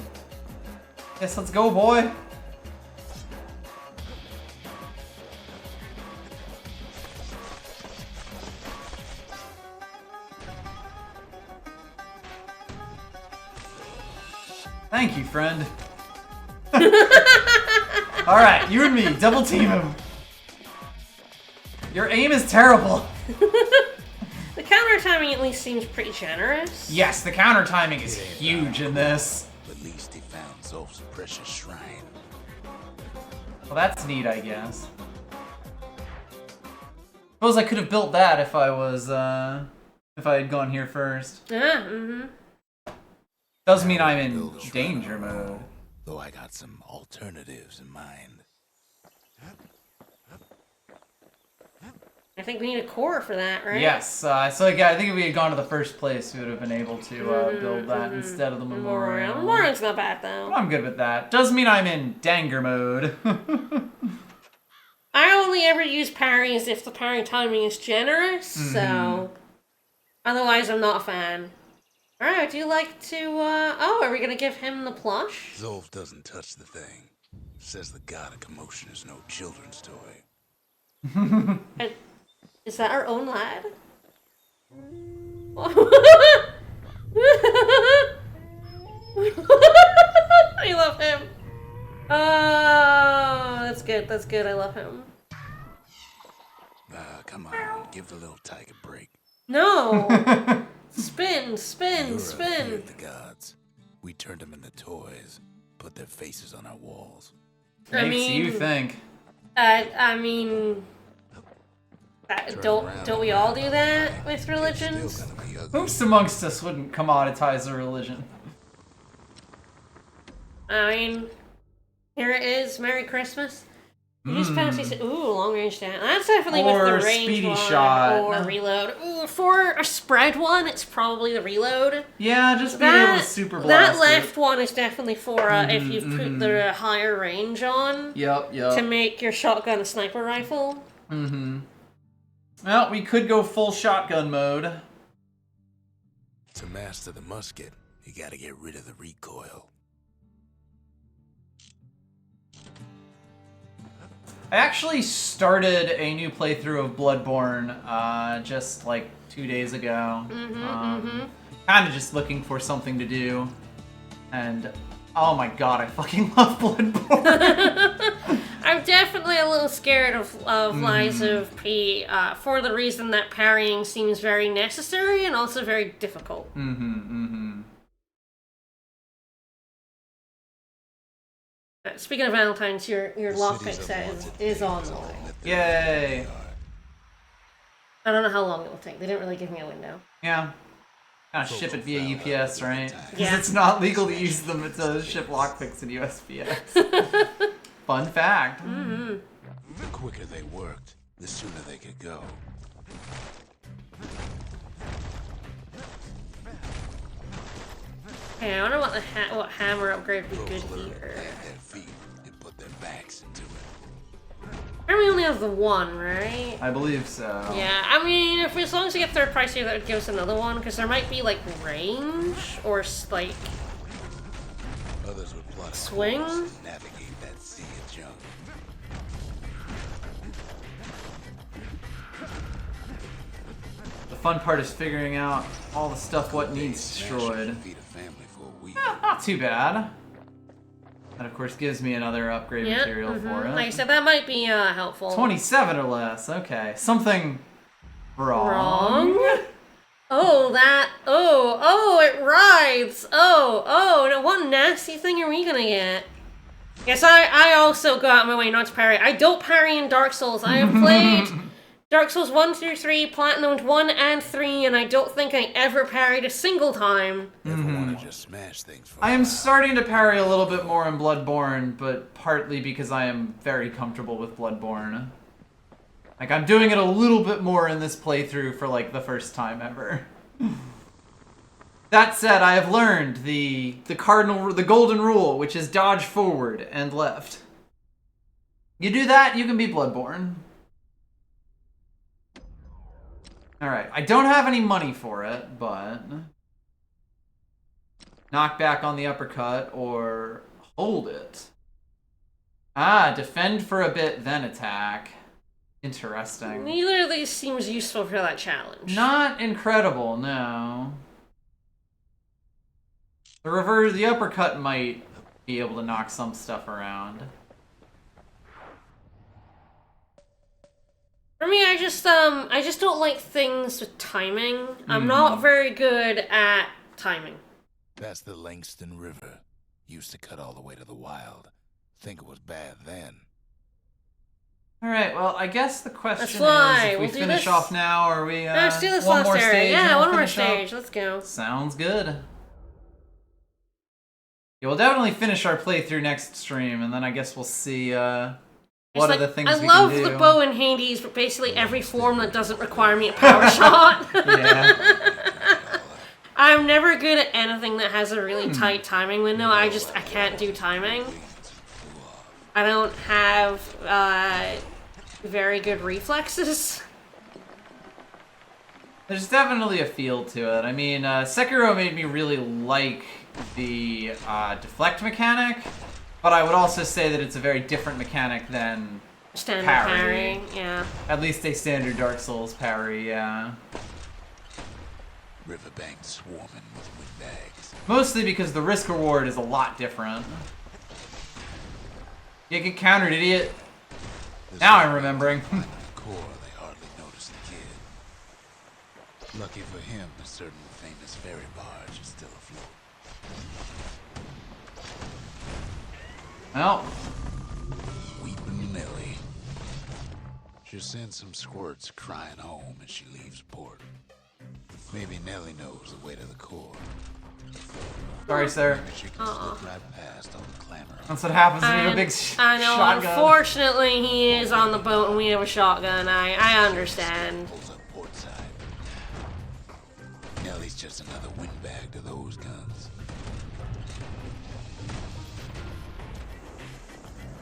Yes, let's go, boy! Thank you, friend. Alright, you and me, double team him. Your aim is terrible. The counter timing at least seems pretty generous. Yes, the counter timing is huge in this. At least he found Zolf's precious shrine. Well, that's neat, I guess. Suppose I could have built that if I was, if I had gone here first. Yeah, mm-hmm. Doesn't mean I'm in danger mode. Though I got some alternatives in mind. I think we need a core for that, right? Yes, so yeah, I think if we had gone to the first place, we would have been able to build that instead of the memorial. Memorial's not bad, though. I'm good with that. Doesn't mean I'm in danger mode. I only ever use parries if the parry timing is generous, so... Otherwise, I'm not a fan. Alright, would you like to, Oh, are we gonna give him the plush? Zolf doesn't touch the thing. Says the god of commotion is no children's toy. Is that our own lad? I love him. Oh, that's good. That's good. I love him. Come on, give the little tiger a break. No. Spin, spin, You're spin. afraid of the gods. We turned them into toys, put their faces on our walls. Makes you think. I mean, Don't we all do that with religions? Whomst amongst us wouldn't commoditize a religion? I mean, here it is. Merry Christmas. Use fancy. Ooh, long range down. That's definitely with Or the range speedy one. shot. Or reload. Ooh, for a spread one, it's probably the reload. Yeah, just being able to super blast that left one is definitely for if you've put the higher range on. Yep. To make your shotgun a sniper rifle. Well, we could go full shotgun mode. To master the musket, you gotta get rid of the recoil. I actually started a new playthrough of Bloodborne just like 2 days ago. Kind of just looking for something to do. And oh my god, I fucking love Bloodborne. I'm definitely a little scared of Lies of P for the reason that parrying seems very necessary and also very difficult. Speaking of Valentine's, your lockpick set is on the way. Yay! I don't know how long it will take. They didn't really give me a window. Yeah. Gotta ship it via UPS, right? Because Yeah. it's not legal to use them to ship lockpicks in USPS. Fun fact. The quicker they worked, the sooner they could go. Okay, I wonder what hammer upgrade would be good here. Plant their feet and put their backs into it. And we only have the one, right? I believe so. Yeah, I mean, if as long as we get third price here, that would give us another one, because there might be, like, range, or, like, Others would plot swing? and navigate that sea of junk. The fun part is figuring out all the stuff what needs destroyed. Feed a family for a week. Not too bad. That of course gives me another upgrade Yeah, material for it. Like I said, that might be helpful. 27 or less, okay. Something wrong. Wrong? Oh, it rides! No, what nasty thing are we gonna get? Yes, I also go out of my way not to parry. I don't parry in Dark Souls. I have played Dark Souls 1 through 3, Platinumed 1 and 3, and I don't think I ever parried a single time. Never want to just smash things for I a am while. starting to parry a little bit more in Bloodborne, but partly because I am very comfortable with Bloodborne. Like, I'm doing it a little bit more in this playthrough for, like, the first time ever. That said, I have learned the golden rule, which is dodge forward and left. You do that, you can be Bloodborne. Alright, I don't have any money for it, but... knock back on the uppercut, or hold it. Ah, defend for a bit, then attack. Interesting. Neither of these seems useful for that challenge. Not incredible, no. The uppercut might be able to knock some stuff around. For me, I just don't like things with timing. I'm not very good at timing. That's the Langston River. Used to cut all the way to the wild. Think it was bad then. Alright, well, I guess the question Let's fly. is if we We'll do finish this. off now, or we, Let's do this one last more area. stage and Yeah, we'll one more finish up? stage. Let's go. Sounds good. Yeah, we'll definitely finish our playthrough next stream, and then I guess we'll see, what are the things we can do. I love the bow in Hades, but basically every form that doesn't require me a power shot. Yeah. I'm never good at anything that has a really tight timing window. I can't do timing. I don't have very good reflexes. There's definitely a feel to it. I mean, Sekiro made me really like the deflect mechanic, but I would also say that it's a very different mechanic than Standard parry. parrying, yeah. At least a standard Dark Souls parry, yeah. Riverbank swarming with windbags. Mostly because the risk reward is a lot different. You get countered, idiot. Now I'm remembering. Behind the core, they hardly noticed the kid. Lucky for him, a certain famous ferry barge is still afloat. Well, Weeping Millie. Just send some squirts crying home as she leaves port. Maybe Nellie knows the way to the core. Sorry, sir. Maybe she can slip right past all the clamor. That's what happens when you have a big I know, shotgun. unfortunately, he is on the boat and we have a shotgun. I understand. Pulls up port side. Nellie's just another windbag to those guns.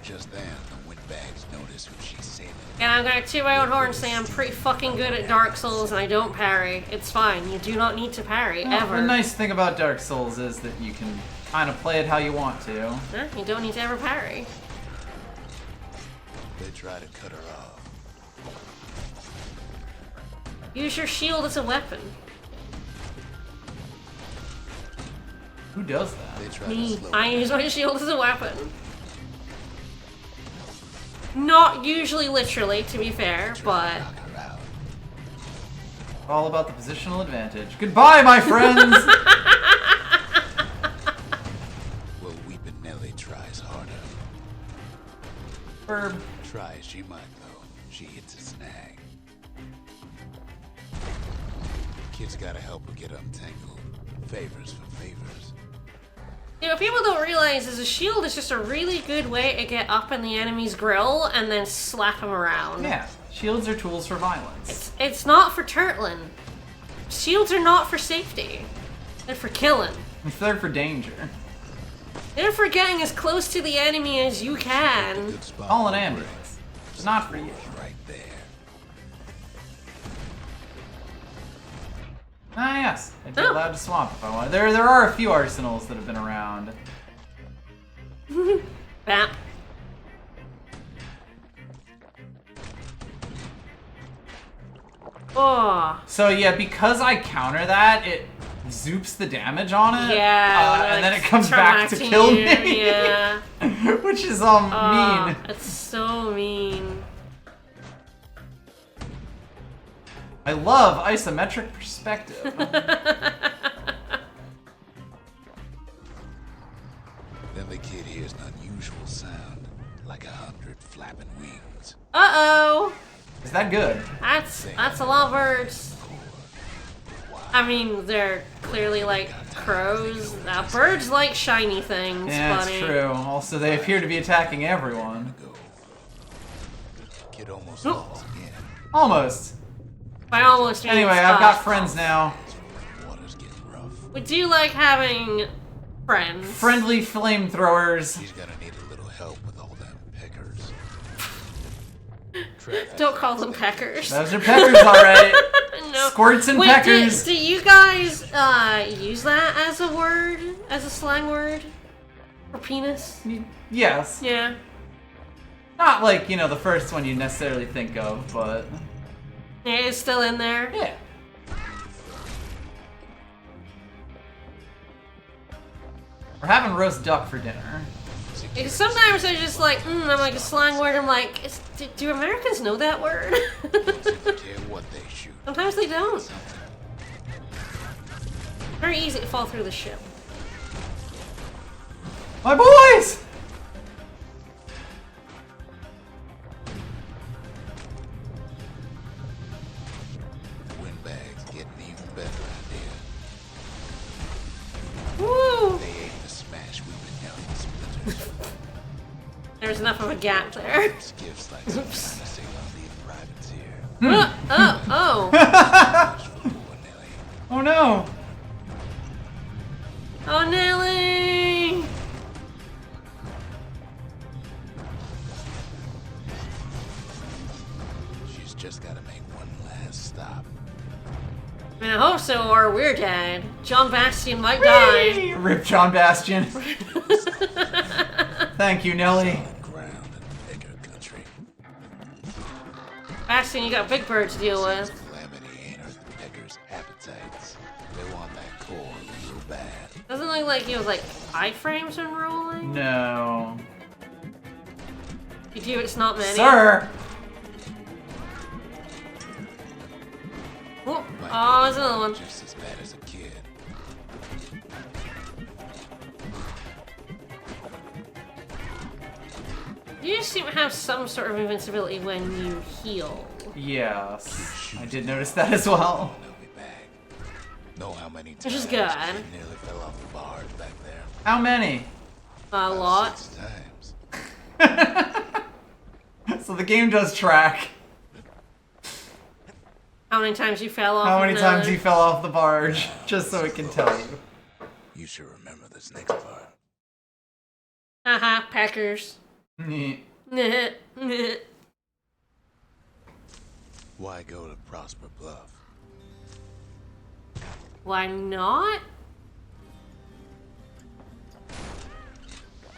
Just then, the windbags notice who she's sailing. And I'm gonna toot my own horn and say I'm pretty fucking good at Dark Souls and I don't parry. It's fine. You do not need to parry, ever. The nice thing about Dark Souls is that you can kind of play it how you want to. You don't need to ever parry. They try to cut her off. Use your shield as a weapon. Who does that? They try Me. to slow I her use down. my shield as a weapon. Not usually literally, to be fair, but... Knock her out. All about the positional advantage. Goodbye, my friends! Well, weeping Nellie tries harder. Verb. Try as she might, though, she hits a snag. Kid's gotta help her get untangled. Favors for favors. You know, what people don't realize is a shield is just a really good way to get up in the enemy's grill and then slap them around. Yeah, shields are tools for violence. It's not for turtling. Shields are not for safety. They're for killing. And third for danger. They're for getting as close to the enemy as you can. Good spot. Call an ambulance. It's not for you. Right there. Ah, yes. I'd be allowed to swamp if I wanted. There are a few arsenals that have been around. Bap. Oh. So yeah, because I counter that, it zoops the damage on it. Yeah. and then it comes back to kill you. me. Yeah. Which is mean. It's so mean. I love isometric perspective. Then the kid hears an unusual sound, like 100 flapping wings. Uh-oh. Is that good? That's a lot of birds. I mean, they're clearly like crows. Birds like shiny things, Yeah, buddy. it's true. Also, they appear to be attacking everyone. Go. Kid almost falls again. Almost. I almost mean Anyway, I've got friends now. Water's getting rough. We do like having friends. Friendly flamethrowers. He's gonna need a little help with all them peckers. Traffic. Don't call them peckers. Those are peckers, alright. No. Squirts and Wait, peckers. Do you guys use that as a word? As a slang word? For penis? Yes. Yeah. Not like, the first one you necessarily think of, but... Yeah, it's still in there. Yeah. We're having roast duck for dinner. Because sometimes they're just like, I'm like a slang word. I'm like, do Americans know that word? Care what they shoot. Sometimes they don't. Very easy to fall through the ship. My boys! Windbags getting even better idea. Woo! They aim to smash weeping Nellie to splinters. There's enough of a gap there. Skiffs like some kind of signal leave privates here. Oh. Much for poor Nellie. Oh no! Oh, Nelly! She's just gotta make one last stop. I mean, I hope so, or we're dead. John Bastion might die. Rip John Bastion. Thank you, Nelly. Solid ground in bigger country. Bastion, you got Big Bird to deal with. Calamity ain't hurt the peckers' appetites. They want that core real bad. Doesn't look like he was like iframes when rolling. No. You do, it's not many. Sir! Oh, there's another one. Just as bad as a kid. You just seem to have some sort of invincibility when you heal. Yes. I did notice that as well. They'll be back. Know how many Which times is good. I nearly fell off the bars back there? How many? A lot. 6 times. So the game does track. How many times you fell off? How many of times the- you fell off the barge, just so it can tell you. You should remember this next part. Haha, peckers. Nyeh. Nyeh, nyeh. Why go to Prosper Bluff? Why not?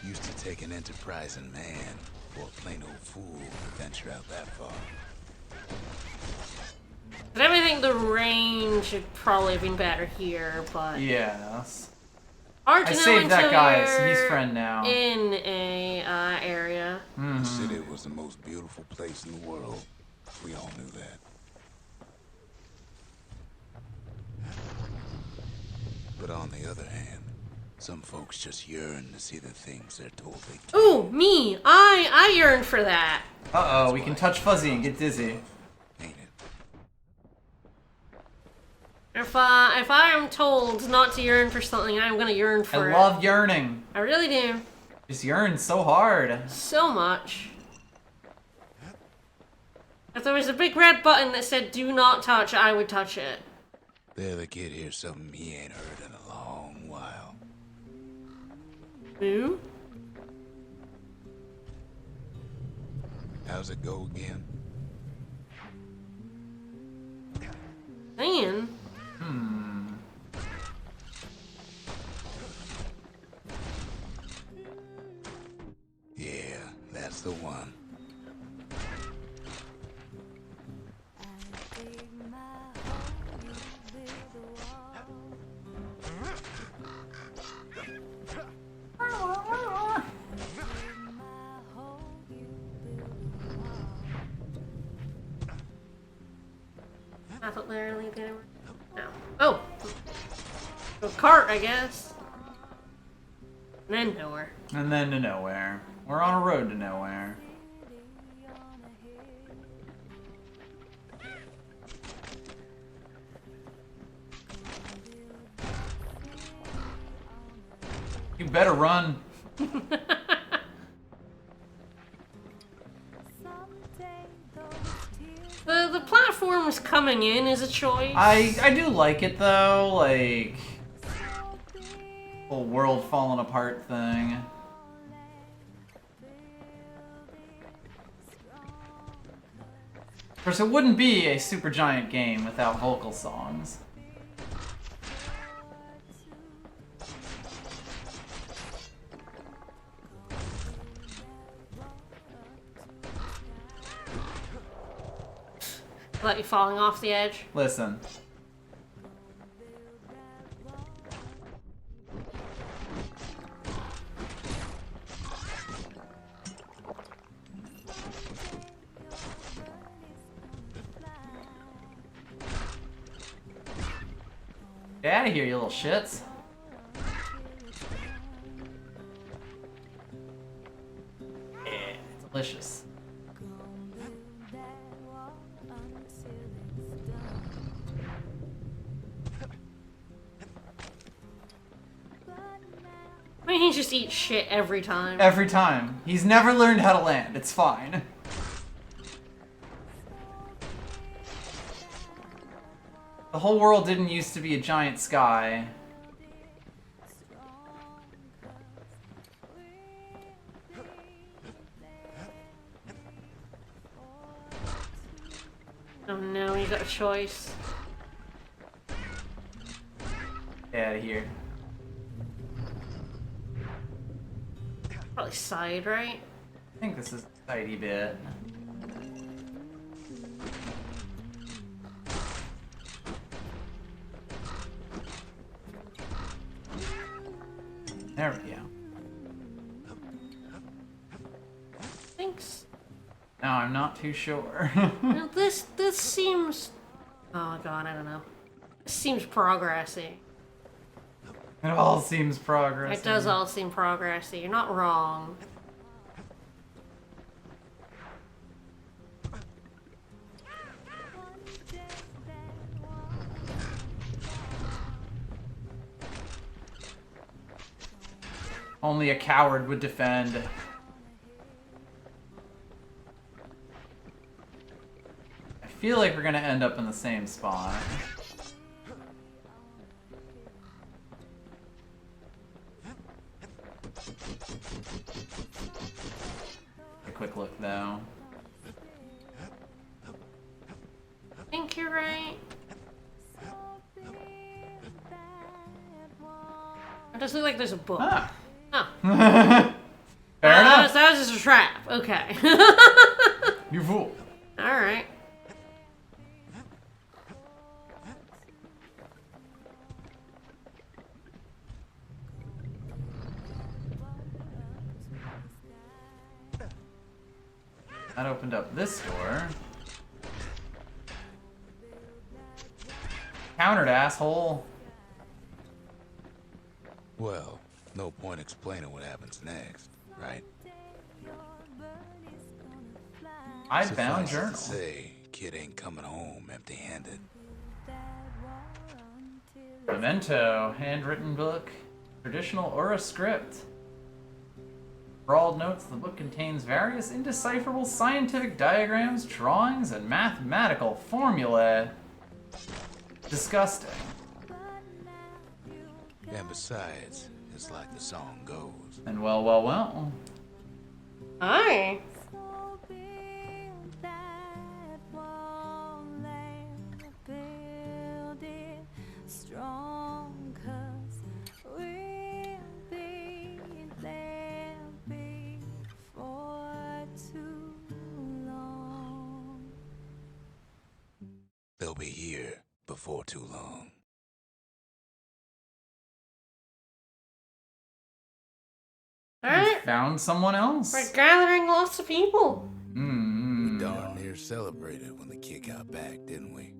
Used to take an enterprising man or a plain old fool to venture out that far. But I think the range should probably have been better here, but Yes. hard to I know saved that until guy, so you're he's friend now. in a area. The city was the most beautiful place in the world. We all knew that. But on the other hand, some folks just yearn to see the things they're told they can't. Ooh, me! I yearn for that. Uh-oh, we can touch Fuzzy and get dizzy. Ain't it? If I am told not to yearn for something, I'm gonna yearn for I it. love yearning. I really do. Just yearn so hard. So much. If there was a big red button that said "Do not touch," I would touch it. The other kid hears something he ain't heard in a long while. Boo? How's it go again? Man. Yeah, that's the one. I thought literally didn't. No. Oh. A cart, I guess. And then nowhere. And then to nowhere. We're on a road to nowhere. You better run. The platforms coming in is a choice. I do like it though, like whole world falling apart thing. Of course, it wouldn't be a Supergiant game without vocal songs. Let you falling off the edge. Listen. Get out of here, you little shits. Yeah, delicious. I mean, he just eats shit every time. Every time. He's never learned how to land. It's fine. The whole world didn't used to be a giant sky. Oh no, you got a choice. Get out of here. Probably side, right? I think this is a tidy bit. There we go. Thanks. Now I'm not too sure. Now this seems. Oh god, I don't know. This seems progressy. It all seems progress. It does all seem progressy. You're not wrong. Only a coward would defend. I feel like we're gonna end up in the same spot. A quick look though. I think you're right. It does look like there's a book. Ah. Oh. Fair enough. That was just a trap. Okay. You fool. Alright. That opened up this door. Countered, asshole. Well, no point explaining what happens next, right? Hidebound Suffice it journal. to say, kid ain't coming home empty-handed. Memento, handwritten book, traditional Aura script. Scrawled notes, the book contains various indecipherable scientific diagrams, drawings, and mathematical formulae. Disgusting. And besides, it's like the song goes. And well. Hi. They'll be here before too long. Alright. Found someone else. We're gathering lots of people. We darn near celebrated when the kid got back, didn't we?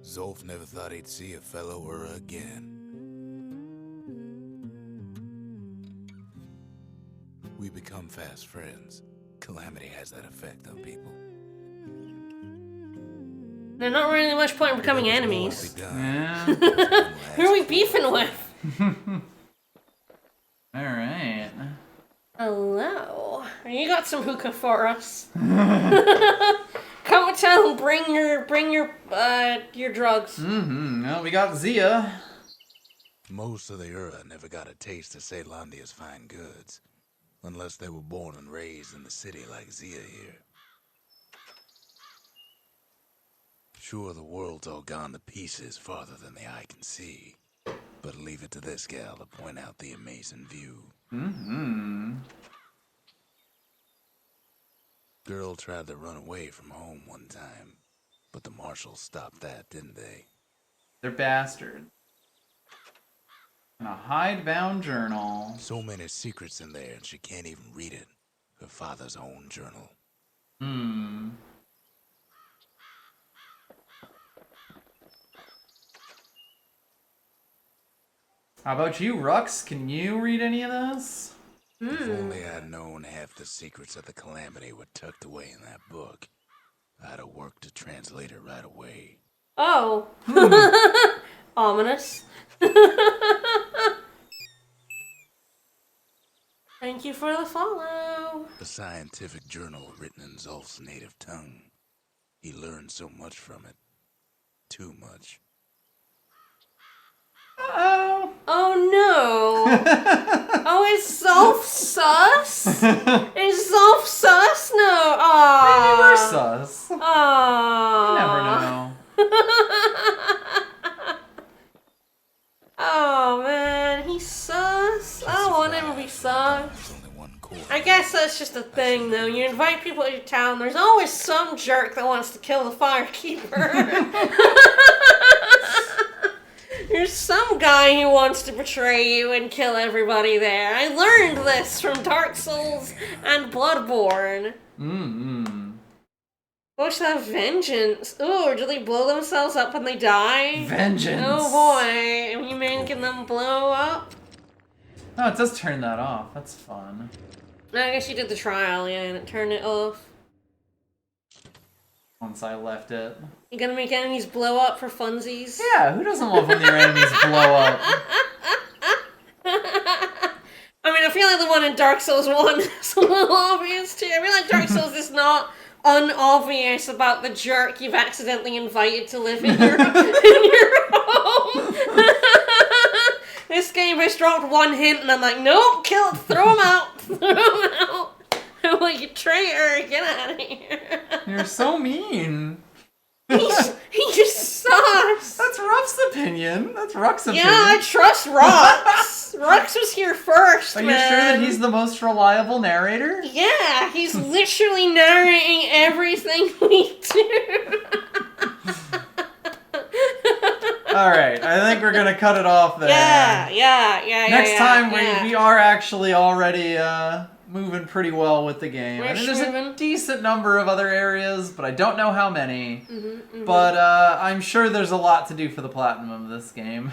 Zolf never thought he'd see a fellow Ura again. We become fast friends. Calamity has that effect on people. There's not really much point in becoming Whatever's enemies. going to be done, Yeah. won't Who are we last beefing with? Alright. Hello. You got some hookah for us. Come and tell him, bring your drugs. Well, we got Zia. Most of the Ura never got a taste of Ceylondia's fine goods, unless they were born and raised in the city like Zia here. Sure, the world's all gone to pieces farther than the eye can see, but leave it to this gal to point out the amazing view. Girl tried to run away from home one time, but the marshals stopped that, didn't they? They're bastards. And a hidebound journal. So many secrets in there, and she can't even read it. Her father's own journal. How about you, Rux? Can you read any of this? If only I'd known half the secrets of the Calamity were tucked away in that book, I'd have worked to translate it right away. Oh. Ominous. Thank you for the follow. A scientific journal written in Zolf's native tongue. He learned so much from it. Too much. Uh-oh. Oh no. Oh, is Zolf sus? Is Zolf sus? No. Maybe we're Aww. sus. You Aww. never know. Oh man, he's sus. I don't want him to be sus. There's only one core. I guess that's just a thing, though. You invite people to your town, there's always some jerk that wants to kill the firekeeper. There's some guy who wants to betray you and kill everybody there. I learned this from Dark Souls and Bloodborne. What's that vengeance? Ooh, do they blow themselves up when they die? Vengeance. Oh boy, are you making them blow up? Oh, it does turn that off. That's fun. I guess you did the trial, yeah, and it turned it off. Once I left it. You gonna make enemies blow up for funsies? Yeah, who doesn't love when their enemies blow up? then Dark Souls 1 is a little obvious too. I feel like Dark Souls is not unobvious about the jerk you've accidentally invited to live in your, in your home. This game has dropped one hint and I'm like, nope, kill it, throw him out, throw him out. I'm like, you traitor, get out of here. You're so mean. He just sucks. That's Ruff's opinion. That's Ruck's opinion. Yeah, I trust Rux. Rux was here first, Are you man. sure that he's the most reliable narrator? Yeah, he's literally narrating everything we do. Alright, I think we're gonna cut it off there. Yeah. Next time yeah. we are actually already moving pretty well with the game. I think there's a moving. decent number of other areas, but I don't know how many. Mm-hmm. But I'm sure there's a lot to do for the platinum of this game.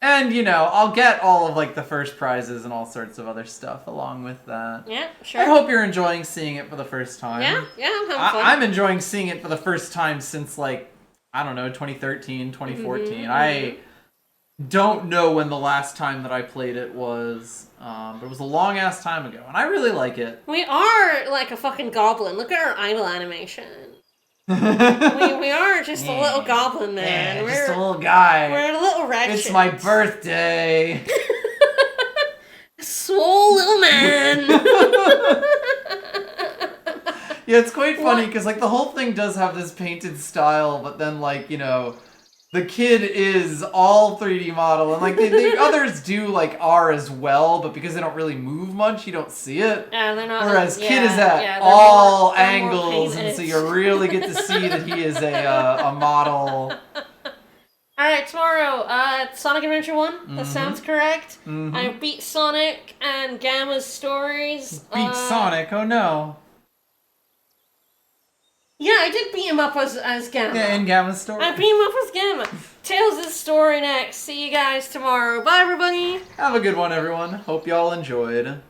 And, you know, I'll get all of, like, the first prizes and all sorts of other stuff along with that. Yeah, sure. I hope you're enjoying seeing it for the first time. Yeah, I'm having fun. I'm enjoying seeing it for the first time since, like, I don't know, 2013, 2014. I don't know when the last time that I played it was, but it was a long-ass time ago, and I really like it. We are like a fucking goblin. Look at our idle animation. we are just a little goblin, man. Yeah, just a little guy. We're a little wretched. It's my birthday. Swole little man. Yeah, it's quite funny because like the whole thing does have this painted style, but then like, you know, the kid is all 3D model, and like the others do like are as well, but because they don't really move much, you don't see it. Yeah, they're not. Whereas kid is at they're all they're angles, and so you really get to see that he is a model. Alright, tomorrow, Sonic Adventure 1, that sounds correct. I beat Sonic and Gamma's stories. Beat Sonic, oh no. Yeah, I did beat him up as Gamma. Yeah, in Gamma's story. I beat him up as Gamma. Tails' story next. See you guys tomorrow. Bye, everybody. Have a good one, everyone. Hope y'all enjoyed.